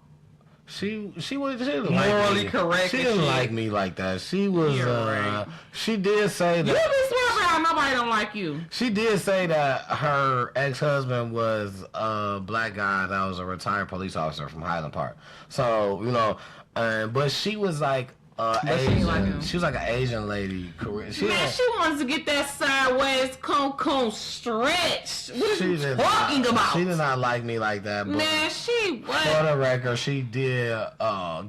She didn't morally like correct. She didn't like me like that. She was. Right. She did say that. You be swerving how nobody don't like you. She did say that her ex-husband was a black guy that was a retired police officer from Highland Park. So, you know, but she was like Asian. She was like an Asian lady. She wants to get that sideways Cancun stretched. What are you talking about? She did not like me like that. But man, for the record, she did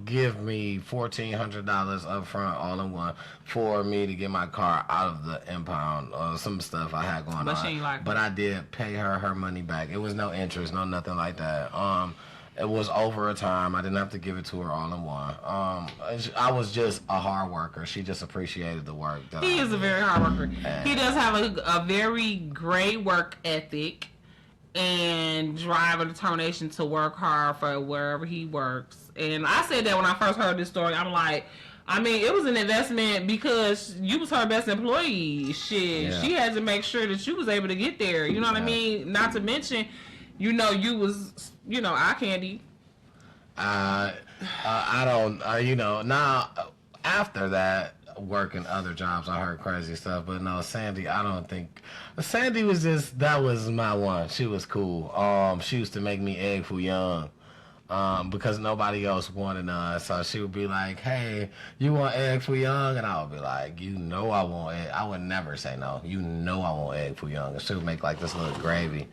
give me $1,400 up front, all in one, for me to get my car out of the impound. Some stuff I had going on. She ain't like but I did pay her money back. It was no interest, no nothing like that. It was over a time. I didn't have to give it to her all in one. I was just a hard worker. She just appreciated the work. He is a very hard worker. He does have a very great work ethic and drive and determination to work hard for wherever he works. And I said that when I first heard this story. I'm like, I mean, it was an investment because you was her best employee. Shit, yeah. She had to make sure that you was able to get there. You know what I mean? Not to mention, you know, you was... You know, eye candy. I don't, you know, now, after that, working other jobs, I heard crazy stuff, but no, Sandy, I don't think, Sandy was just, that was my one. She was cool. She used to make me egg foo young, because nobody else wanted none, so she would be like, hey, you want egg foo young? And I would be like, you know I want egg. I would never say no. You know I want egg foo young. And she would make like this little gravy.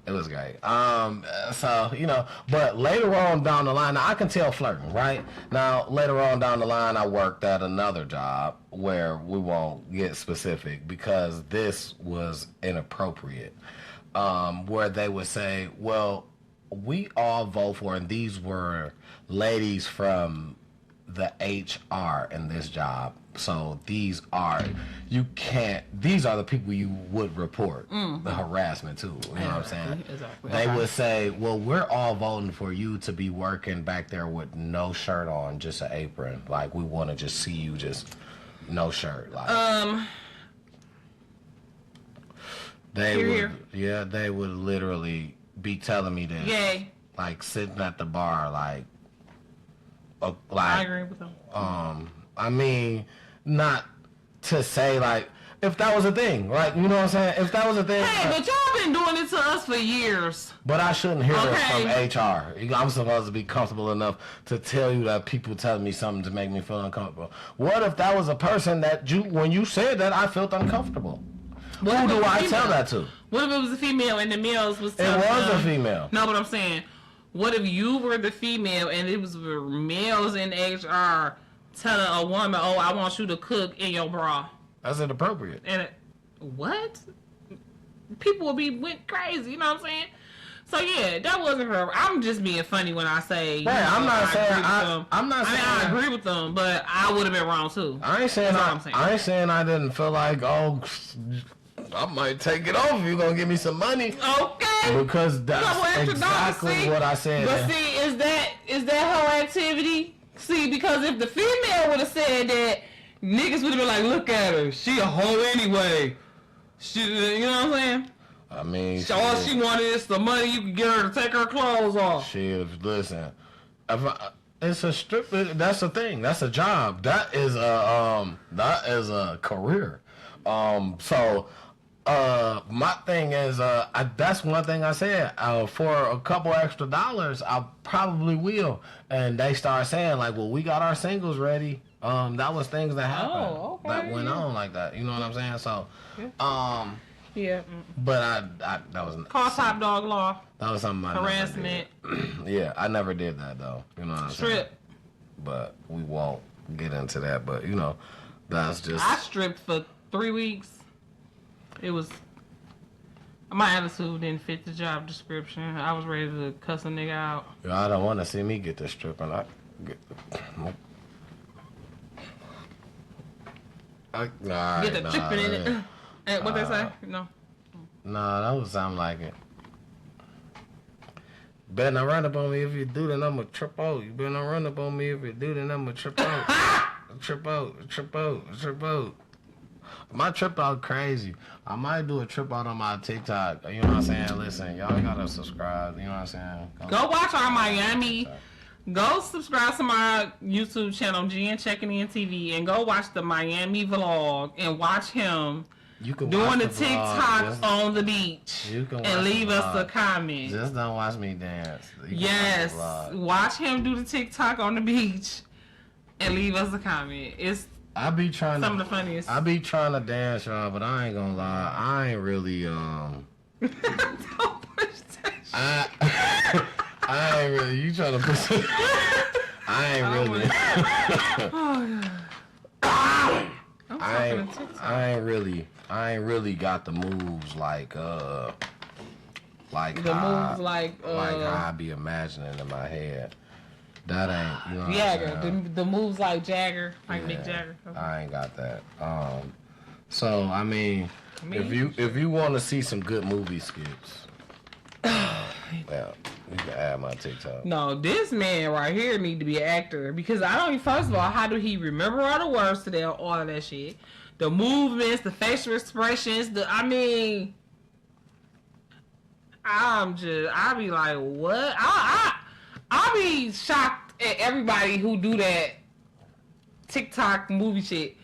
It was great. So, you know, but later on down the line, now I can tell flirting, right? Now, later on down the line, I worked at another job where we won't get specific because this was inappropriate, where they would say, well, we all vote for, and these were ladies from the HR in this job. So these are the people you would report the harassment to. You know what I'm saying? Exactly. They would say, well, we're all voting for you to be working back there with no shirt on, just an apron. Like, we want to just see you just no shirt. Like, they would literally be telling me this. Yay. Like, sitting at the bar, like I agree with them. I mean, not to say, like, if that was a thing, right? You know what I'm saying? If that was a thing. Hey, but y'all been doing it to us for years. But I shouldn't hear it from HR. I'm supposed to be comfortable enough to tell you that people telling me something to make me feel uncomfortable. What if that was a person that when you said that, I felt uncomfortable? Who do I tell that to? What if it was a female and the males was telling It was a female. No, but I'm saying, what if you were the female and it was males in HR telling a woman, oh, I want you to cook in your bra? That's inappropriate. And what? People went crazy, you know what I'm saying? So yeah, that wasn't her. I'm just being funny when I say. Right, I'm not saying I agree with them, but I would have been wrong too. I ain't saying I didn't feel like, oh, I might take it off if you're gonna give me some money. Okay. Because that's exactly what I said. But see, is that her activity? See, because if the female would have said that, niggas would have been like, look at her, she a hoe anyway. She, you know what I'm saying? I mean, all she wanted is the money you could get her to take her clothes off. Listen, it's a strip. That's a thing. That's a job. That is a career. So. My thing is, that's one thing I said. For a couple extra dollars, I probably will. And they start saying like, "Well, we got our singles ready." That was things that happened that went on like that. You know what I'm saying? So, yeah. But that was call top dog law. That was something harassment. Yeah, I never did that though. You know what I'm saying? Strip. But we won't get into that. But you know, that's just. I stripped for 3 weeks. It was, my attitude didn't fit the job description. I was ready to cuss a nigga out. I don't want to see me get this stripping. Get the tripping in it. What they say? No. No, that would sound like it. Better not run up on me. If you do, then I'm going to trip out. You better not run up on me. If you do, then I'm going to trip out. Trip out. My trip out crazy. I might do a trip out on my TikTok. You know what I'm saying? Listen, y'all gotta subscribe. You know what I'm saying? Go watch our Miami. Go subscribe to my YouTube channel, GN Checking In TV, and go watch the Miami vlog and watch him You can doing watch the vlog, TikTok on the beach. You can and leave us a comment. Just don't watch me dance. Yes, watch him do the TikTok on the beach and leave us a comment. It's I be trying some of the funniest. I be trying to dance, y'all, but I ain't gonna lie. I ain't really Don't push that I ain't really. You trying to push it? I ain't really. I ain't really got the moves like moves how I be imagining in my head. That ain't, you know. Jagger, the moves like Jagger, like Mick Jagger. Okay. I ain't got that. So I mean, if you want to see some good movie skits, well, you can add my TikTok. No, this man right here need to be an actor because I don't. First of all, how do he remember all the words to that, all of that shit? The movements, the facial expressions. I be like, what? I be shocked at everybody who do that TikTok movie shit.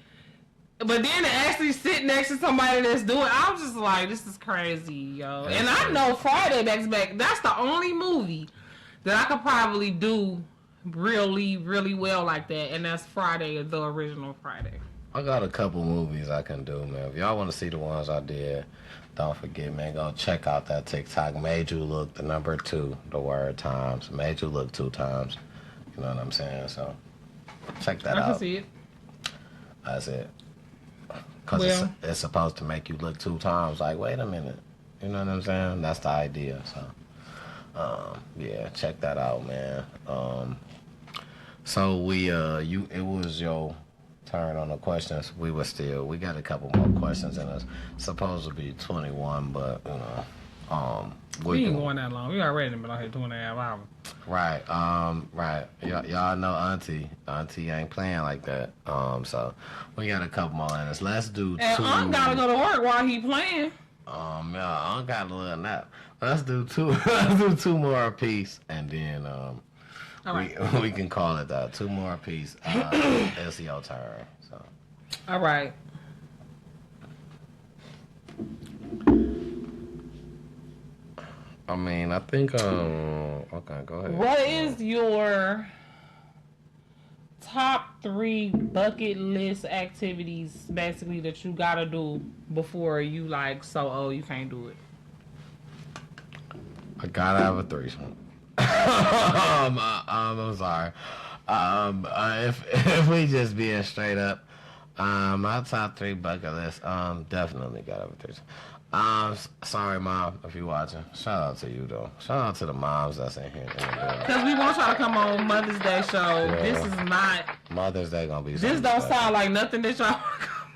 But then to actually sit next to somebody that's doing it, I'm just like, this is crazy, yo. And I know Friday Back to Back, that's the only movie that I could probably do really, really well like that. And that's Friday, the original Friday. I got a couple movies I can do, man. If y'all want to see the ones I did, don't forget, man, go check out that TikTok. Made you look, the number 2, the word times. Made you look 2 times. You know what I'm saying? So, check that out. I can see it. That's it. Because it's supposed to make you look 2 times. Like, wait a minute. You know what I'm saying? That's the idea. So, yeah, check that out, man. So, it was your turn on the questions. We got a couple more questions in us. Supposed to be 21, but you know, we ain't going that long. We already been out here 2.5 hours. Right. Right. Y'all know Auntie ain't playing like that. So we got a couple more in us. Let's do 2. And Aunt gotta go to work while he playing. Yeah, Aunt got a little nap. Let's do 2. Let's do 2 more apiece, and then all right. We can call it that. 2 more apiece. It's your turn. So. All right. I mean, I think. Okay, go ahead. What is your top 3 bucket list activities, basically, that you gotta do before you you can't do it? I gotta have a threesome. I'm sorry. If we just being straight up, my top 3 bucket list, definitely gotta have a threesome. Sorry, Mom, if you're watching. Shout out to you, though. Shout out to the moms that's in here. Because we want y'all to come on Mother's Day show. Yeah. This is not... Mother's Day gonna be something This don't special. Sound like nothing that y'all...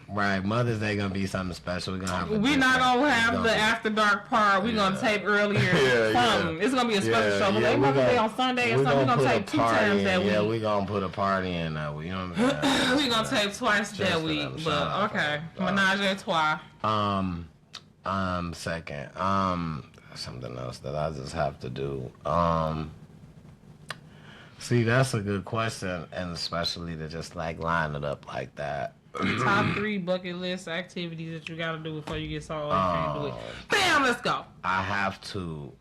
Right, Mother's Day gonna be something special. We're not gonna have the after dark part. We're gonna tape earlier. It's gonna be a special show. But Mother's Day on Sunday or something. We're gonna tape 2 times that week. Yeah, we're gonna put a party in that week. You know what I'm saying? We're gonna tape twice that week. But okay, menage a trois. Second, something else that I just have to do. See, that's a good question, and especially to just line it up like that. Top 3 bucket list activities that you gotta do before you get so old you can't do it. Bam, let's go. I have to,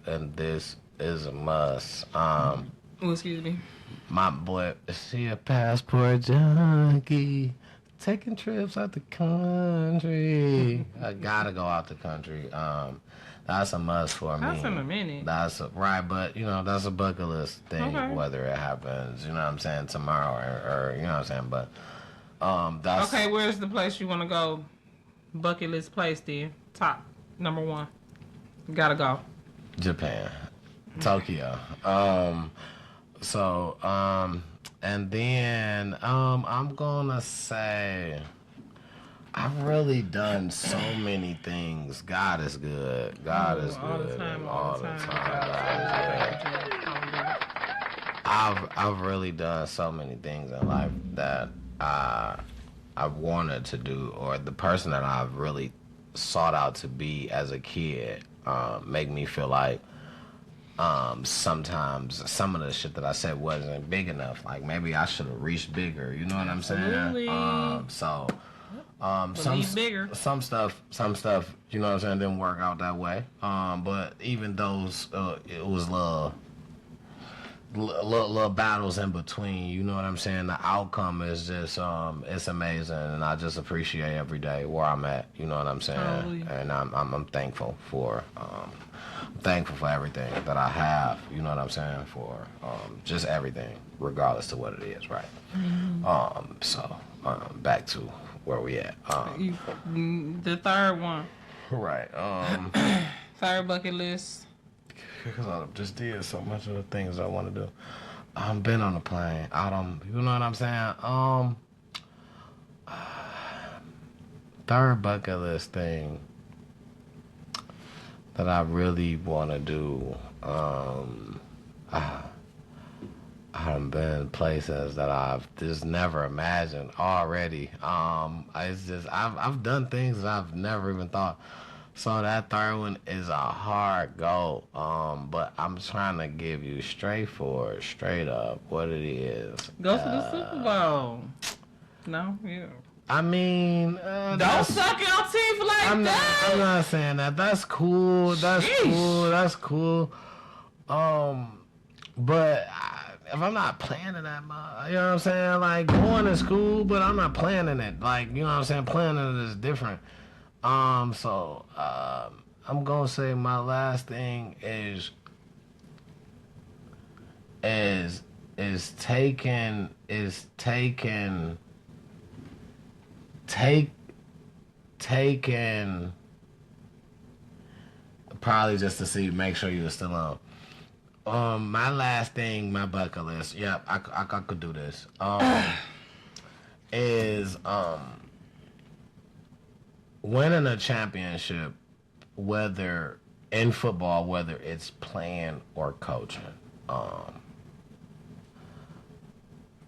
and this is a must. Excuse me. My boy, is she a passport junkie? Taking trips out the country. I gotta go out the country. That's a must for me. That's in a minute. Right, but that's a bucket list thing. Whether it happens, you know what I'm saying, tomorrow or you know what I'm saying. But that's okay. Where's the place you want to go? Bucket list place, then. Top number 1. Gotta go. Japan, Tokyo. And then I'm gonna say I've really done so many things. God is good. God is good. All the time. I've really done so many things in life that I've wanted to do, or the person that I've really sought out to be as a kid make me feel like sometimes some of the shit that I said wasn't big enough. Like maybe I should have reached bigger. You know what I'm saying? So Bigger. Some stuff, you know what I'm saying, didn't work out that way. But even those, it was little battles in between. You know what I'm saying? The outcome is just, it's amazing, and I just appreciate every day where I'm at. You know what I'm saying? Totally. And I'm thankful for, everything that I have. You know what I'm saying? For just everything, regardless to what it is, right? Mm-hmm. So back to where we at. The third one. Right. Third bucket list. Because I just did so much of the things I want to do. I've been on a plane. You know what I'm saying? Third bucket list thing that I really want to do. I've been places that I've just never imagined already. It's just I've done things that I've never even thought. So that third one is a hard go. But I'm trying to give you straight up what it is. Go to the Super Bowl. No, yeah. I mean, don't suck your teeth like I'm not saying that. That's cool. That's cool. But if I'm not planning that much, you know what I'm saying? Like, going to school, but I'm not planning it. Like, you know what I'm saying? Planning it is different. So I'm gonna say my last thing is taking probably just to see, make sure you're still on. My last thing, my bucket list. Yep, I could do this. Is winning a championship, whether in football, whether it's playing or coaching.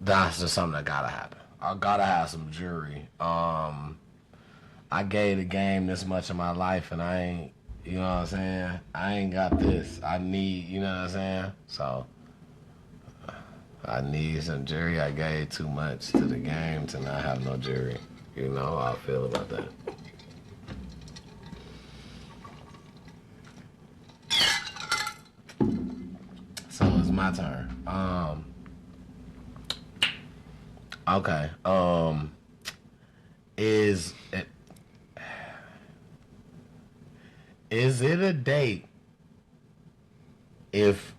That's just something that gotta happen. I gotta have some jury. I gave the game this much of my life, and I ain't, you know what I'm saying? I ain't got this. I need, you know what I'm saying? So I need some jury. I gave too much to the game to not have no jury. You know how I feel about that. So it's my turn. Okay. Is it a date if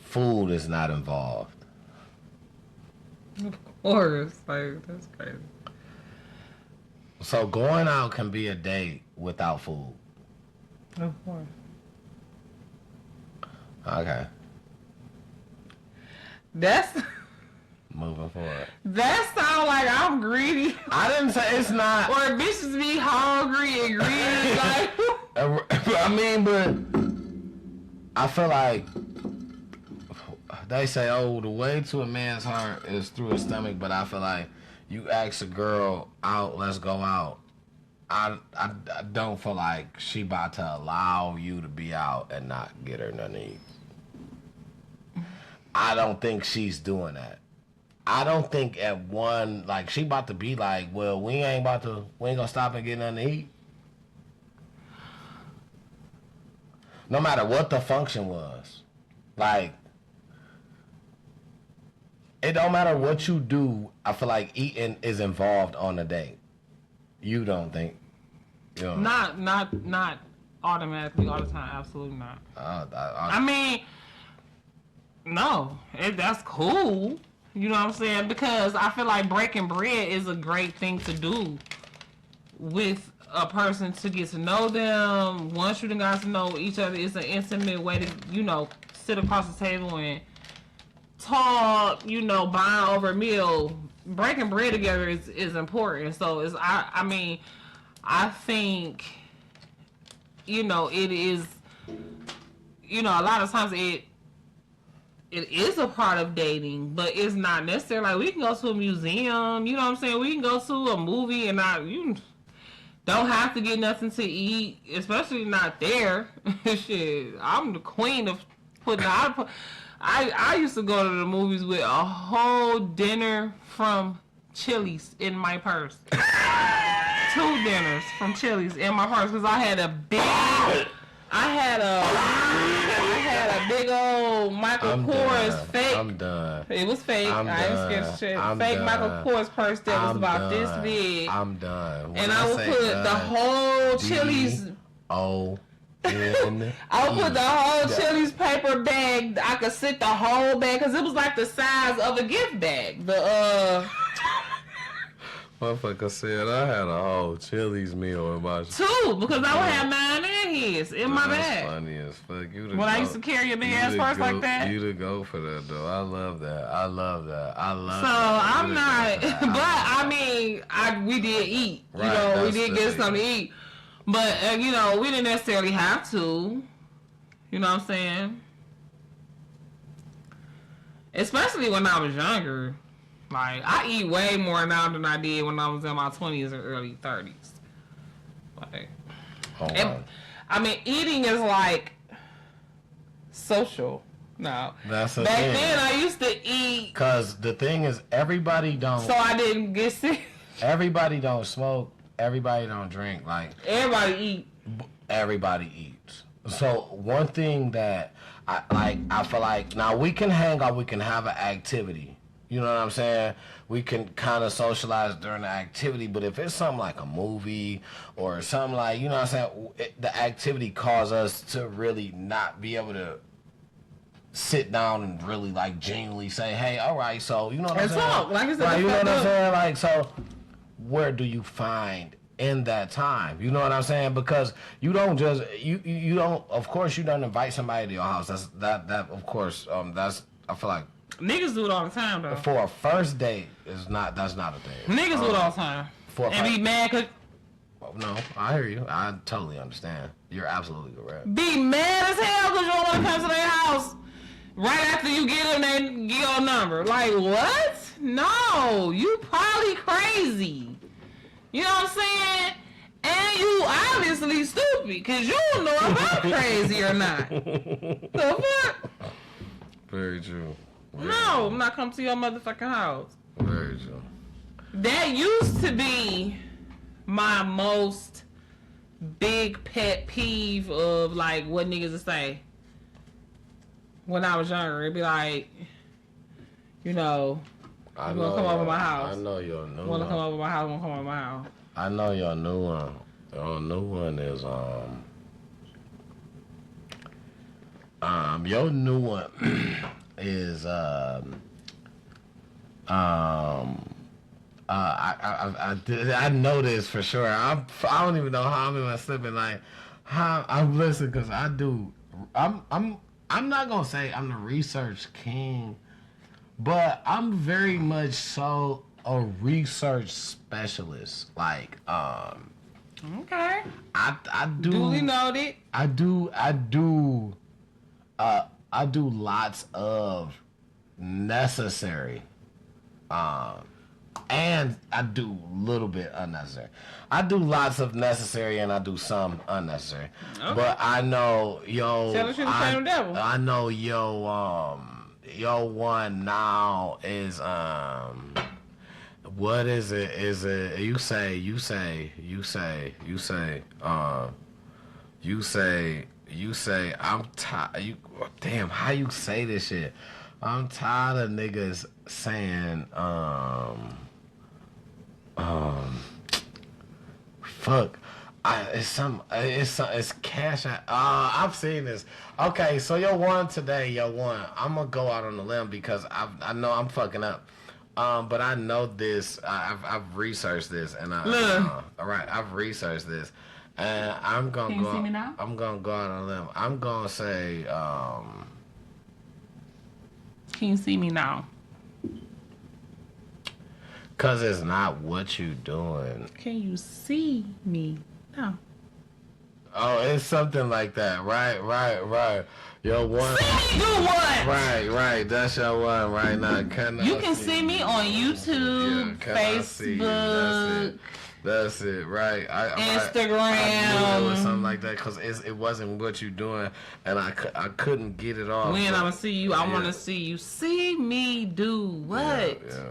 food is not involved? Of course. Like, that's crazy. So going out can be a date without food. Of course. Okay. That's moving forward. That sound like I'm greedy. I didn't say it's not. Or bitches be hungry and greedy. Like, I mean, but I feel like they say, oh, the way to a man's heart is through his stomach, but I feel like you ask a girl out, let's go out. I don't feel like she about to allow you to be out and not get her nothing to eat. I don't think she's doing that. I don't think at one, like, she about to be like, well, we ain't gonna stop and get nothing to eat. No matter what the function was. Like, it don't matter what you do, I feel like eating is involved on a date. You don't think? You know? Not automatically all the time. Absolutely not. I mean, no, that's cool. You know what I'm saying? Because I feel like breaking bread is a great thing to do with a person to get to know them. Once you got to know each other, it's an intimate way to, you know, sit across the table and talk, you know, bond over a meal. Breaking bread together is important. So I mean, I think, you know, it is, you know, a lot of times it is a part of dating, but it's not necessarily. Like, we can go to a museum, you know what I'm saying? We can go to a movie and you don't have to get nothing to eat, especially not there. Shit, I'm the queen of putting out. I used to go to the movies with a whole dinner from Chili's in my purse. 2 dinners from Chili's in my purse because I had a big old Michael Kors fake. I'm done. It was fake. I ain't scared of shit. Fake Michael Kors purse that was about this big. I'm done. And I would put the whole Chili's. I would put the whole Chili's paper bag. I could sit the whole bag because it was like the size of a gift bag. Motherfucker said I had a whole Chili's meal in my 2 because I would have mine and his in my bag. That's funny as fuck. When I used to carry a big ass purse like that. You to go for that though. I love that. So I'm not, but I mean, we did eat. You know, we did get something to eat. But you know, we didn't necessarily have to. You know what I'm saying? Especially when I was younger. Like, I eat way more now than I did when I was in my 20s or early 30s. Like, I mean, eating is like social now. That's the Back thing. then, I used to eat. Because the thing is, everybody don't. So I didn't get sick. Everybody don't smoke. Everybody don't drink. Like, everybody eat. Everybody eats. So one thing that I feel like, now we can hang out, we can have an activity. You know what I'm saying? We can kind of socialize during the activity, but if it's something like a movie or something like, you know what I'm saying, the activity causes us to really not be able to sit down and really like genuinely say, hey, all right, so you know what I'm saying? Talk. Like I said, right, you know what I'm saying? Like, so where do you find in that time? You know what I'm saying? Because you don't just you don't, of course you don't invite somebody to your house. That of course that's, I feel like niggas do it all the time though. For a first date that's not a thing. Niggas do it all the time. And be mad cause no, I hear you. I totally understand. You're absolutely correct. Be mad as hell because you don't want to come to their house right after you get them they get your number. Like, what? No, you probably crazy. You know what I'm saying? And you obviously stupid because you don't know if I'm crazy or not. The fuck? Very true. No, I'm not coming to your motherfucking house. Very true. That used to be my most big pet peeve of like what niggas would say when I was younger. It'd be like, you know, you wanna come over my house. I know your new one. Wanna come over my house, wanna come over my house. I know your new one. Your new one is your new one is I know this for sure. I don't even know how I'm slipping. Like, how I'm listening because I do. I'm not gonna say I'm the research king, but I'm very much so a research specialist. Like, okay. I do. Duly noted. I do lots of necessary, and I do a little bit unnecessary. I do lots of necessary and I do some unnecessary. Okay. But I know I know yo one now is what is it? Is it you say I'm tired. Damn, how you say this shit? I'm tired of niggas saying fuck. It's cash. I've seen this. Okay, so yo one, I'm gonna go out on a limb because I know I'm fucking up. But I know this. I've researched this, and all right, I've researched this, and I'm gonna Can you see me now? I'm gonna go out on a limb. I'm gonna say. Can you see me now? Cause it's not what you doing. Can you see me now? Oh, it's something like that. Right. Yo, one. See me do what? Right. That's your one right now. You can see me on YouTube, Facebook. That's it, right? Instagram. I knew it was something like that because it wasn't what you doing, and I couldn't get it off. When I'm gonna see you, I want to see you. See me do what? Yeah.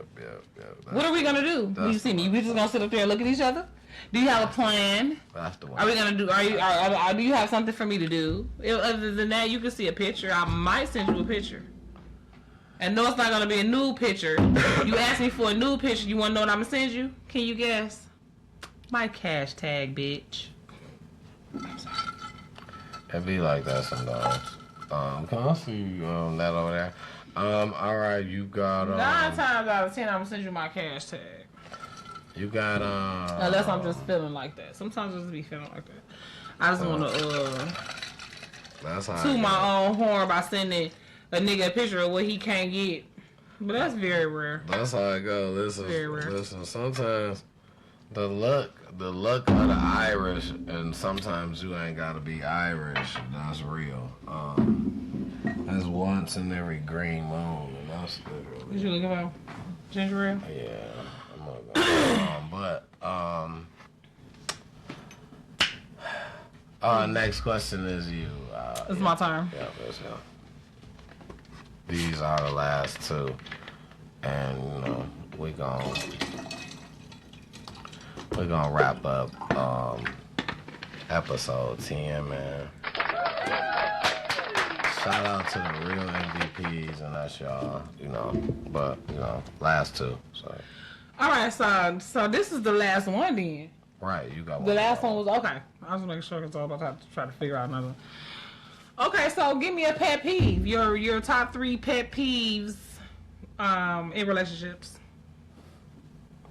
What are we gonna do when you see me? We just gonna sit up there and look at each other? Do you have a plan? That's the one. Are we gonna do? Do you have something for me to do? Other than that, you can see a picture. I might send you a picture. And no, it's not gonna be a nude picture. You asked me for a nude picture. You wanna know what I'm gonna send you? Can you guess? My cash tag, bitch. I'm sorry. It be like that sometimes. Can I see that over there? All right, you got 9 times out of 10, I'm gonna send you my cash tag. You got Unless I'm just feeling like that. Sometimes I just be feeling like that. I just wanna that's how toot my own horn by sending a nigga a picture of what he can't get. But that's very rare. That's how it goes. Very rare. Listen. Sometimes the luck of the Irish, and sometimes you ain't gotta be Irish. That's real. That's once in every green moon, and that's literally. What you looking for? Ginger ale? Yeah, I'm gonna go. Next question is you. It's my turn. Yeah, let's go. These are the last two, and we're gonna wrap up episode 10, man. Shout out to the real MVPs, and that's y'all, but last two. So. All right, so this is the last one then. Right, you got one. The last one was okay. I was making sure because I was about to try to figure out another one. Okay, so give me a pet peeve. Your top 3 pet peeves in relationships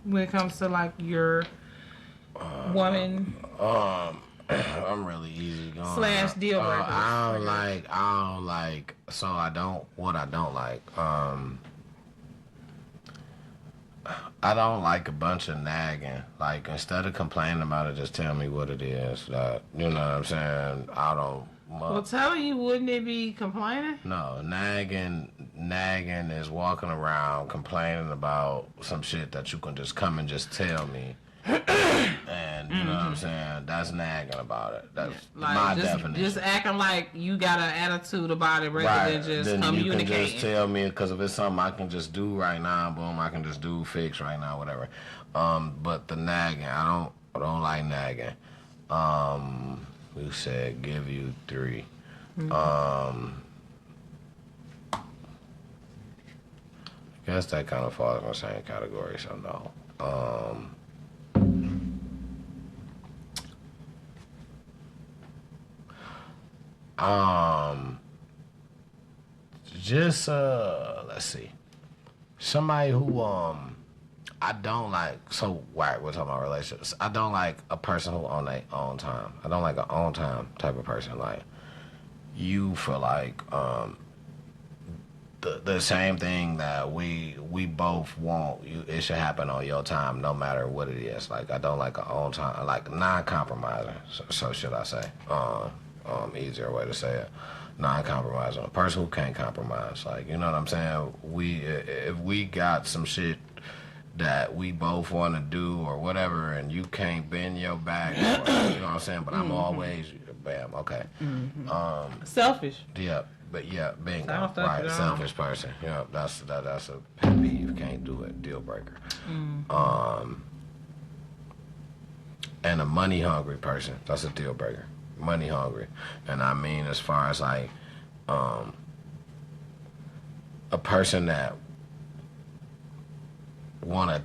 when it comes to like your woman. I'm really easy going. / deal breakers. I don't like. So what I don't like. I don't like a bunch of nagging. Like, instead of complaining about it, just tell me what it is. You know what I'm saying? I don't. Well, tell you, wouldn't it be complaining? No, nagging is walking around complaining about some shit that you can just come and just tell me. And you know what I'm saying? That's nagging about it. That's like, my definition. Just acting like you got an attitude about it rather than just then communicating. You can just tell me, because if it's something I can just do right now, boom, I can just fix right now, whatever. But the nagging, I don't like nagging. We said give you 3. I guess that kind of falls in the same category, so no. Just let's see. Somebody who I don't like. So right, we're talking about relationships. I don't like a person who on their own time. I don't like an on time type of person. Like, you feel like the same thing that we both want. It should happen on your time, no matter what it is. Like, I don't like an on time, like non-compromising. So should I say? Easier way to say it. Non-compromising. A person who can't compromise. Like, you know what I'm saying? If we got some shit that we both want to do or whatever, and you can't bend your back, or, you know what I'm saying? But I'm always, bam, okay. Selfish. Yeah, but yeah, bingo. Right, selfish person. Yeah, that's a pet peeve. Can't do it. Deal breaker. And a money hungry person. That's a deal breaker. Money hungry. And I mean, as far as like a person that want to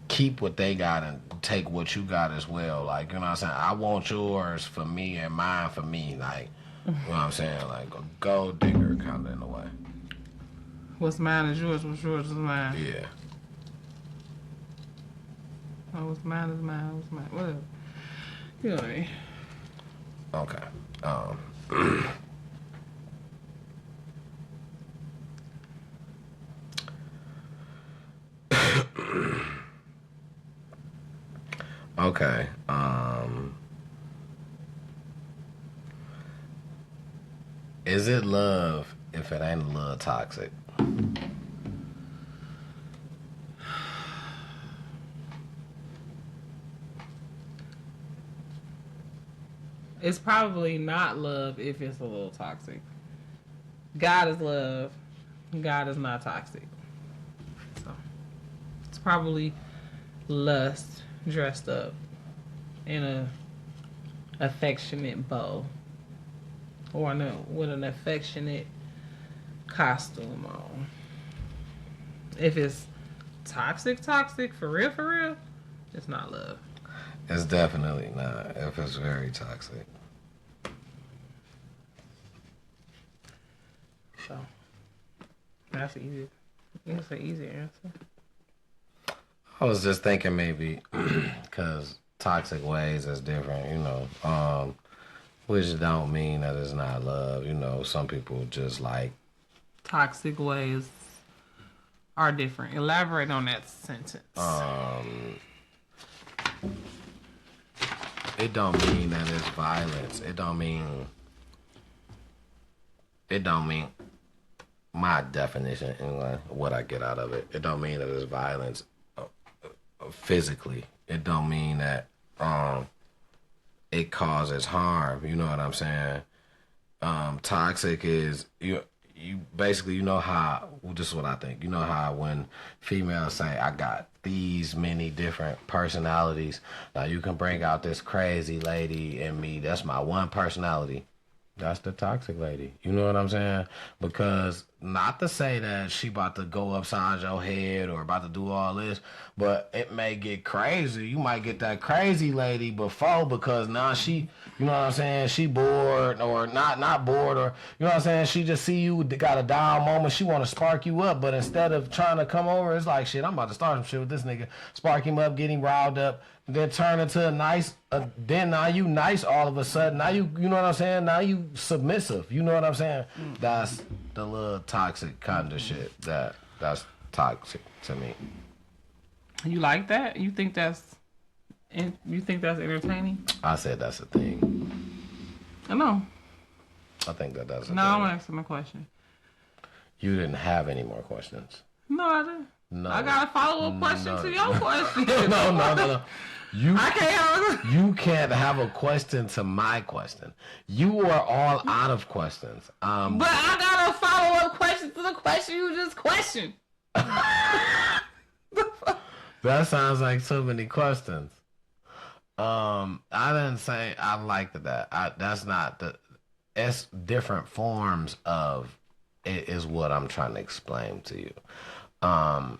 keep what they got and take what you got as well. Like, you know what I'm saying? I want yours for me and mine for me. Like, you know what I'm saying? Like a gold digger kind of in a way. What's mine is yours. What's yours is mine. Yeah. Oh, what's mine is mine. What's mine? Whatever. You know what I mean? Okay. Okay. Is it love if it ain't a little toxic? It's probably not love if it's a little toxic. God is love. God is not toxic. So it's probably lust dressed up. in a affectionate bow or with an affectionate costume on. If it's toxic for real, it's not love. It's definitely not. If it's very toxic. So that's easy. It's an easy answer. I was just thinking maybe because toxic ways is different, you know. Which don't mean that it's not love. You know, some people just like toxic ways are different. Elaborate on that sentence. It don't mean that it's violence. It don't mean my definition anyway, what I get out of it. It don't mean that it's violence physically. It don't mean that it causes harm. You know what I'm saying? Toxic is you basically, you know how, this is what I think. You know how when females say, I got these many different personalities. Now you can bring out this crazy lady in me. That's my one personality. That's the toxic lady. You know what I'm saying? Because not to say that she about to go upside your head or about to do all this, but it may get crazy. You might get that crazy lady before because now she, you know what I'm saying, she bored or not bored or, you know what I'm saying, she just see you got a down moment. She want to spark you up, but instead of trying to come over, it's like, shit, I'm about to start some shit with this nigga. Spark him up, get him riled up, then turn into a nice, then now you nice all of a sudden. Now you know what I'm saying? Now you submissive. You know what I'm saying? Mm-hmm. That's the little toxic kind of shit that's toxic to me. You like that? You think that's entertaining? I said that's a thing. I know. I think that's a thing. No, I'm asking a question. You didn't have any more questions. No, I didn't. No. I got a follow-up question to your question. No. I can't You can't have a question to my question. You are all out of questions. But I got a follow-up question to the question you just questioned. That sounds like so many questions. I didn't say I liked that. That's not the. It's different forms of it is what I'm trying to explain to you. No,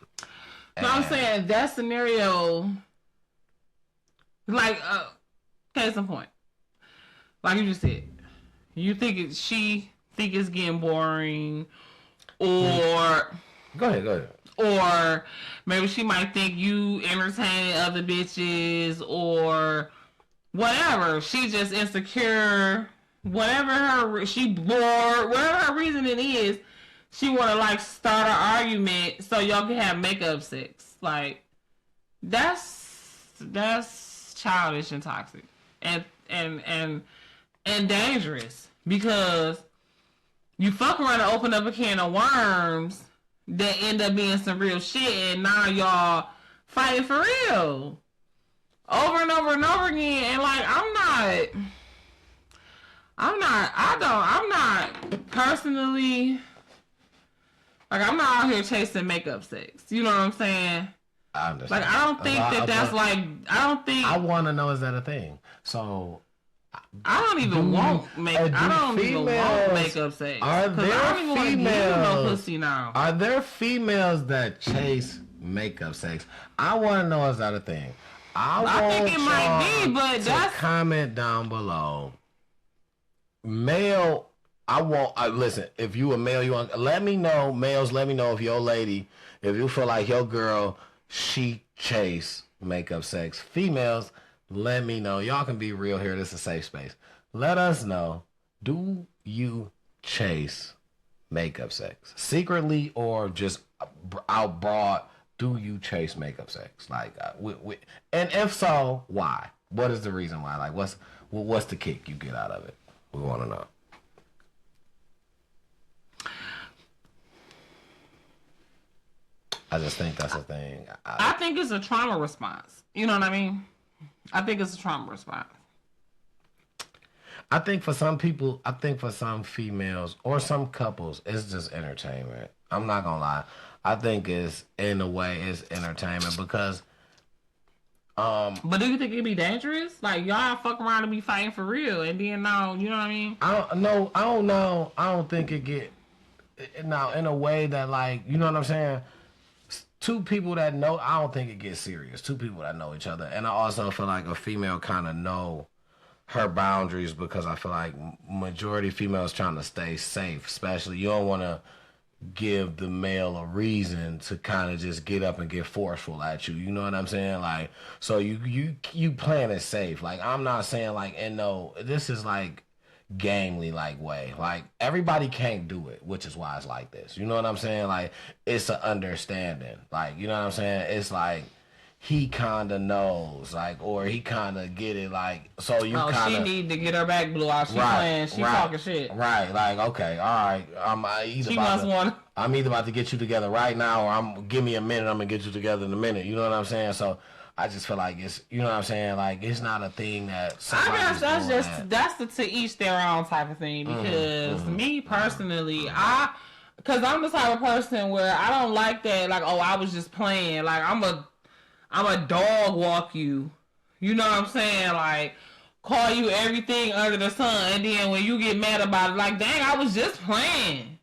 I'm saying that scenario, like, case in point, like you just said, you think she think it's getting boring, or go ahead. Or maybe she might think you entertaining other bitches or whatever. She just insecure. Whatever she bored, whatever her reason it is, she want to like start an argument so y'all can have makeup sex. Like that's childish and toxic and dangerous because you fuck around and open up a can of worms that end up being some real shit, and now y'all fighting for real over and over and over again. And like, I'm not personally, like, I'm not out here chasing makeup sex. You know what I'm saying? I understand. Like, I don't think that's like, I don't think. I want to know, is that a thing? So. I don't even want makeup sex. Are there females? Pussy now. Are there females that chase makeup sex? I want to know, is that a thing? I think it might be, but that's comment down below. Male, listen. If you a male, you want, let me know. Males, let me know if your lady, if you feel like your girl, she chase makeup sex. Females, let me know. Y'all can be real here. This is a safe space. Let us know. Do you chase makeup sex? Secretly or just out broad, do you chase makeup sex? Like, and if so, why? What is the reason why? Like, what's the kick you get out of it? We want to know. I just think that's a thing. I think it's a trauma response. You know what I mean? I think it's a trauma response. I think for some people, I think for some females or some couples, it's just entertainment. I'm not gonna lie. I think it's, in a way, it's entertainment because But do you think it'd be dangerous? Like, y'all fuck around and be fighting for real, and then now, you know what I mean? I don't know. I don't think it get now in a way that, like, you know what I'm saying. Two people that know, I don't think it gets serious. Two people that know each other, and I also feel like a female kind of know her boundaries, because I feel like majority females trying to stay safe, especially you don't want to give the male a reason to kind of just get up and get forceful at you. You know what I'm saying? Like, so you playing it safe. Like, I'm not saying like, and no, this is like gamely like way. Like, everybody can't do it, which is why it's like this. You know what I'm saying? Like, it's an understanding. Like, you know what I'm saying? It's like he kind of knows, like, or he kind of get it, like, so you kind of... she need to get her back blew out. She playing, she talking shit. Right, like, okay, all right. I'm either about to get you together right now, or give me a minute, I'm going to get you together in a minute. You know what I'm saying? So I just feel like it's, you know what I'm saying? Like, it's not a thing that I guess that's the to each their own type of thing, because me personally, because I'm the type of person where I don't like that, like, oh, I was just playing. Like, I'm a dog walk you. You know what I'm saying? Like, call you everything under the sun, and then when you get mad about it, like, dang, I was just playing.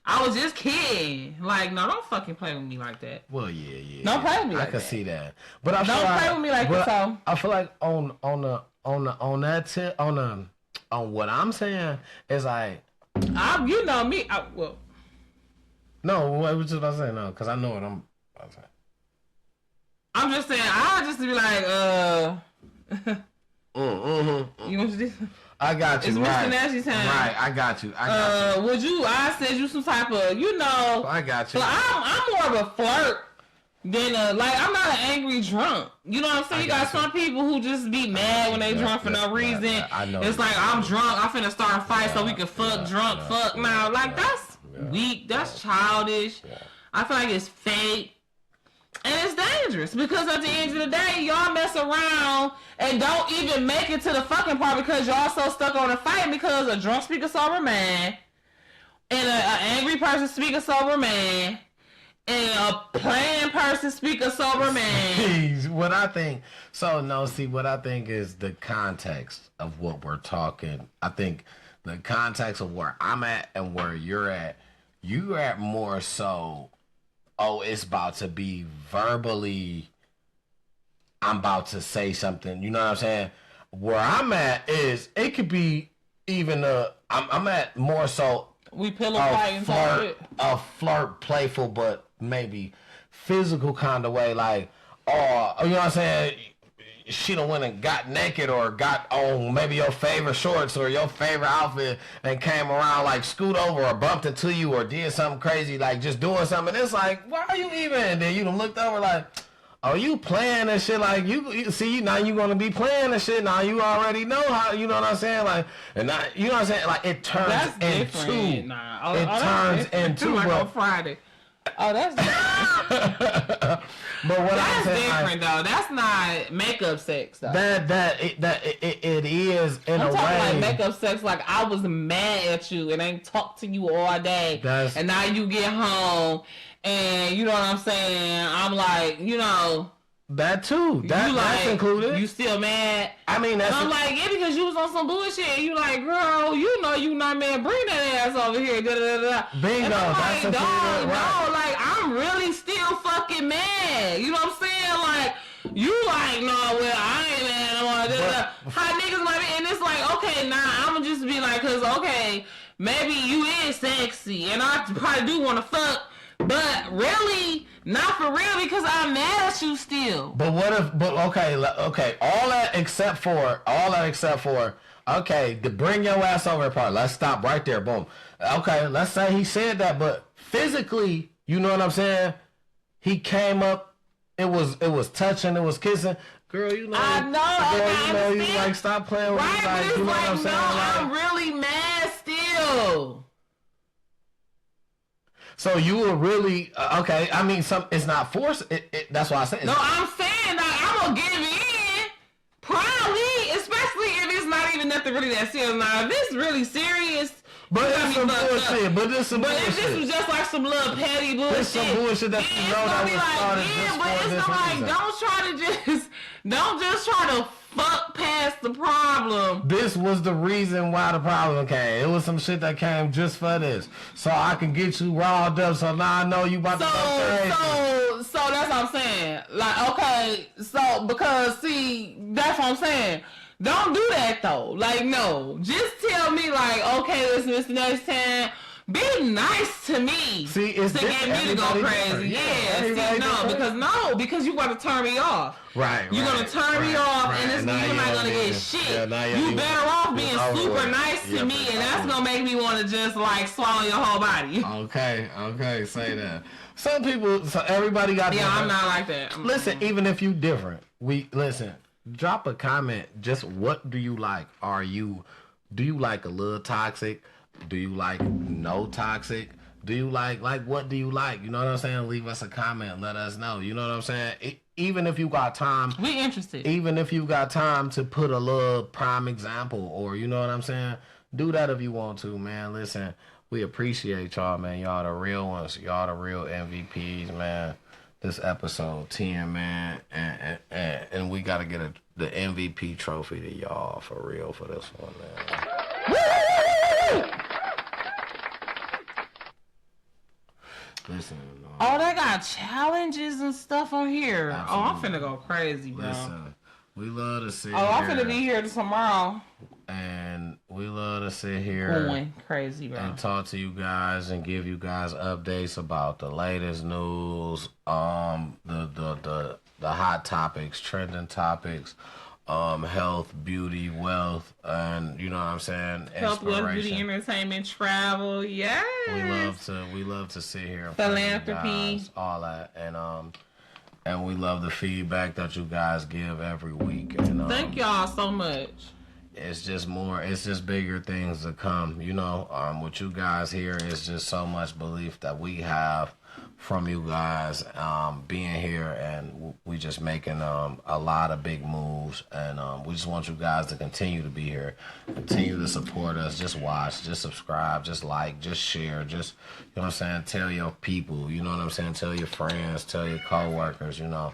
I was just kidding. Like, no, don't fucking play with me like that. Well, yeah. Don't play with me like that. I can see that. But I don't play with me like that, so. I feel like on what I'm saying is like, you know me. No, what was I saying? No, because I know what I'm saying. I'm just saying, I'll just be like, you want to do? I got you. It's right. Mr. Nasty time. Right, I got you. Would you? I said you some type of, you know. I got you. So I'm more of a flirt than like, I'm not an angry drunk. You know what I'm saying? You got some people who just be mad when they drunk for no reason. I know. It's like, I'm drunk, I'm finna start a fight so we can fuck drunk. Now, like, that's weak. That's childish. I feel like it's fake. And it's dangerous, because at the end of the day, y'all mess around and don't even make it to the fucking part because y'all so stuck on a fight, because a drunk speak a sober man, and an angry person speak a sober man, and a playing person speak a sober man. What I think is the context of what we're talking. I think the context of where I'm at and where you're at more so, oh, it's about to be verbally, I'm about to say something. You know what I'm saying? Where I'm at is, it could be even I'm at more so we pillow fighting, a flirt, playful, but maybe physical kind of way. Like, oh, you know what I'm saying? She done went and got naked, or got on maybe your favorite shorts or your favorite outfit, and came around, like, scoot over or bumped into you or did something crazy, like just doing something. It's like, why are you even? And then you done looked over like, oh, you playing and shit. Like, you see, now you gonna be playing and shit. Now you already know how, you know what I'm saying? Like, and now, you know what I'm saying? Like, it turns into, turns into, like on Friday. Oh, that's different. But what that's I'm saying, different, though. That's not makeup sex, though. It is in I'm a talking way. like makeup sex. Like, I was mad at you and ain't talked to you all day, and now you get home, and you know what I'm saying? I'm like, you know. That too. That's included. You still mad? I mean, that's. And I'm like, yeah, because you was on some bullshit. And you like, girl, you know you not mad. Bring that ass over here. Da, da, da, da. Bingo. And I'm that's like, right. no, like, I'm really still fucking mad. You know what I'm saying? Like, you like, no, well, I ain't mad no more. Da, da, da. How niggas might be, and it's like, okay, nah, I'm gonna just be like, cause okay, maybe you is sexy, and I probably do want to fuck. But really, not for real, because I'm mad at you still. But what if? But okay. All that except for, okay, to bring your ass over the part. Let's stop right there. Boom. Okay, let's say he said that, but physically, you know what I'm saying? He came up. It was touching. It was kissing. Girl, you know. I know. Girl, you like, stop playing with me. Right, Like, you know what I'm saying? I'm really mad still. So you were really okay. I mean, it's not forced. That's why I said. No, I'm saying that I'm gonna give in, probably, especially if it's not even nothing really that serious. Now, if it's really serious, But it's some bullshit. But if this was just like some little petty bullshit, it's some bullshit that you know that was started just for this reason. Don't just try to fuck past the problem. This was the reason why the problem came. It was some shit that came just for this. So I can get you riled up. So now I know you about to go crazy. So that's what I'm saying. Like, okay, so because see, that's what I'm saying. Don't do that though. Like, no. Just tell me like, okay, listen, next time. Be nice to me. See, it's to get me to go crazy. Yeah. Because you want to turn me off. Right. You're gonna turn me off, and you're not gonna get shit. You better off being super nice to me, and that's gonna make me want to just like swallow your whole body. Okay, say that. Some people, so everybody got. Yeah, different. I'm not like that. Listen, even if you different, drop a comment. Just what do you like? Do you like a little toxic? Do you like no toxic? Do you like what do you like? You know what I'm saying? Leave us a comment. Let us know. You know what I'm saying? Even if you got time. We interested. Even if you got time to put a little prime example or you know what I'm saying? Do that if you want to, man. Listen, we appreciate y'all, man. Y'all the real ones. Y'all the real MVPs, man. This episode 10, man. And we got to get the MVP trophy to y'all for real for this one, man. Woo! Listen. Oh, they got challenges and stuff on here. Absolutely. Oh, I'm finna go crazy, bro. Listen, we love to sit here. I'm finna be here tomorrow. And we love to sit here going crazy, bro. And talk to you guys and give you guys updates about the latest news, the hot topics, trending topics, health, beauty, wealth, and you know what I'm saying? Health, wealth, beauty, entertainment, travel, yes. We love to sit here and philanthropy, guys, all that, and we love the feedback that you guys give every week. And thank y'all so much. It's just bigger things to come. You know, with you guys here, it's just so much belief that we have from you guys being here, and we just making a lot of big moves, and we just want you guys to continue to be here, continue to support us. Just watch, just subscribe, just like, just share, just, you know what I'm saying, tell your people, you know what I'm saying, tell your friends, tell your co-workers, you know.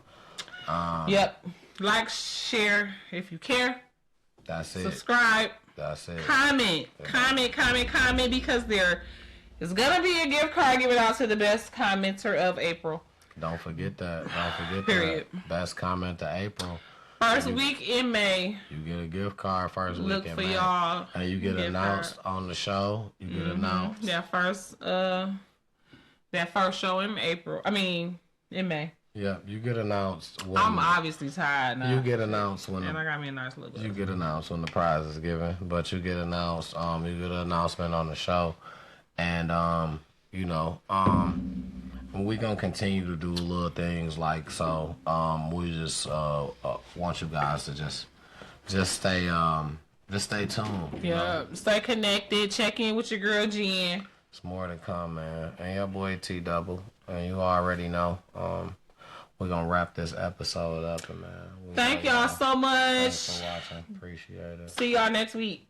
Yep, like, share if you care. That's it. Subscribe. That's it. Comment, because there is gonna be a gift card given out to the best commenter of April. Don't forget that. Period. That. Best comment to April. First week in May. You get a gift card first week in May. Look for y'all. And you get announced on the show. You get announced. That first show in April. In May. Yeah, you get announced. I'm obviously tired now. You get announced when I got me a nice look. You get announced when the prize is given, but you get announced. You get an announcement on the show, and we gonna continue to do little things like so. We just want you guys to just stay tuned. Yeah, stay connected. Check in with your girl Jen. It's more to come, man. And your boy T Double, and you already know. We're going to wrap this episode up, man. Thank y'all so much. Thanks for watching. Appreciate it. See y'all next week.